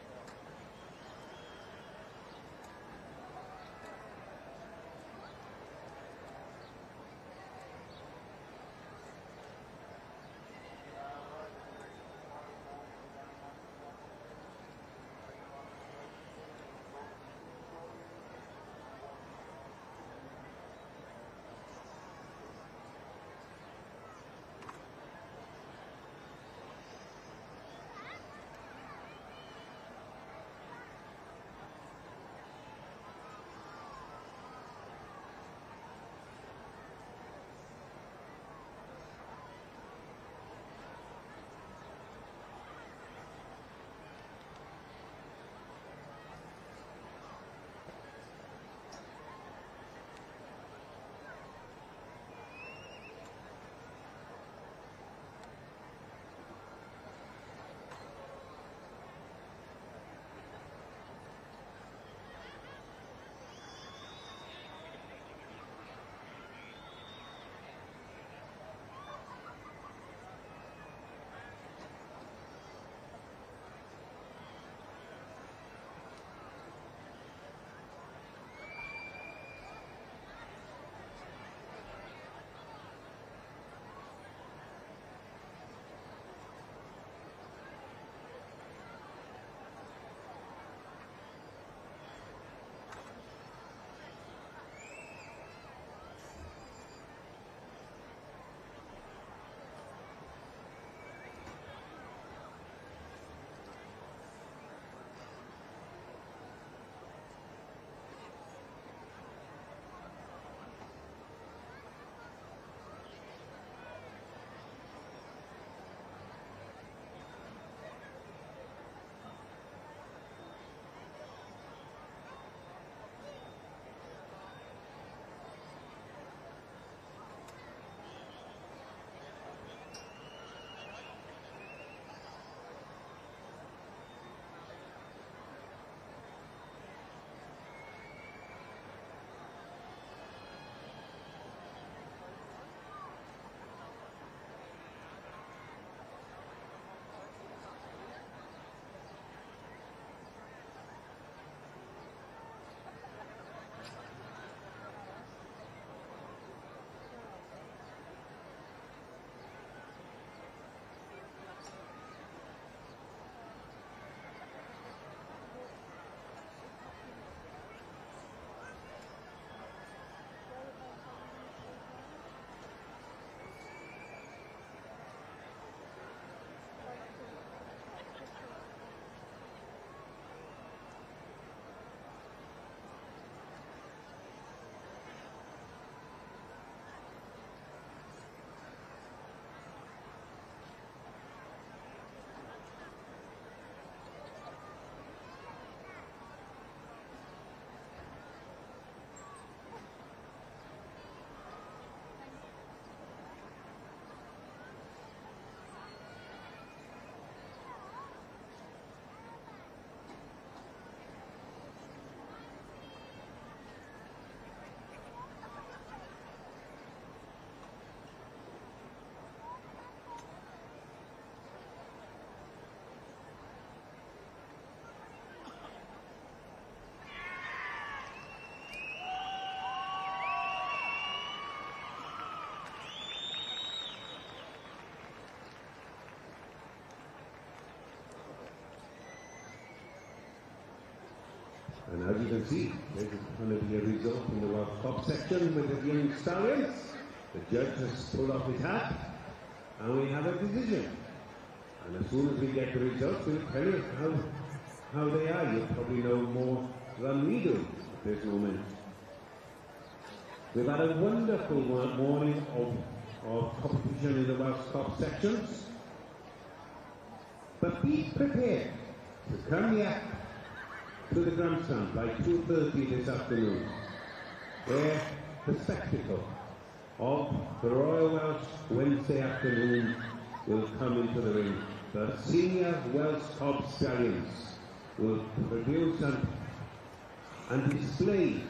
And as you can see, there's going to be a result in the Welsh Cup section with the young Stallions. The judge has pulled off his hat, and we have a decision. And as soon as we get the results, we'll tell you how they are. You'll probably know more than we do at this moment. We've had a wonderful morning of competition in the Welsh Cup sections. But be prepared to come here to the grandstand by 2:30 this afternoon, where the spectacle of the Royal Welsh Wednesday afternoon will come into the ring. The senior Welsh Cup Stallions will produce and display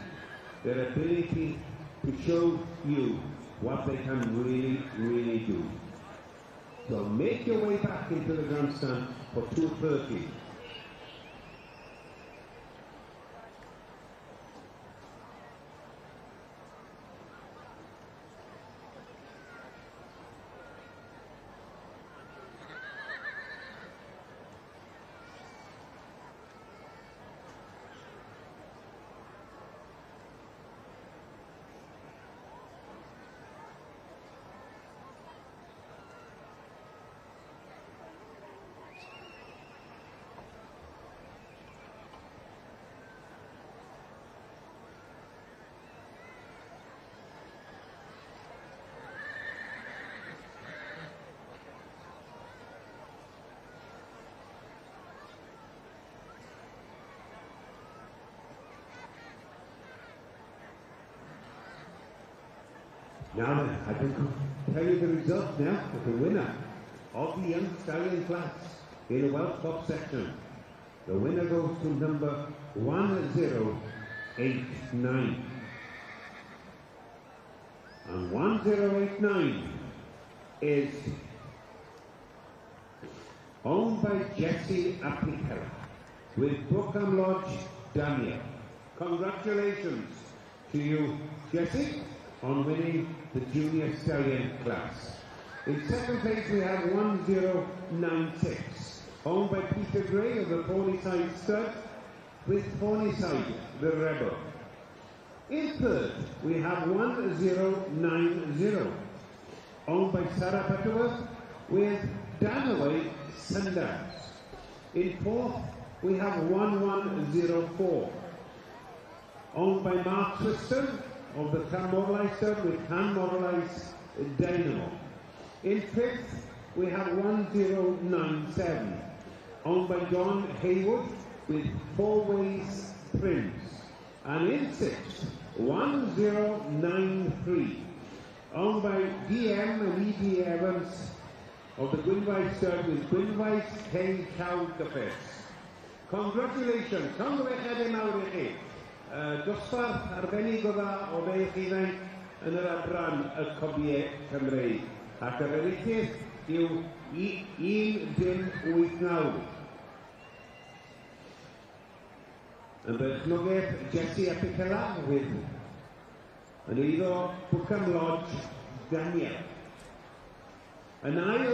their ability to show you what they can really do. So make your way back into the grandstand for 2:30. Now then, I can tell you the result now of the winner of the young stallion class in the Welsh Cup section. The winner goes to number 1089. And 1089 is owned by Jesse Apicella with Brookham Lodge, Daniel. Congratulations to you, Jesse, on winning the junior stallion class. In second place we have 1096, owned by Peter Gray of the Ponieside Stud with Ponieside the Rebel. In third we have 1090, owned by Sarah Butterworth with Danaway Sundance. In fourth we have 1104, owned by Mark Twiston of the Canmorlais Stud with Canmorlais Dynamo. In fifth, we have 1097, owned by John Haywood with Four Ways Prince. And in sixth, 1093, owned by DM and E.D. Evans of the Gwynfaith Stud with Gwynfaith Kay Llaw Gyffes. Congratulations, congratulations mawr i chi. Dosbarth arbennig o dda o be i chi ddain yn yr adran y cobiau Cymreig. Ac yr erythydd yw 1,89. Yn berchnogedd Jesse Apicella with yn eiddo Brookham Lodge, Daniel. Yn ail,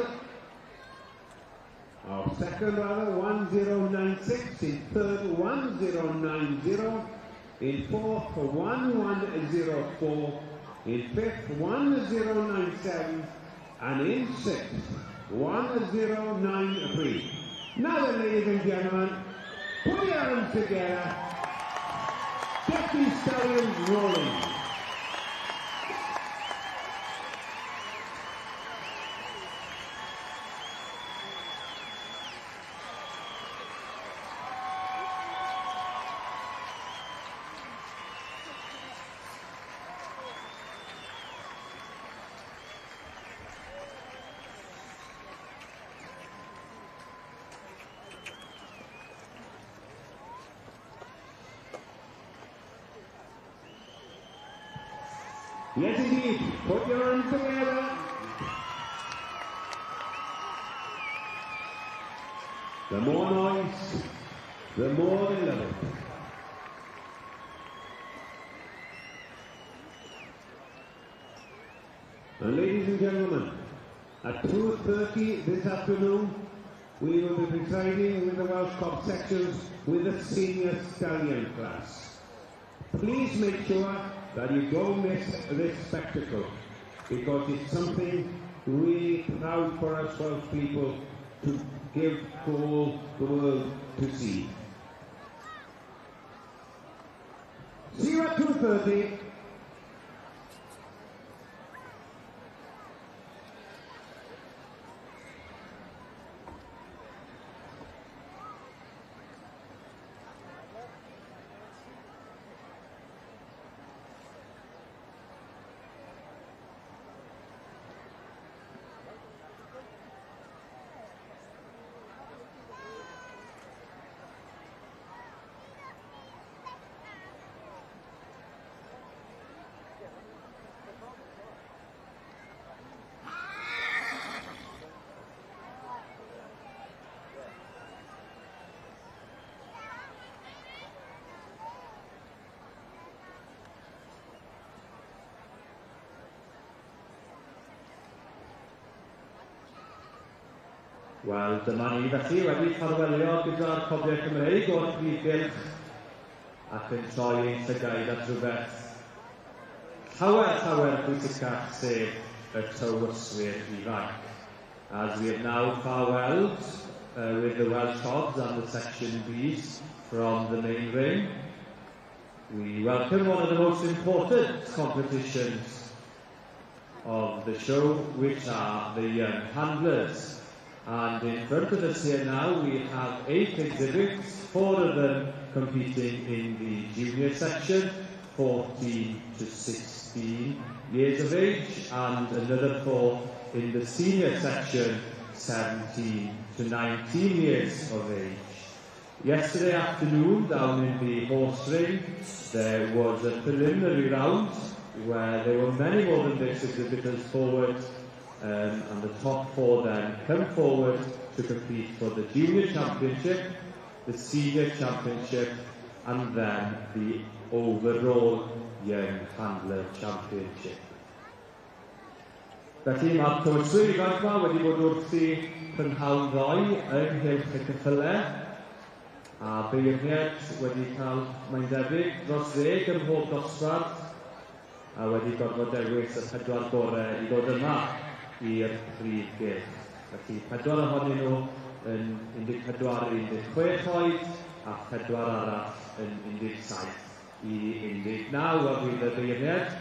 second rather, 1096, in third 1090, in fourth 1104, in fifth 1097, and in sixth 1093. Now then, ladies and gentlemen, put your hands together, get these stallions rolling. Yes, indeed. Put your hands together. The more noise, the more they love it. And ladies and gentlemen, at 2:30 this afternoon, we will be presiding with the Welsh Cup sections with the senior Stallion class. Please make sure that you don't miss this spectacle, because it's something really proud for us Welsh people to give to all the world to see. See you at 2:30. Wel, dyma ni felly wedi ffarwelio gyda'r cofiau Cymreig o'r prif gylch ac yn troi ein llygaid at rhywbeth llawer pwysicach, sef y tywyswyr ifanc. As we have now farewelled with the Welsh Hogs and the Section Bs from the main ring, we welcome one of the most important competitions of the show, which are the Young Handlers. And in front of us here now we have 8 exhibits, 4 of them competing in the junior section, 14 to 16 years of age, and another 4 in the senior section, 17 to 19 years of age. Yesterday afternoon, down in the horse ring, there was a preliminary round where there were many more than this exhibitors forward, and the top 4 then come forward to compete for the Junior Championship, the Senior Championship, and then the overall Young Handler Championship. Felly mae'r tywyswyr ifanc yma wedi bod wrthi prynhawn ddoi ynghylch y ceffylau, a beirniad wedi cael, mae'n debyg, dros 10 ym mhob dosbarth, a wedi gorfod dewis y 4 gorau i ddod yma i'r prif gylch. Felly 4 ohonyn nhw yn 14-16 oed, a 4 arall yn 17 i 19. A fydd y beirniad,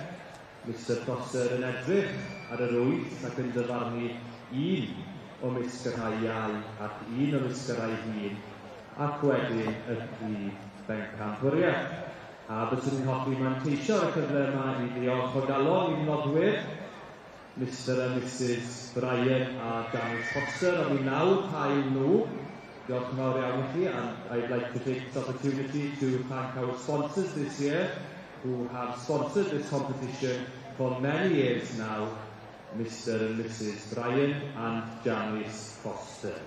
Mr Foster yn edrych ar yr 8 ac yn dyfarnu 1 o misgyrhau iau ac 1 o misgyrhau hun, ac wedyn y prif Pencampwriaeth. A byswn i'n hoffi manteisio ar y cyfle yma i ddiolch o galon i'n nodwyr, Mr and Mrs Brian a Janice Foster, a fi nawr hael nhw. Diolch yn fawr iawn i chi, and I'd like to take this opportunity to thank our sponsors this year, who have sponsored this competition for many years now, Mr and Mrs Brian and Janice Foster.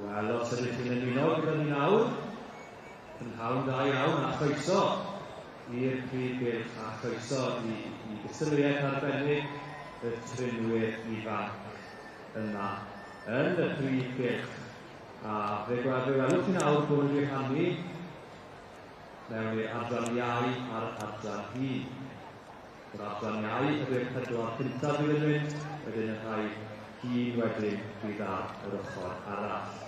Wel, os ydych chi'n ymuno gyda ni nawr, yn hawn da iawn a chroeso i'r prif gylch a chroeso i Cystadleuaeth arbennig y Trinwyr ifanc yma yn y prif gylch. A fe welwch chi nawr bod nhw wedi rhannu mewn i'r adran iau a'r adran hyn. Yr adran iau ydy'r pedwar cyntaf fydd yn mynd, wedyn y rhai hyn wedyn bydd ar yr ochr arall.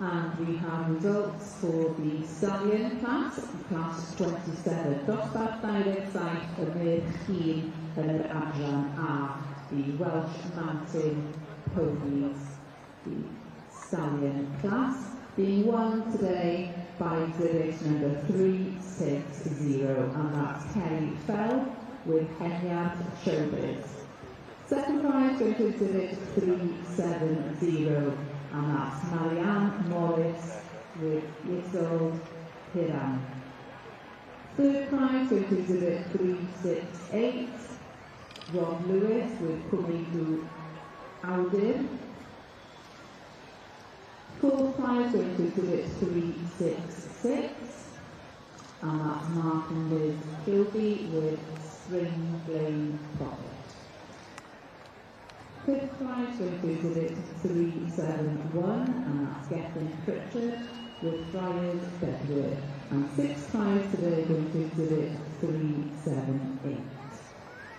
And we have results for the Stallion class 27. Dosbarth 27 y merch hyn yn yr adran A, the Welsh Mountain Ponies, the Stallion class, being won today by exhibit number 360, and that's Kerry Fell with Heniad Showbiz. Second prize goes to exhibit 370, and that's Marianne Morris with Yearling Hiram. Third prize goes to exhibit 368, Rob Lewis with Gwylio Awdur. Fourth prize goes to exhibit 366, and that's Martin Liz Kilby with Spring Blade Profit. Fifth prize goes to exhibit 371, and that's Gethin Pritchard with Friars Bedwyr. And sixth prize today goes to exhibit 378.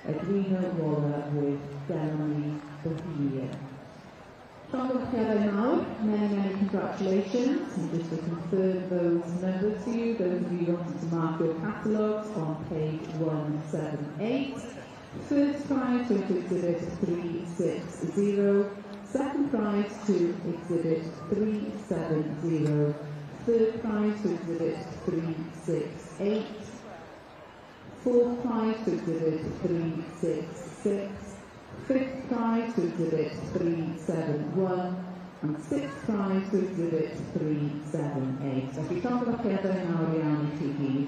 Gwylio Waller with Delany Bohemia. Many congratulations, and just to confirm those numbers to you, those of you wanting to mark your catalogues on page 178. First prize to exhibit 360, second prize to exhibit 370, third prize to exhibit 368, fourth prize to exhibit 366, fifth prize to exhibit 371, and sixth prize to exhibit 378. So if you talk about together now, reality TV.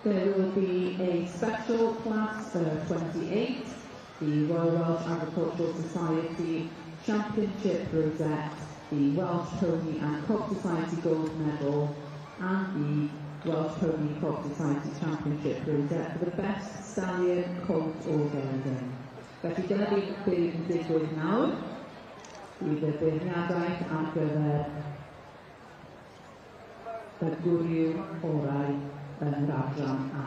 There will be a special class 28, the Royal Welsh Agricultural Society Championship Rosette, the Welsh Pony and Colt Society Gold Medal, and the Welsh Pony Colt Society Championship Rosette for the best Stallion, Colt or Gelding. Felly dyna beth yn digwydd nawr, bydd y beirniadaeth ar gyfer y gwryw orau yn yr adran A.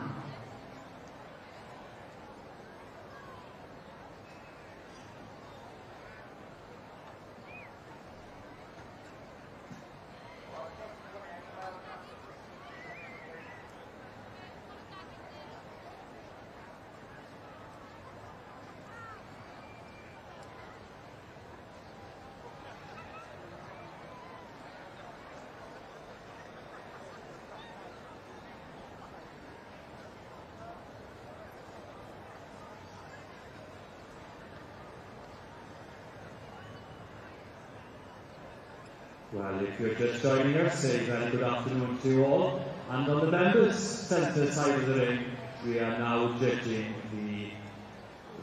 Well, if you're just joining us, a very good afternoon to you all. And on the members' centre side of the ring, we are now judging the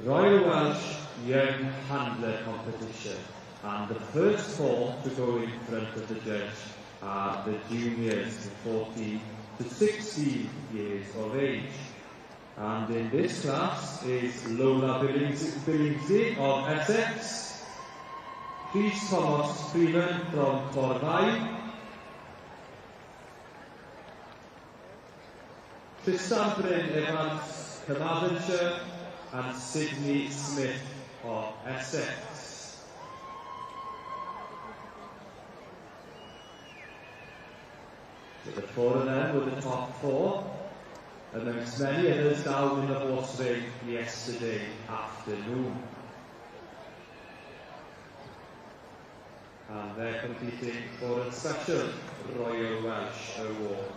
Royal Welsh Young Handler competition. And the first four to go in front of the judge are the juniors, 14 to 16 years of age. And in this class is Lola Billingsley of Essex, Rhys Thomas Freeman from Torfaen, Cystadlu Evans, Carmarthenshire, and Sydney Smith of Essex. So the four of them were the top four, amongst many others down in the horse ring yesterday afternoon. And they're competing for a special Royal Welsh Award.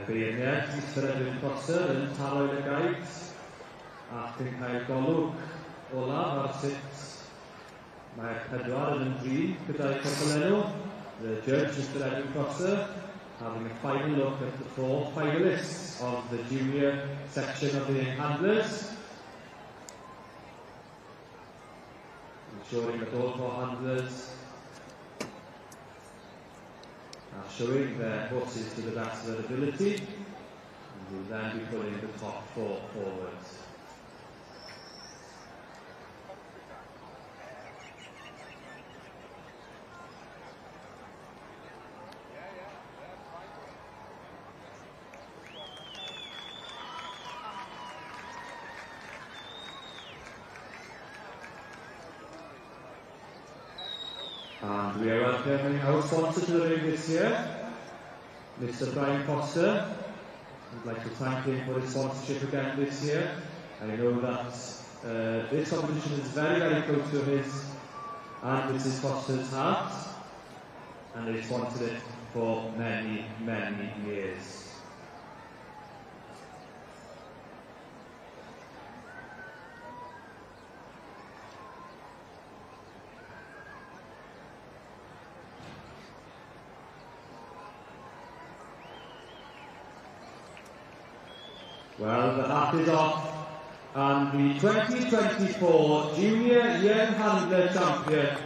Beirniad, Mr Edwin Prosser yn taro yn y gaid ac yn cael golwg olaf ar sut mae'r pedwar yn ymdrin gyda'i cwpl enw. The judge, Mr Edwin Prosser, having a final look at the four finalists of the junior section of the handlers, ensuring that all four handlers are showing their horses to the best of their ability, and will then be putting the top four forwards. And we are welcoming our sponsor to the ring this year, Mr Brian Foster. I'd like to thank him for his sponsorship again this year. I know that this competition is very, very close to his and Mrs Foster's heart, and he's sponsored it for many, many years. Well, the hat is off, and the 2024 Junior Young Handler Champion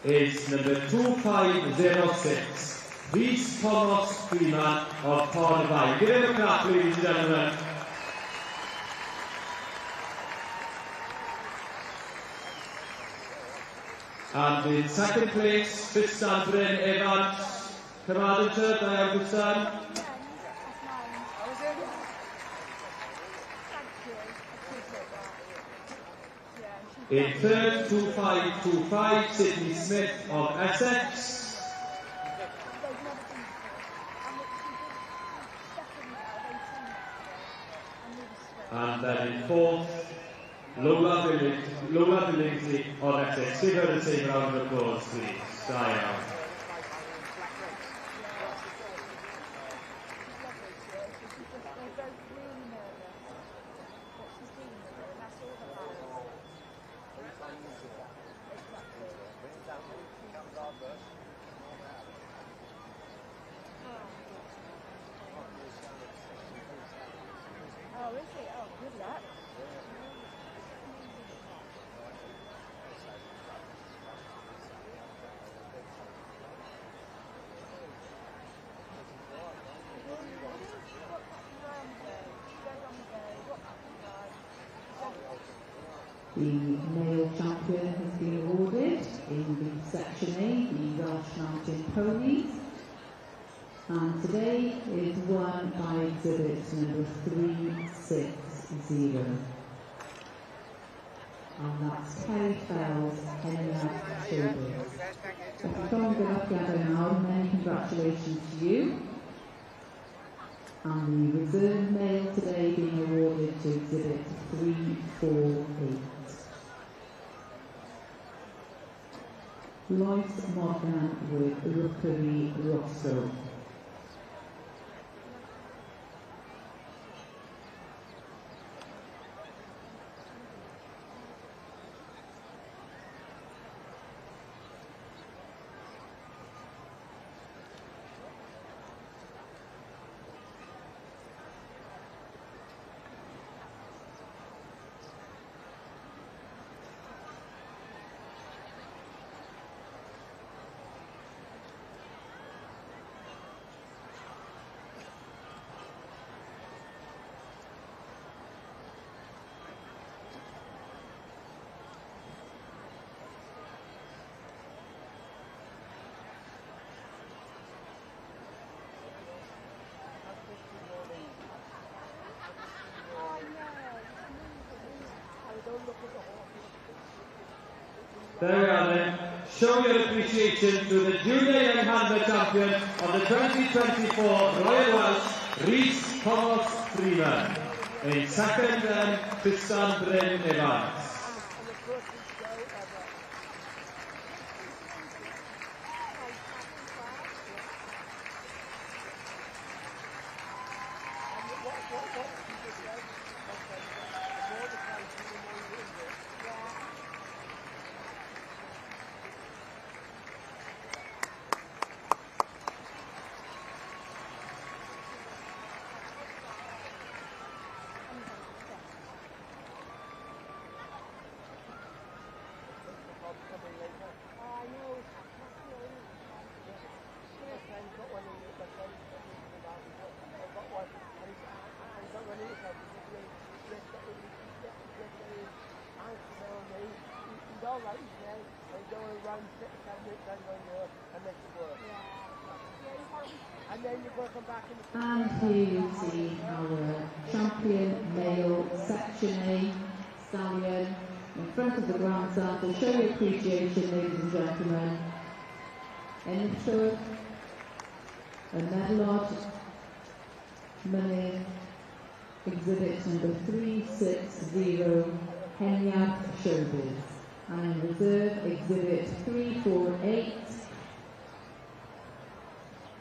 is number 2506, Rhys Thomas Freeman of Torfaen. Give him a clap, ladies and gentlemen. And in second place, Cystadlu Evans, Carmarthenshire, I understand. In third, 2525, Sydney Smith of Essex. And then in fourth, Lola Billingsley on Essex. Give her the same round of applause, please. Diane. Oh, is it? Oh, good luck. The male champion has been awarded in the Section A, the Welsh Mountain Ponies. And today is won by exhibit number 360. And that's Kerry Fell's Henriette Shoulders. So if you come good up together now, many congratulations to you. And the reserve male today being awarded to exhibit 348. Lois Morgan with Rookery Rosso. There we are then. Show your appreciation to the Junior Young Handler Champion of the 2024 Royal Welsh, Rhys Thomas Freeman. In second then, Tristan Bryn Evans. And here you see our champion male Section A, Stallion, in front of the grand circle. Show your appreciation, ladies and gentlemen. In the show, a Merlod, money, exhibit number 360, Henriette Shoulders. And in reserve, exhibit 348,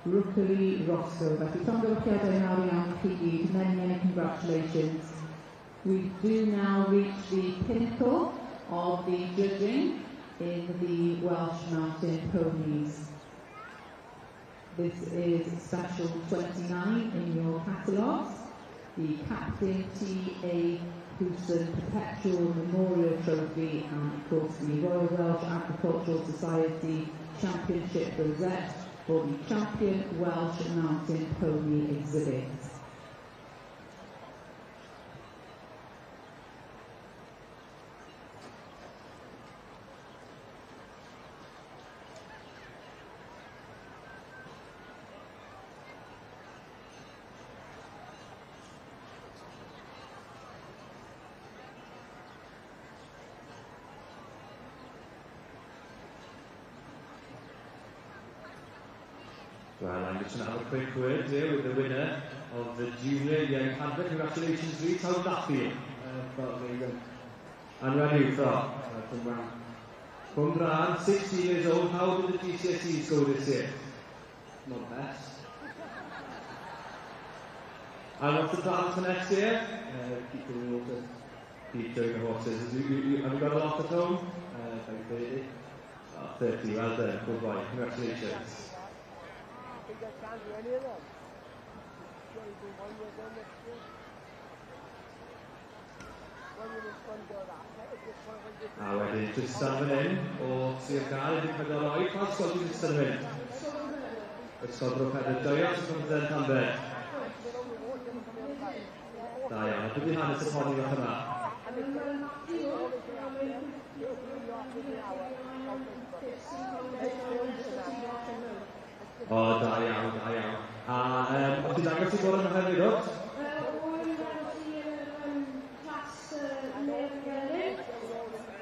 Rookery Rosso. Felly, llongyfarchiadau mawr iawn i chi gyd. Many congratulations. We do now reach the pinnacle of the judging in the Welsh Mountain Ponies. This is special 29 in your catalogues. The Captain T.A. Houston Perpetual Memorial Trophy and, of course, the Royal Welsh Agricultural Society Championship Rosette for the Champion Welsh Mountain Pony exhibit. Well, I'm just going to have a quick word here with the winner of the junior young handler. Congratulations, Reece. How did that feel? Felt amazing. And where are you from? From Ram. From Bran, 16 years old. How did the GCSEs go this year? Not best. And what's the plan for next year? Keep doing water. Keep doing the horses. Have you got a lot at home? About 30. 30, well done. Good boy. Congratulations. Think I can't do any of them. Sure, you do one year done next year. One year is fun to go that. A wedyn, just stand fan hyn o Sir Gael, 14 oed. Pa ysgol ti'n ystod yn mynd? Ysgol Bro Pedr Joio, sy'n mynd yn Llanbed. Da iawn, a beth yw hanes y poni fath yma? O, da iawn, da iawn. A os ti'n dangos i bod yn hyfryd oed?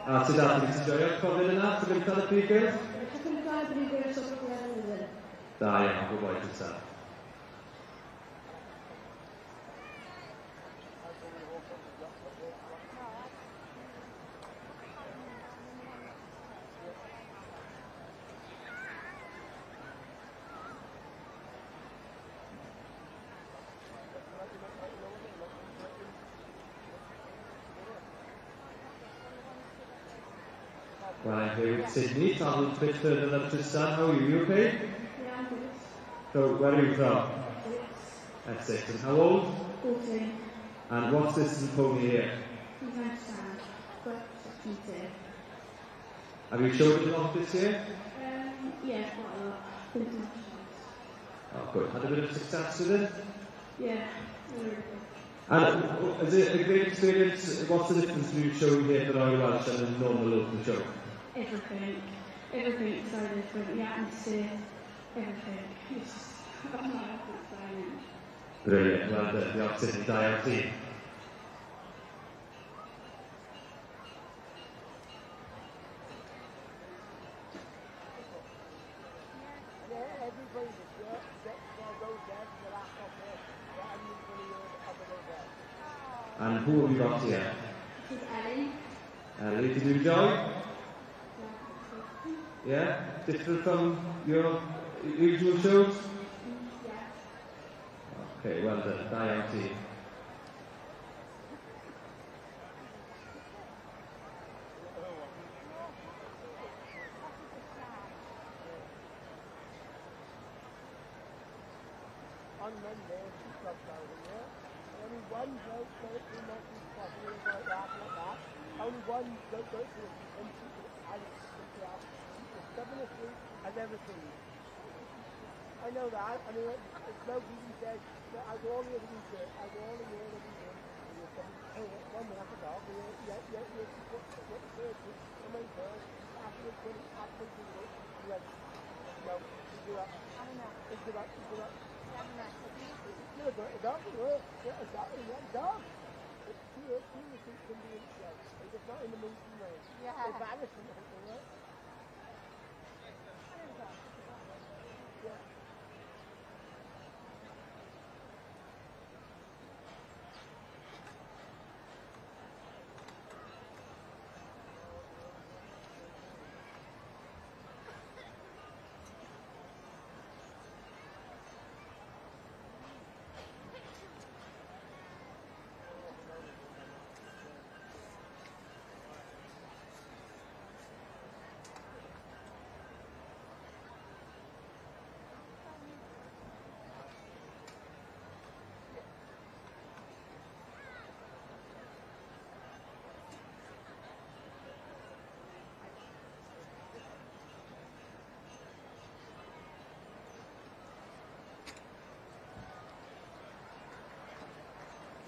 A Cystadlu, ti'n joio cofyn yna? Ti'n gyntaf y prif gyrdd? Da iawn, good boy, Cystadlu. Well, I'm here with Sydney, travelling a bit further than Tristan. How are you? You okay? Yeah, I'm good. So, where are you from? Essex. And how old? 14. And what's this pony here? Youngstock. But section 2. Have you showed it off this year? Yeah, quite a lot. Been to nationals. Oh, good. Had a bit of success with it? Yeah, really good. And is it a great experience? What's the difference between showing here at Royal Welsh and a normal local show? Everything. Everything's so different. The atmosphere, everything. It's just, I don't know how to explain it. Brilliant. Well done. The opposite da iawn ti. Everybody that goes there to the last of it, I'm going to go there. And who have you got here? This is Ellie. Ellie, did you enjoy? Yeah? Different from your usual shows? Yeah. Okay, well done. Da iawn ti. On Monday, she stopped down here. Only one bloke goes to not be possible about that, like that. Only one bloke goes to and she and it's 7 asleep and everything. I know that. I mean, it's no good he says, I go all the other weekend, I go all the other weekend. And you're coming, oh, 1 minute ago, yeah, what the first is, the main first, after the finish, after the finish, you went, no, you do that. I don't know. You do that. You're a dog, you're a dog. It's too can be in show. It's not in the mood to know. Yeah. It's vanishing, right? Yeah.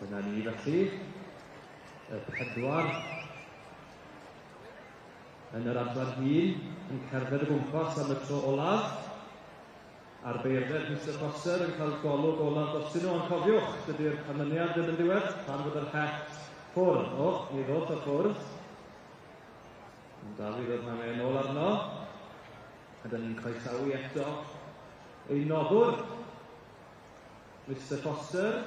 Dyna ni felly, y 4 yn yr adran hyn yn cerdded y gwmpas am y tro olaf. A'r beirniad Mr Foster yn cael golwg olaf dros nhw, ond cofiwch, dydy'r canlyniad ddim yn diwedd, pan fod yr het ffwrdd. O, ni ddod o ffwrdd. Ond da fi ddod mewn yn ôl arno. A da ni'n croesawu eto ein nofwr. Mr Foster.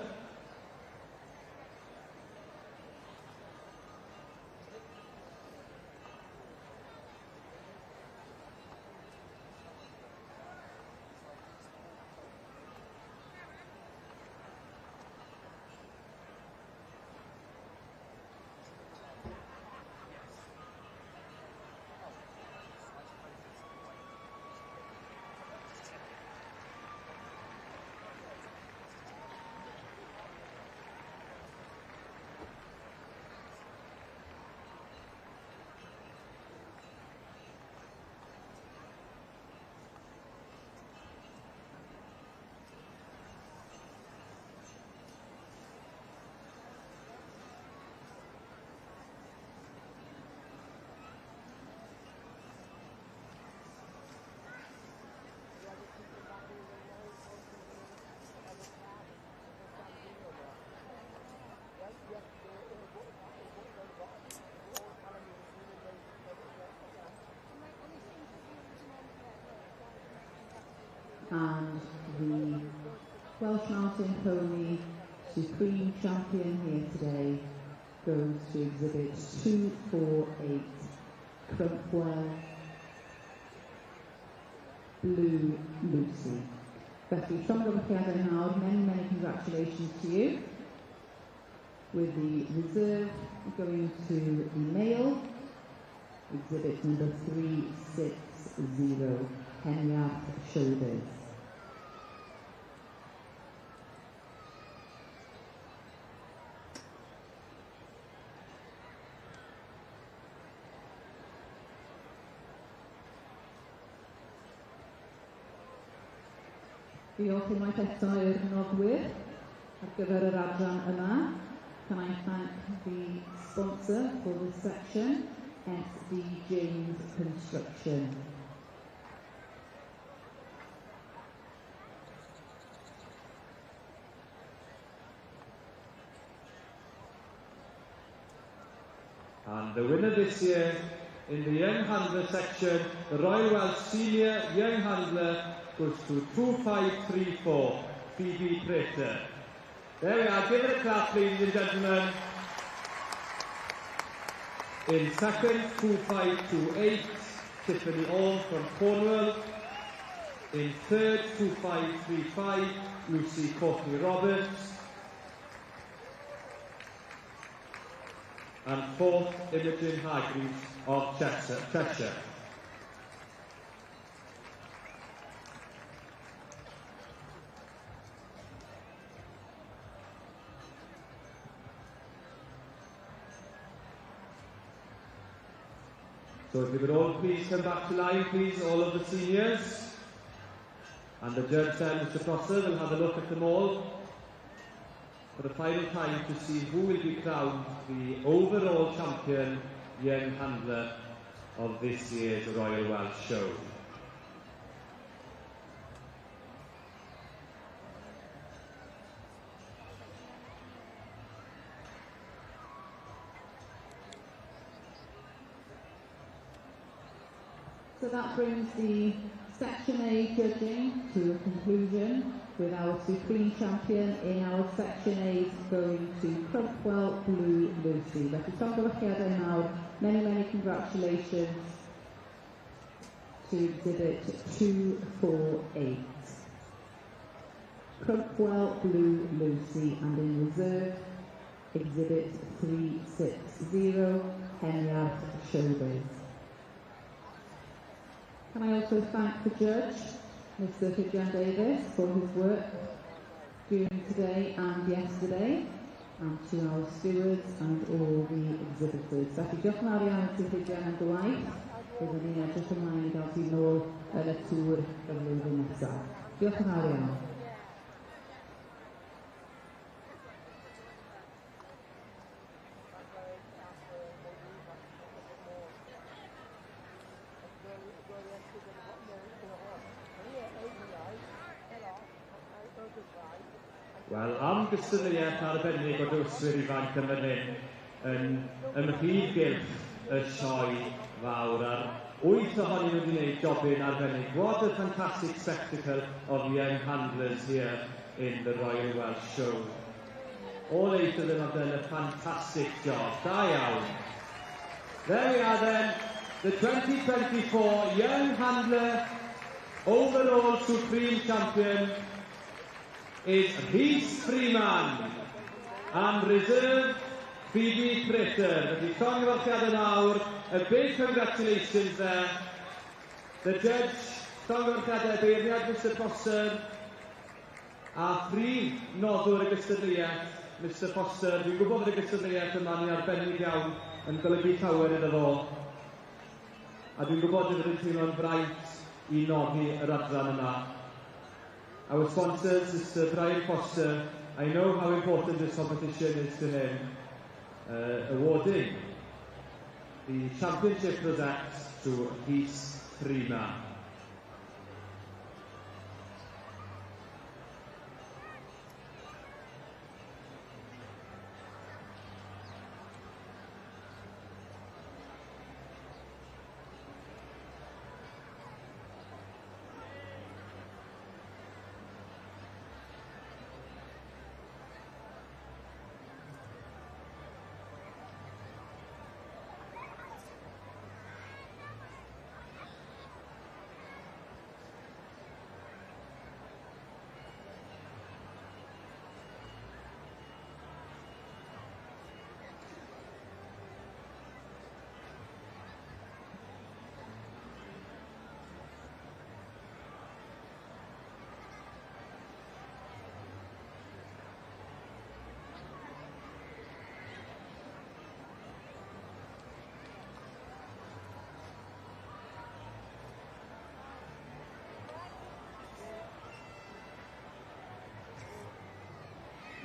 And the Welsh Mountain Pony Supreme Champion here today goes to exhibit 248, Crumphwell Blue Lucy. Felly, llongyfarchiadau nawr, many congratulations to you. With the reserve going to the male, exhibit number 360, Pencampwriaeth Shoulders. Diolch unwaith eto i'r noddwyr ar gyfer yr adran yma. Can I thank the sponsor for this section, SD James Construction. And the winner this year in the Young Handler section, the Royal Welsh Senior Young Handler, goes to 2534, Phoebe Prater. There we are, give it a clap ladies and gentlemen. In second, 2528, Tiffany All from Cornwall. In third, 2535, Lucy Courtney Roberts. And fourth, Imogen Hargreaves of Cheshire. So if you would all please come back to line, please, all of the seniors. And the judge then, Mr Prosser, will have a look at them all for the final time to see who will be crowned the overall champion young handler of this year's Royal Welsh Show. So that brings the Section A judging to a conclusion, with our Supreme Champion in our Section A going to Crumphwell Blue Lucy. Felly, llongyfarchiadau nawr, many congratulations to exhibit 248. Crumphwell Blue Lucy, and in reserve, exhibit 360, Pencampwriaeth Shoulders. Can I also thank the judge, Mr Hydran Davis, for his work during today and yesterday, and to our stewards and all the exhibitors. Felly, diolch yn fawr iawn ti Hydran am dy waith. Byddwn ni'n edrych ymlaen i gael ti nôl yn y tŵr y flwyddyn nesaf. Diolch yn fawr iawn. Wel, am Cystadleuaeth arbennig o dywyswyr ifanc yn fan hyn, yn ymhyd-gylch y sioe fawr, ar 8 ohonyn nhw wedi gwneud jobyn arbennig. What a fantastic spectacle of young handlers here in the Royal Welsh Show. All 8 of them have done a fantastic job. Da iawn. There we are then, the 2024 Young Handler Overall Supreme Champion is Rhys Freeman and Reserve Phoebe Pritter. Felly llongyfarchiadau nawr, a big congratulations there. The judge, llongyfarchiadau beirniad Mr Foster, a prif noddwr y Cystadleuaeth, Mr Foster. Dwi'n gwybod bod y Cystadleuaeth yma'n ei arbennig iawn yn golygu llawer iddo fo. A dwi'n gwybod bod yn teimlo'n fraint I nodi yr adran yma. Our sponsors, Mr Brian Foster, I know how important this competition is to him. Awarding the championship rosette to Rhys Freeman.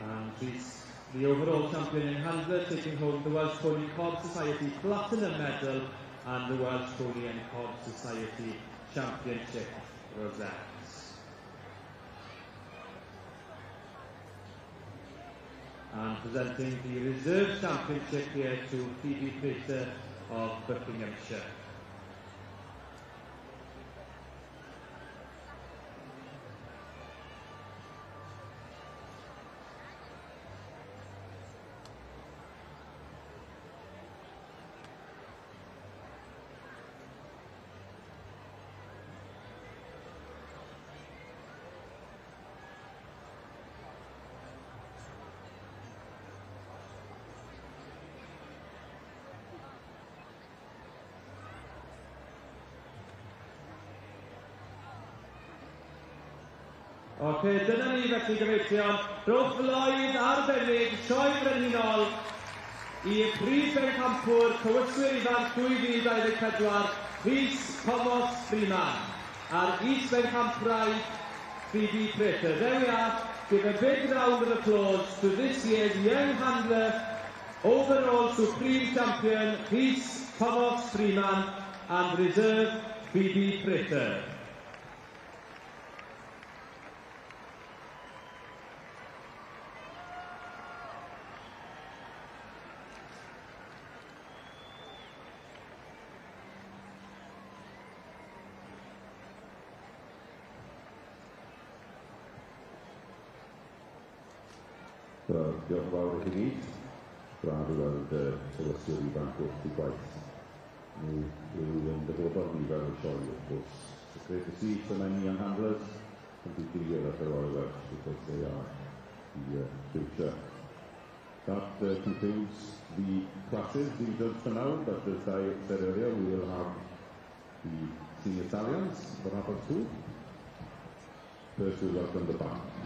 And he's the overall champion in handler, taking home the Welsh Pony Cob Society Platinum Medal and the Welsh Pony and Cob Society Championship rosettes. And presenting the Reserve Championship here to Phoebe Pritter of Buckinghamshire. Ok, dyna ni felly gyfeillion. Rhowch floedd arbennig, sioe brenhinol I prif bencampwr Cywyswyr Ifanc 2024, Rhys Freeman, a'r Is-Pencampwriaeth Phoebe Pritter. There we are. Give a big round of applause to this year's Young Handler Overall Supreme Champion, Rhys Freeman, and Reserve Phoebe Pritter. Diolch yn fawr I chi gyd. Braf I weld sylwyswyr ifanc wrth I gwaith. Nhw yw yn dyfodol ni fel y sioe, of course. It's great to see so many young handlers completely here at the Royal Welsh because they are the future. That concludes the classes being judged for now, but as I said earlier, we will have the senior Stallions for half past 2. First, we welcome the band.